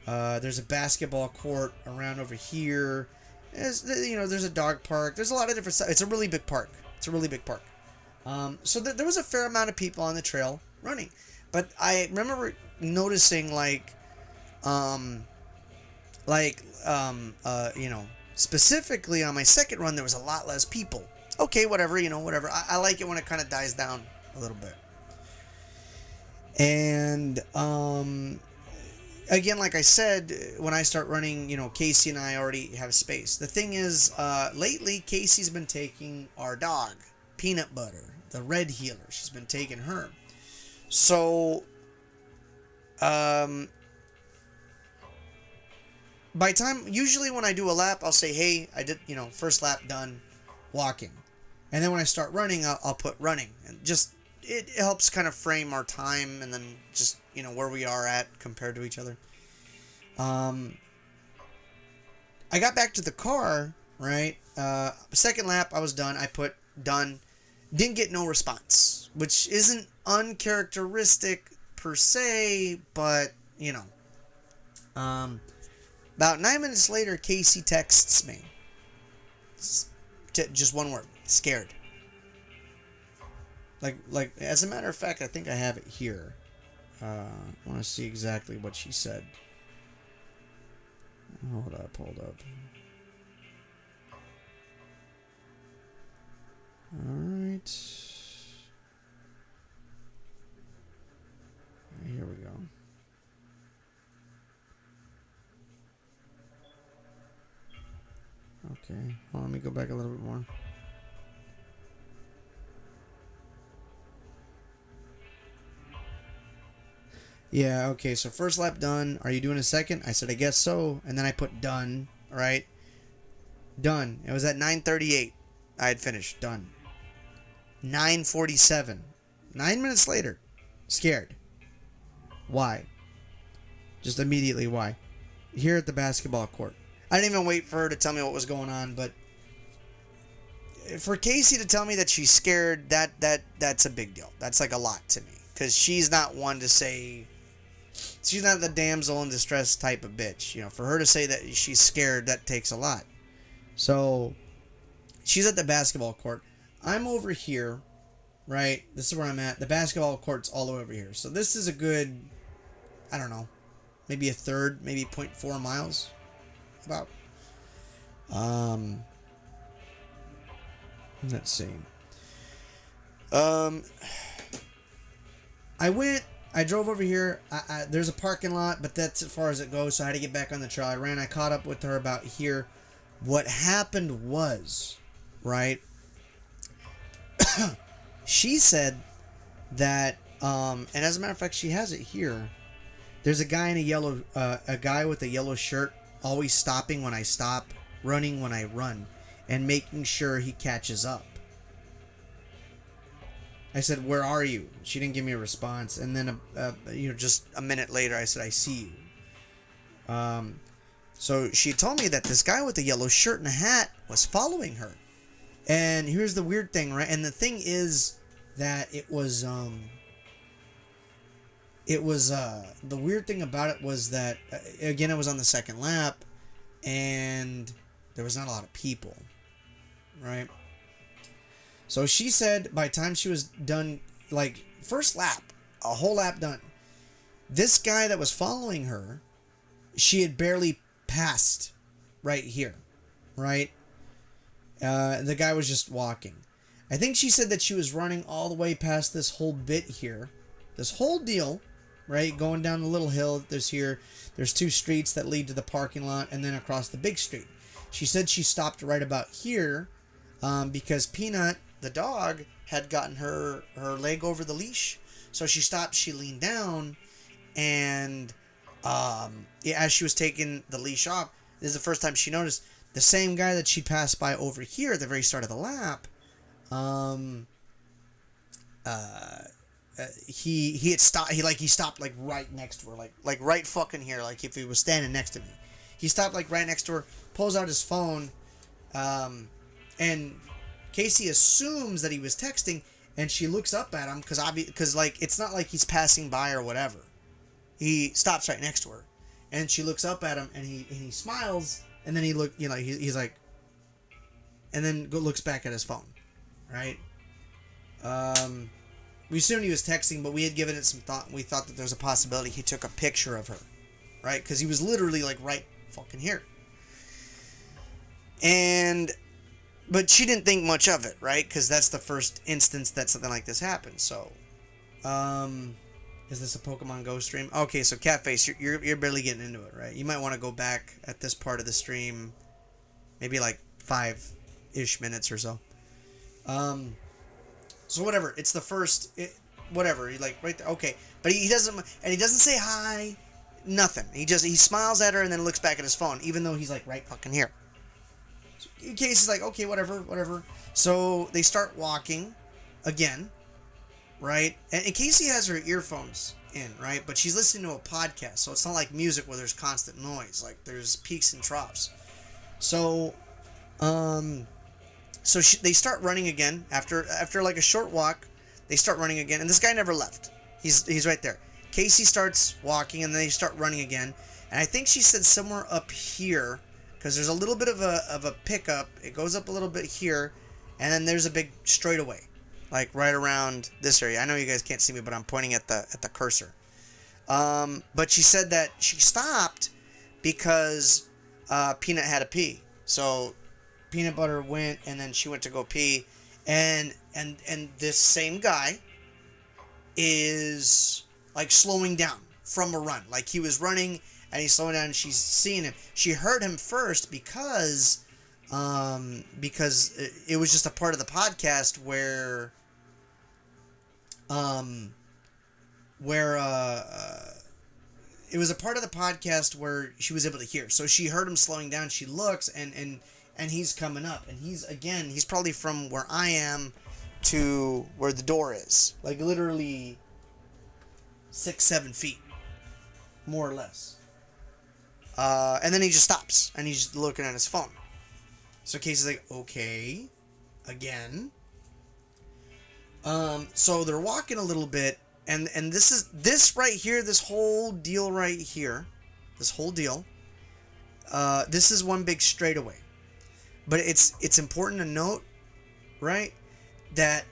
there's a basketball court around over here. There's a dog park. There's a lot of different stuff. It's a really big park. So there was a fair amount of people on the trail running, but I remember noticing specifically on my second run there was a lot less people. Okay, whatever. I like it when it kind of dies down a little bit. And, again, like I said, when I start running, Casey and I already have space. The thing is, lately, Casey's been taking our dog, Peanut Butter, the red heeler. She's been taking her. So, usually when I do a lap, I'll say, hey, I did, first lap done, walking. And then when I start running, I'll put running. And just, it helps kind of frame our time and then just, where we are at compared to each other. I got back to the car, right? Second lap, I was done. I put done. Didn't get no response, which isn't uncharacteristic per se, but, about 9 minutes later, Casey texts me. Just one word. Scared. Like as a matter of fact, I think I have it here. I want to see exactly what she said. Hold up. Alright. Here we go. Okay, well, let me go back a little bit more. Yeah, okay, so first lap done. Are you doing a second? I said, I guess so. And then I put done, right? Done. It was at 9:38. I had finished. Done. 9:47. 9 minutes later. Scared. Why? Just immediately, why? Here at the basketball court. I didn't even wait for her to tell me what was going on, but for Casey to tell me that she's scared, that's a big deal. That's like a lot to me. Because she's not one to say... She's not the damsel in distress type of bitch. For her to say that she's scared, that takes a lot. So, she's at the basketball court. I'm over here, right? This is where I'm at. The basketball court's all over here. So, this is a good, I don't know, maybe a third, maybe 0.4 miles. About. Let's see. I drove over here. There's a parking lot, but that's as far as it goes, so I had to get back on the trail. I caught up with her about here. What happened was, right, she said that, and as a matter of fact, she has it here. There's a guy a guy with a yellow shirt, always stopping when I stop, running when I run, and making sure he catches up. I said, "Where are you?" She didn't give me a response. And then, just a minute later, I said, "I see you." So she told me that this guy with the yellow shirt and a hat was following her. And here's the weird thing, right? And the thing is that it was the weird thing about it was that, again, it was on the second lap, and there was not a lot of people, right? So she said by the time she was done, like, first lap, a whole lap done, this guy that was following her, she had barely passed right here, right? The guy was just walking. I think she said that she was running all the way past this whole bit here, this whole deal, right? Going down the little hill that there's here. There's 2 streets that lead to the parking lot and then across the big street. She said she stopped right about here because Peanut, the dog, had gotten her leg over the leash. So she stopped, she leaned down, and as she was taking the leash off, this is the first time she noticed the same guy that she passed by over here at the very start of the lap. He had stopped. He stopped like right next to her, like right fucking here, like if he was standing next to me. He stopped like right next to her, pulls out his phone, and Casey assumes that he was texting, and she looks up at him because like it's not like he's passing by or whatever. He stops right next to her, and she looks up at him, and he smiles, and then he's like, and then looks back at his phone, right? We assumed he was texting, but we had given it some thought, and we thought that there was a possibility he took a picture of her, right? Because he was literally like right fucking here. But she didn't think much of it, right? Because that's the first instance that something like this happened. So, is this a Pokemon Go stream? Okay, so Catface, you're barely getting into it, right? You might want to go back at this part of the stream, maybe like 5-ish minutes or so. So whatever, it's the first, whatever, like right there, okay. But he doesn't say hi, nothing. He smiles at her and then looks back at his phone, even though he's like right fucking here. So Casey's like, okay, whatever. So they start walking again, right? And Casey has her earphones in, right? But she's listening to a podcast, so it's not like music where there's constant noise. Like there's peaks and troughs. So, they start running again after like a short walk. They start running again, and this guy never left. He's right there. Casey starts walking, and then they start running again. And I think she said somewhere up here, because there's a little bit of a pickup. It goes up a little bit here, and then there's a big straightaway, like right around this area. I know you guys can't see me, but I'm pointing at the cursor. But she said that she stopped because Peanut had to pee. So Peanut Butter went, and then she went to go pee, and this same guy is like slowing down from a run. Like he was running and he's slowing down, and she's seeing him. She heard him first because it was just a part of the podcast where it was a part of the podcast where she was able to hear. So she heard him slowing down. She looks, and he's coming up, and he's probably from where I am to where the door is, like literally 6-7 feet, more or less. And then he just stops, and he's just looking at his phone. So Casey's like, okay, again. So they're walking a little bit, and this right here, this whole deal right here, this is one big straightaway. But it's important to note, right, that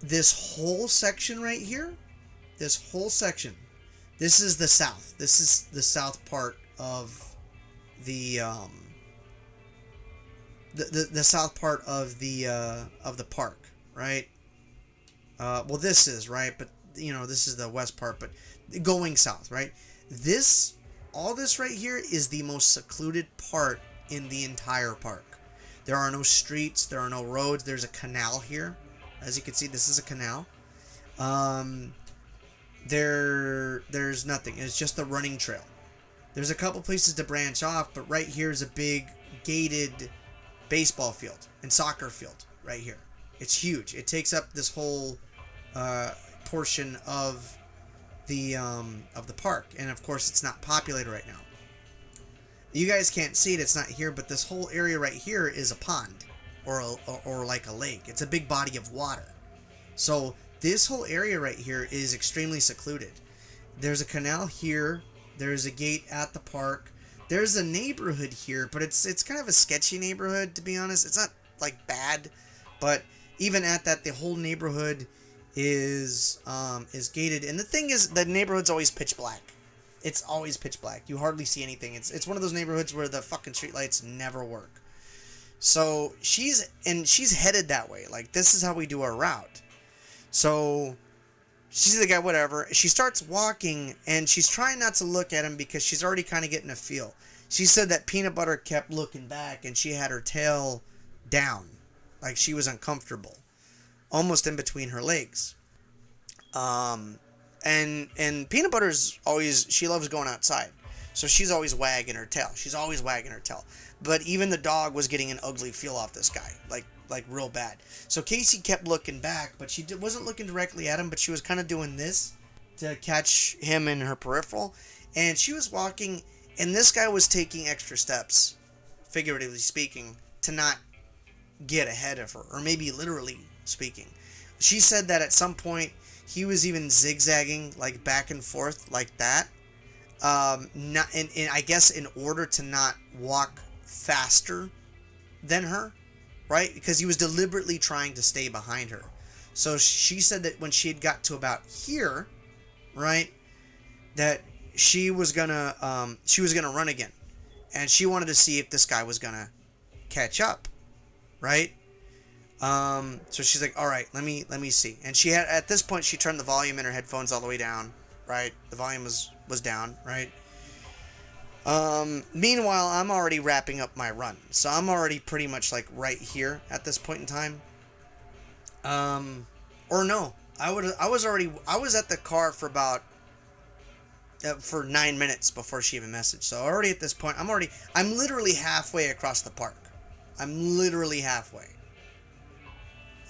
this whole section right here, this is the south. This is the south part of the south part of the park, right? Well, this is, right, but this is the west part, but going south, right? All this right here is the most secluded part in the entire park. There are no streets, there are no roads. There's a canal here. As you can see, this is a canal. There's nothing. It's just a running trail. There's a couple places to branch off, but right here is a big gated baseball field and soccer field right here. It's huge. It takes up this whole portion of the park, and of course it's not populated right now. You guys can't see it, it's not here, but this whole area right here is a pond or like a lake. It's a big body of water. So this whole area right here is extremely secluded. There's a canal here, there's a gate at the park, there's a neighborhood here, but it's kind of a sketchy neighborhood, to be honest. It's not like bad, but even at that, the whole neighborhood is gated. And the thing is, the neighborhood's always pitch black. It's always pitch black. You hardly see anything. It's one of those neighborhoods where the fucking streetlights never work. So she's headed that way. Like, this is how we do our route. So she's the guy, whatever. She starts walking, and she's trying not to look at him because she's already kind of getting a feel. She said that Peanut Butter kept looking back, and she had her tail down, like she was uncomfortable, almost in between her legs. And Peanut Butter's always, she loves going outside, so she's always wagging her tail. She's always wagging her tail. But even the dog was getting an ugly feel off this guy, like real bad. So Casey kept looking back, but she wasn't looking directly at him, but she was kind of doing this to catch him in her peripheral. And she was walking, and this guy was taking extra steps, figuratively speaking, to not get ahead of her, or maybe literally speaking. She said that at some point he was even zigzagging, like back and forth like that, not and I guess in order to not walk faster than her, right? Because he was deliberately trying to stay behind her. So she said that when she had got to about here, right, that she was gonna run again, and she wanted to see if this guy was gonna catch up, right? So she's like, all right, let me see. And she had, at this point, she turned the volume in her headphones all the way down, right? The volume was down, right? Meanwhile, I'm already wrapping up my run. So I'm already pretty much like right here at this point in time. Or no, I was at the car for about, for 9 minutes before she even messaged. So already at this point, I'm literally halfway across the park. I'm literally halfway.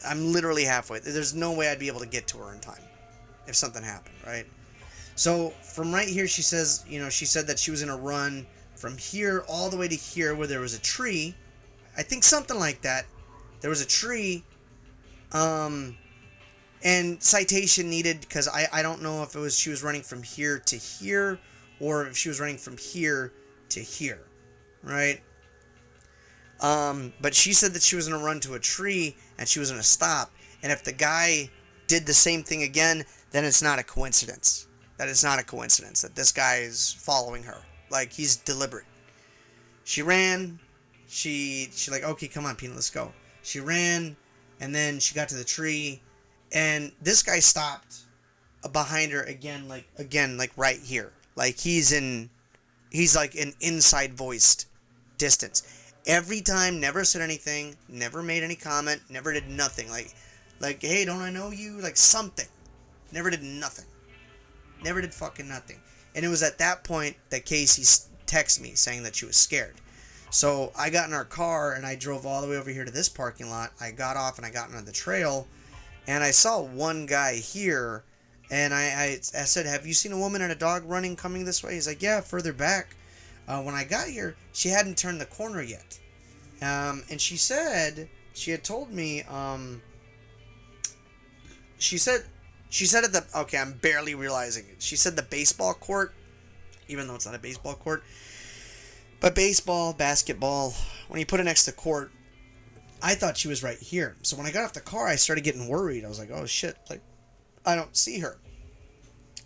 There's no way I'd be able to get to her in time if something happened, right? So from right here, she says, she said that she was in a run from here all the way to here where there was a tree. I think something like that. There was a tree. And citation needed, because I don't know if she was running from here to here or if she was running from here to here, right? But she said that she was going to run to a tree and she was going to stop. And if the guy did the same thing again, then it's not a coincidence. That is not a coincidence that this guy is following her. Like, he's deliberate. She ran. She like, okay, come on, Peanut, let's go. She ran, and then she got to the tree, and this guy stopped behind her again, like right here. Like, he's like an inside voiced distance. Every time, never said anything, never made any comment, never did nothing. Like, hey, don't I know you? Like, something. Never did nothing. Never did fucking nothing. And it was at that point that Casey texted me saying that she was scared. So I got in our car and I drove all the way over here to this parking lot. I got off and I got on the trail, and I saw one guy here, and I said, have you seen a woman and a dog running coming this way? He's like, yeah, further back. When I got here, she hadn't turned the corner yet. And she said, she had told me, she said at the, okay, I'm barely realizing it. She said the baseball court, even though it's not a baseball court, but baseball, basketball, when you put it next to court, I thought she was right here. So when I got off the car, I started getting worried. I was like, oh shit, like, I don't see her.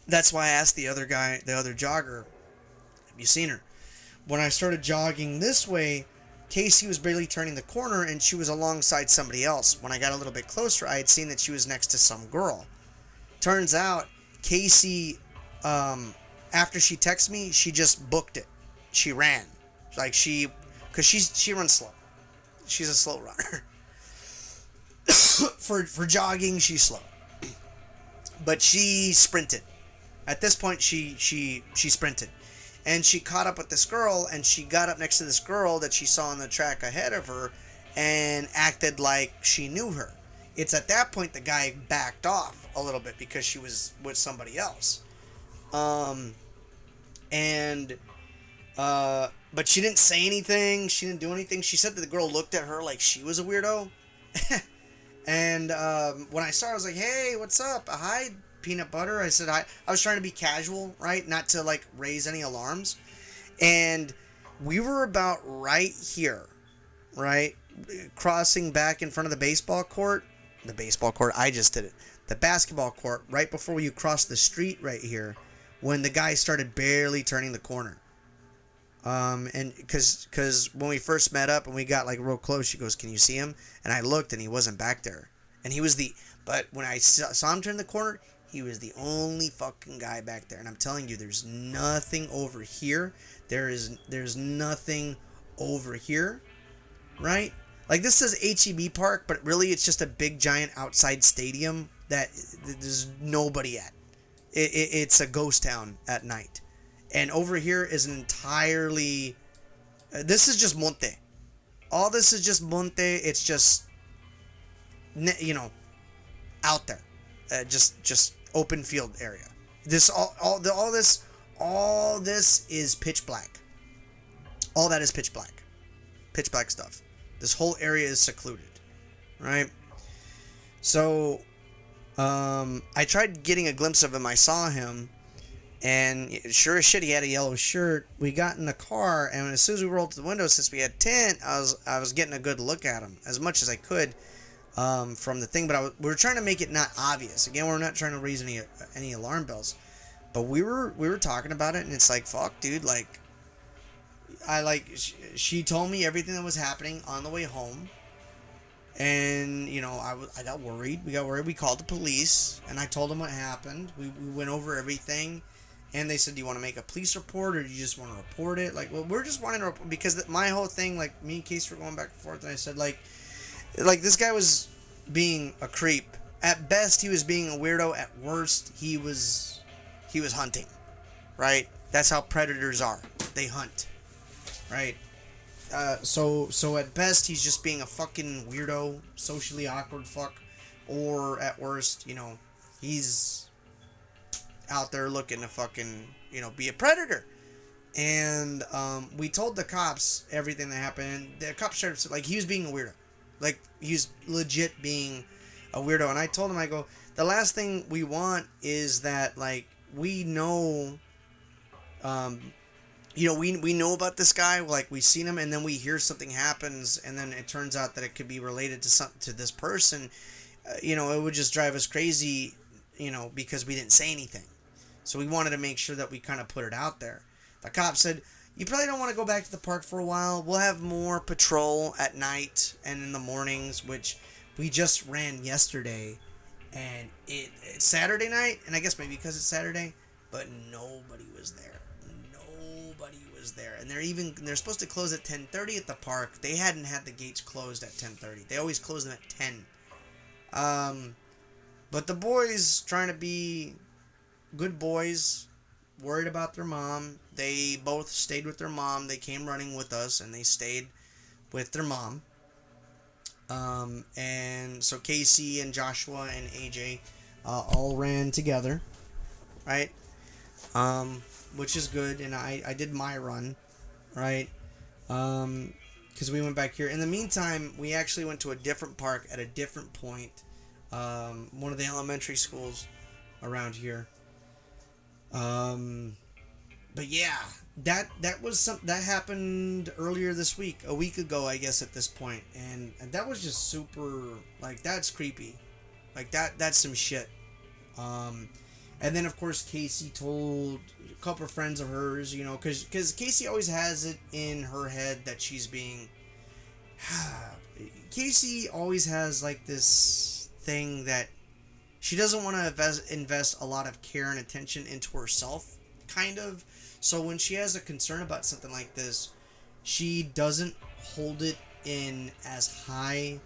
That's why I asked the other guy, the other jogger, have you seen her? When I started jogging this way, Casey was barely turning the corner and she was alongside somebody else. When I got a little bit closer, I had seen that she was next to some girl. Turns out, Casey, after she texted me, she just booked it. She ran. Like, because she runs slow. She's a slow runner. For jogging, she's slow. But she sprinted. At this point, she sprinted. And she caught up with this girl, and she got up next to this girl that she saw on the track ahead of her and acted like she knew her. It's at that point the guy backed off a little bit because she was with somebody else. But she didn't say anything. She didn't do anything. She said that the girl looked at her like she was a weirdo. And when I saw her, I was like, hey, what's up? Hi, peanut butter. I said hi. I was trying to be casual, right? Not to, like, raise any alarms. And we were about right here, right? Crossing back in front of the baseball court. The baseball court, I just did it. The basketball court, right before you cross the street right here, when the guy started barely turning the corner. And because when we first met up and we got like real close, she goes, can you see him? And I looked and he wasn't back there. And he was but when I saw him turn the corner, he was the only fucking guy back there. And I'm telling you, there's nothing over here. There's nothing over here, right? Like this says HEB Park, but really it's just a big giant outside stadium that there's nobody at. It's a ghost town at night. And over here is an entirely... this is just monte. All this is just monte. It's just, you know, out there. Just open field area. All this is pitch black. All that is pitch black. Pitch black stuff. This whole area is secluded. Right? So, I tried getting a glimpse of him. I saw him. And sure as shit, he had a yellow shirt. We got in the car, and as soon as we rolled to the window, since we had tint, I was getting a good look at him as much as I could from the thing. But we were trying to make it not obvious. Again, we're not trying to raise any alarm bells. But we were talking about it, and it's like, fuck, dude. Like, she told me everything that was happening on the way home. And, you know, I got worried. We got worried. We called the police, and I told them what happened. We went over everything. And they said, do you want to make a police report, or do you just want to report it? Like, well, we're just wanting to report, because my whole thing, like, me and Casey were going back and forth, and I said, like this guy was being a creep. At best, he was being a weirdo. At worst, he was hunting, right? That's how predators are. They hunt, right? So at best, he's just being a fucking weirdo, socially awkward fuck, or at worst, you know, he's out there looking to fucking, you know, be a predator. And we told the cops everything that happened. The cops started, like, he was being a weirdo. Like, he was legit being a weirdo. And I told him, I go, the last thing we want is that, like, we know, you know, we know about this guy, like, we've seen him, and then we hear something happens, and then it turns out that it could be related to this person. You know, it would just drive us crazy, you know, because we didn't say anything. So we wanted to make sure that we kind of put it out there. The cop said, you probably don't want to go back to the park for a while. We'll have more patrol at night and in the mornings, which we just ran yesterday. And it's Saturday night, and I guess maybe because it's Saturday, but nobody was there. Nobody was there. And they're supposed to close at 10:30 at the park. They hadn't had the gates closed at 10:30. They always close them at 10. But the boys, trying to be good boys, worried about their mom. They both stayed with their mom. They came running with us, and they stayed with their mom. And so Casey and Joshua and AJ all ran together, right? Which is good, and I did my run, right? Because we went back here. In the meantime, we actually went to a different park at a different point, one of the elementary schools around here. But yeah, that happened earlier this week, a week ago, I guess, at this point, and that was just super, like, that's creepy, like, that's some shit. And then, of course, Casey told a couple of friends of hers, you know, because Casey always has it in her head that she's being, Casey always has, like, this thing that she doesn't want to invest a lot of care and attention into herself, kind of. So when she has a concern about something like this, she doesn't hold it in as high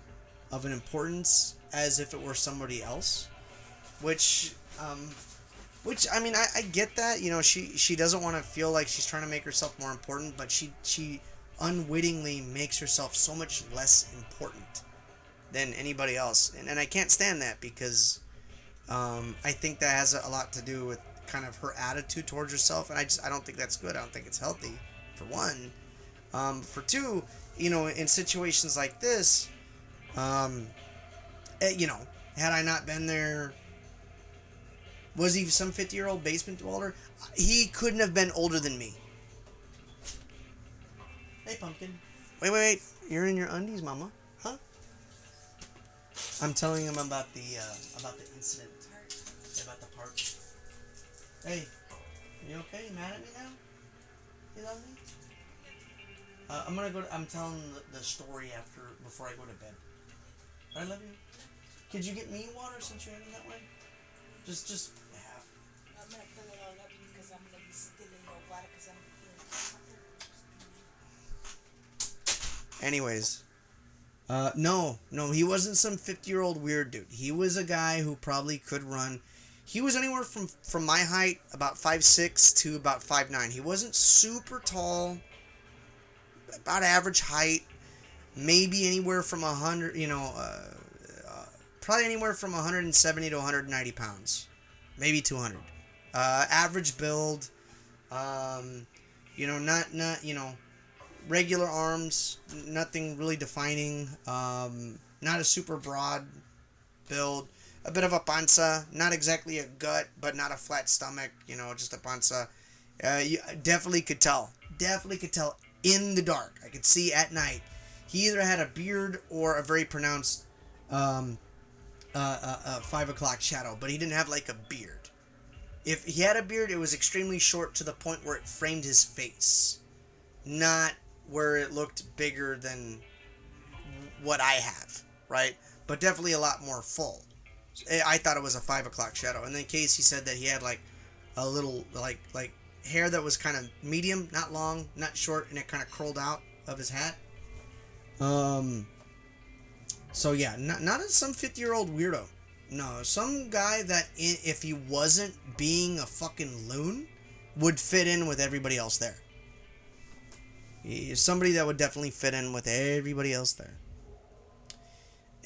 of an importance as if it were somebody else. Which I mean, I get that. You know, she doesn't want to feel like she's trying to make herself more important, but she unwittingly makes herself so much less important. than anybody else. And I can't stand that because I think that has a lot to do with kind of her attitude towards herself. And I don't think that's good. I don't think it's healthy, for one. For two, you know, in situations like this, you know, had I not been there, was he some 50-year-old basement dweller? He couldn't have been older than me. Hey, Pumpkin. Wait. You're in your undies, Mama. Huh? I'm telling him about the incident. About the park. Hey, you okay? You mad at me now? You love me? I'm gonna go. I'm telling the story before I go to bed. I love you. Could you get me water since you're heading that way? Just half. I'm gonna fill it all up because I'm gonna be stealing your water because I'm Anyways, no, he wasn't some 50-year-old weird dude. He was a guy who probably could run. He was anywhere from my height, about 5'6", to about 5'9". He wasn't super tall, about average height, maybe anywhere from 100, probably anywhere from 170 to 190 pounds, maybe 200. Average build, not regular arms, nothing really defining, not a super broad build, a bit of a panza, not exactly a gut, but not a flat stomach, just a panza. You definitely could tell in the dark. I could see at night. He either had a beard or a very pronounced 5 o'clock shadow, but he didn't have like a beard. If he had a beard, it was extremely short to the point where it framed his face, not where it looked bigger than what I have, right? But definitely a lot more full. I thought it was a 5 o'clock shadow. And then Casey said that he had like a little like hair that was kind of medium, not long, not short, and it kind of curled out of his hat. So yeah, not some 50-year-old weirdo. No, some guy that if he wasn't being a fucking loon, would fit in with everybody else there. He's somebody that would definitely fit in with everybody else there.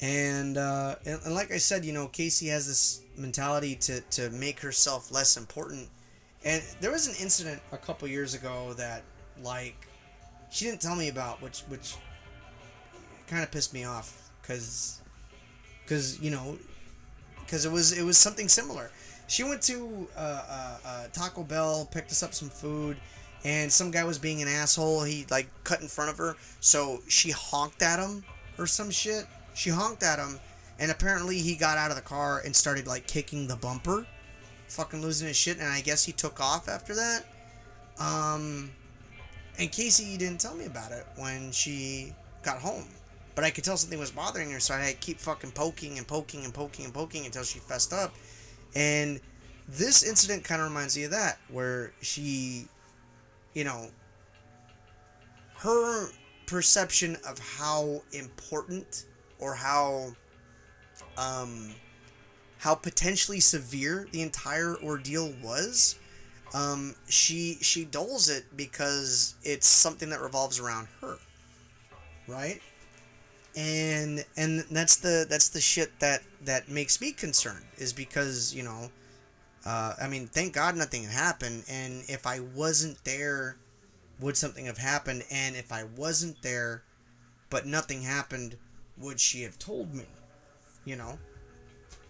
And like I said, Casey has this mentality to make herself less important. And there was an incident a couple years ago that, she didn't tell me about, which kind of pissed me off, because it was something similar. She went to Taco Bell, picked us up some food, and some guy was being an asshole. He cut in front of her, so she honked at him or some shit. She honked at him, and apparently he got out of the car and started kicking the bumper, fucking losing his shit. And I guess he took off after that. And Casey didn't tell me about it when she got home. But I could tell something was bothering her, so I had to keep fucking poking until she fessed up. And this incident kind of reminds me of that, where she, her perception of how important or how potentially severe the entire ordeal was, she dulls it because it's something that revolves around her, right? And that's the shit that makes me concerned, is because thank God nothing happened. And if I wasn't there, would something have happened? And if I wasn't there but nothing happened, would she have told me?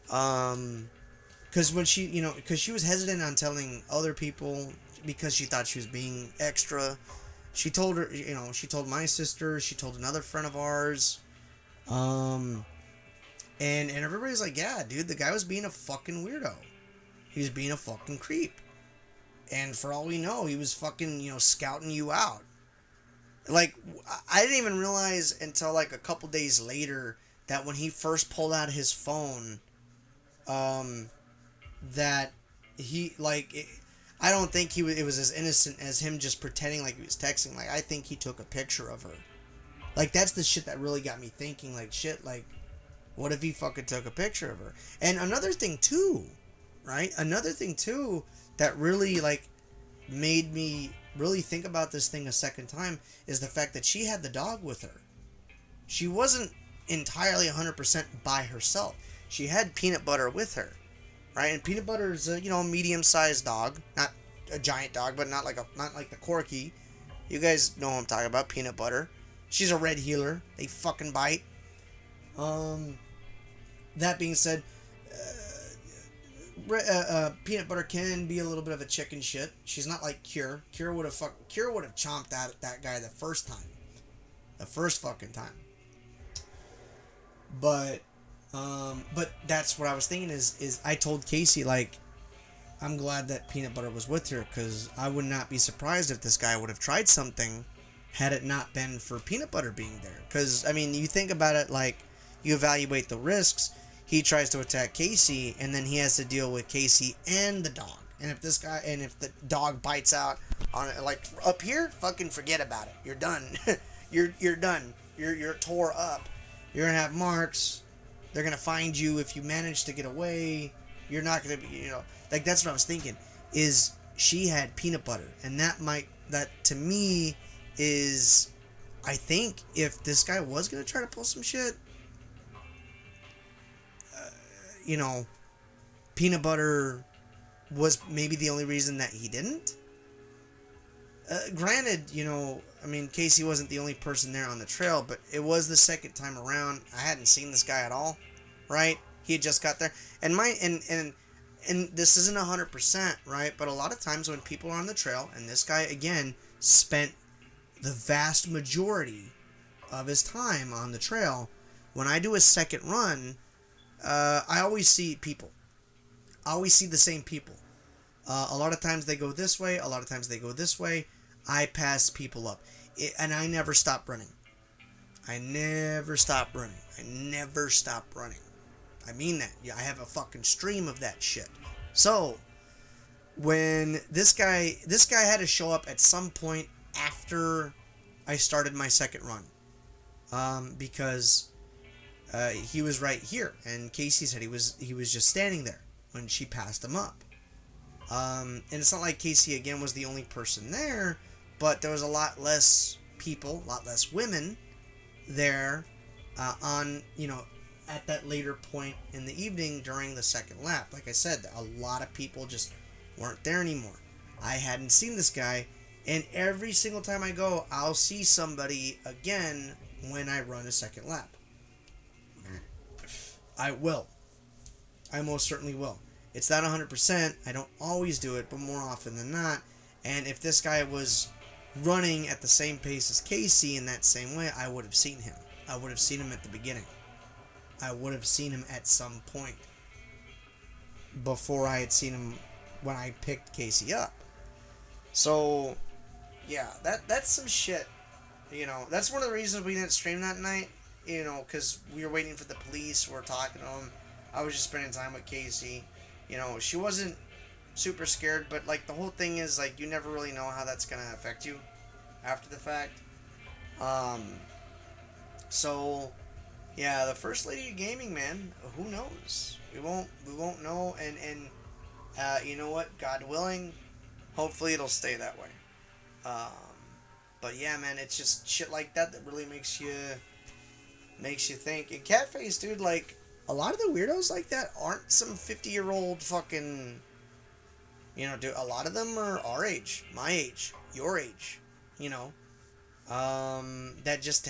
Because when she was hesitant on telling other people because she thought she was being extra. She told her, she told my sister, she told another friend of ours. And everybody's like, yeah, dude, the guy was being a fucking weirdo. He was being a fucking creep. And for all we know, he was fucking, scouting you out. I didn't even realize until a couple days later that when he first pulled out his phone, that he, I don't think it was as innocent as him just pretending like he was texting. I think he took a picture of her. That's the shit that really got me thinking, what if he fucking took a picture of her? And another thing too, right? Another thing too that really, made me really think about this thing a second time is the fact that she had the dog with her. She wasn't entirely 100% by herself. She had Peanut Butter with her, right? And Peanut Butter is a, you know, medium-sized dog, not a giant dog, but not like the Corky. You guys know what I'm talking about, Peanut Butter. She's a red heeler. They fucking bite. That being said, Peanut Butter can be a little bit of a chicken shit. She's not like Cure. Cure would have chomped that guy the first time. The first fucking time. But that's what I was thinking is I told Casey, like, I'm glad that Peanut Butter was with her, because I would not be surprised if this guy would have tried something had it not been for Peanut Butter being there. Because, I mean, you think about it, like, you evaluate the risks. He tries to attack Casey, and then he has to deal with Casey and the dog. And if the dog bites out on it, like up here, fucking forget about it. You're done. you're done. You're tore up. You're gonna have marks. They're gonna find you if you manage to get away. You're not gonna be, you know, like, that's what I was thinking. Is she had Peanut Butter, and that to me is, I think if this guy was gonna try to pull some shit, you know, Peanut Butter was maybe the only reason that he didn't. Granted, you know, I mean, Casey wasn't the only person there on the trail, but it was the second time around. I hadn't seen this guy at all, right? He had just got there, and this isn't 100%, right? But a lot of times when people are on the trail, and this guy again spent the vast majority of his time on the trail. When I do a second run, I always see people. I always see the same people. A lot of times they go this way. A lot of times they go this way. I pass people up. And I never stop running. I never stop running. I never stop running. I mean that. Yeah, I have a fucking stream of that shit. So, when this guy had to show up at some point after I started my second run. Because he was right here, and Casey said he was just standing there when she passed him up. And it's not like Casey again was the only person there, but there was a lot less people, a lot less women there on, you know, at that later point in the evening during the second lap. Like I said, a lot of people just weren't there anymore. I hadn't seen this guy, and every single time I go, I'll see somebody again when I run a second lap. I will. I most certainly will. It's not 100%. I don't always do it, but more often than not. And if this guy was running at the same pace as Casey in that same way, I would have seen him. I would have seen him at the beginning. I would have seen him at some point before I had seen him when I picked Casey up. So, yeah, that's some shit. You know, that's one of the reasons we didn't stream that night. You know, because we were waiting for the police. We were talking to them. I was just spending time with Casey. You know, she wasn't super scared, but, like, the whole thing is, like, you never really know how that's going to affect you after the fact. So, yeah, the First Lady of Gaming, man, who knows? We won't know, and you know what? God willing, hopefully it'll stay that way. But, yeah, man, it's just shit like that really makes you think. And Catface, dude, like, a lot of the weirdos like that aren't some 50-year-old fucking, you know, dude, a lot of them are our age, my age, your age, you know, that just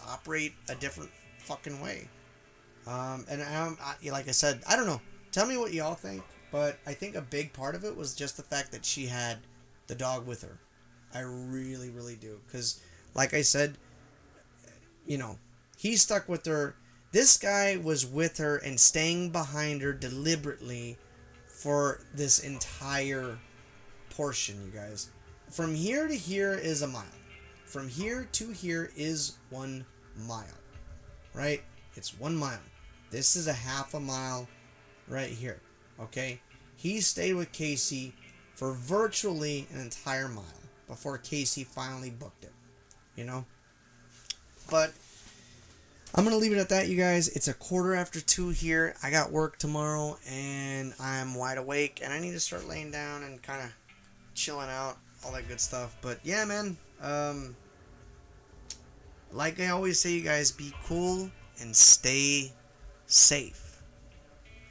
operate a different fucking way. And like I said, I don't know, tell me what y'all think, but I think a big part of it was just the fact that she had the dog with her. I really, really do, because, like I said, you know, he stuck with her. This guy was with her and staying behind her deliberately for this entire portion, you guys. From here to here is a mile. From here to here is 1 mile. Right? It's 1 mile. This is a half a mile right here. Okay? He stayed with Casey for virtually an entire mile before Casey finally booked it. You know? But I'm going to leave it at that, you guys. It's 2:15 here. I got work tomorrow, and I'm wide awake, and I need to start laying down and kind of chilling out, all that good stuff. But, yeah, man, like I always say, you guys, be cool and stay safe.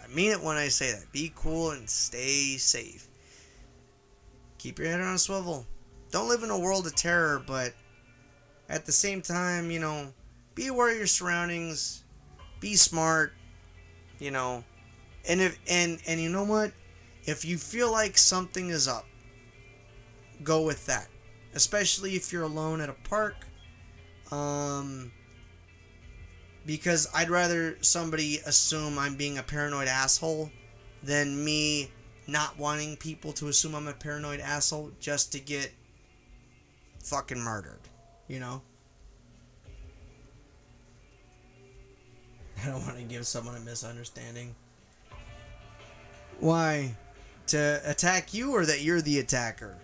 I mean it when I say that. Be cool and stay safe. Keep your head on a swivel. Don't live in a world of terror, but at the same time, you know, be aware of your surroundings. Be smart, you know. And you know what? If you feel like something is up, go with that. Especially if you're alone at a park. Because I'd rather somebody assume I'm being a paranoid asshole than me not wanting people to assume I'm a paranoid asshole just to get fucking murdered, you know? I don't want to give someone a misunderstanding. Why? To attack you, or that you're the attacker?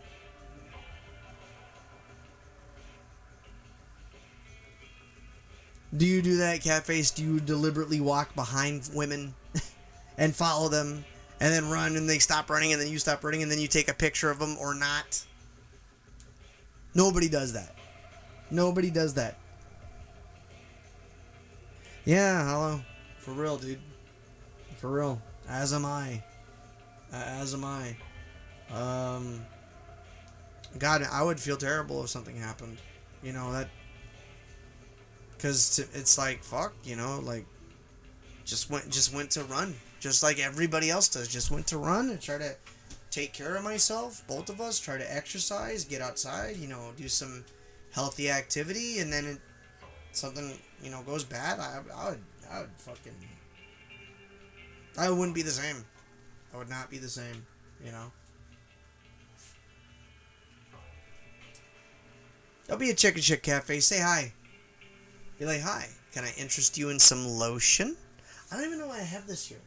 Do you do that, Catface? Do you deliberately walk behind women and follow them and then run and they stop running and then you stop running and then you take a picture of them or not? Nobody does that. Nobody does that. Yeah, hello. For real, dude. For real. As am I. As am I. God, I would feel terrible if something happened. You know, that... Because it's like, fuck, you know, like... Just went to run. Just like everybody else does. Just went to run and try to take care of myself. Both of us. Try to exercise. Get outside. You know, do some healthy activity. And then something, you know, goes bad. I would fucking... I wouldn't be the same. I would not be the same, you know. Don't be a chicken shit, Cafe. Say hi. Be like, hi. Can I interest you in some lotion? I don't even know why I have this here.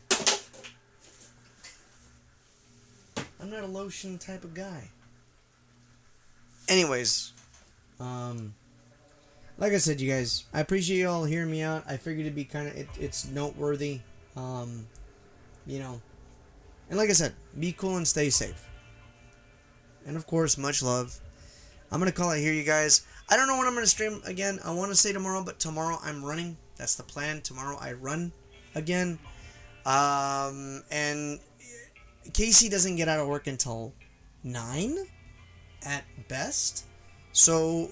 I'm not a lotion type of guy. Anyways, like I said, you guys, I appreciate you all hearing me out. I figured it'd be kind of, it's noteworthy. You know, and like I said, be cool and stay safe. And of course, much love. I'm going to call it here, you guys. I don't know when I'm going to stream again. I want to say tomorrow, but tomorrow I'm running. That's the plan. Tomorrow I run again. And Casey doesn't get out of work until 9 at best. So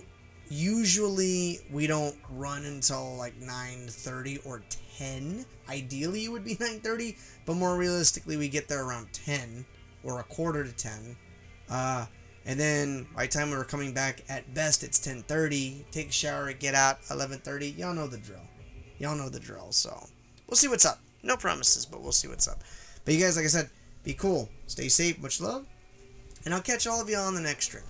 usually we don't run until like 9:30 or 10. Ideally it would be 9:30, but more realistically we get there around 10 or a quarter to 10. And then by the time we were coming back, at best it's 10:30. Take a shower, get out, 11:30. Y'all know the drill. Y'all know the drill. So we'll see what's up. No promises, but we'll see what's up. But you guys, like I said, be cool, stay safe, much love, and I'll catch all of you on the next stream.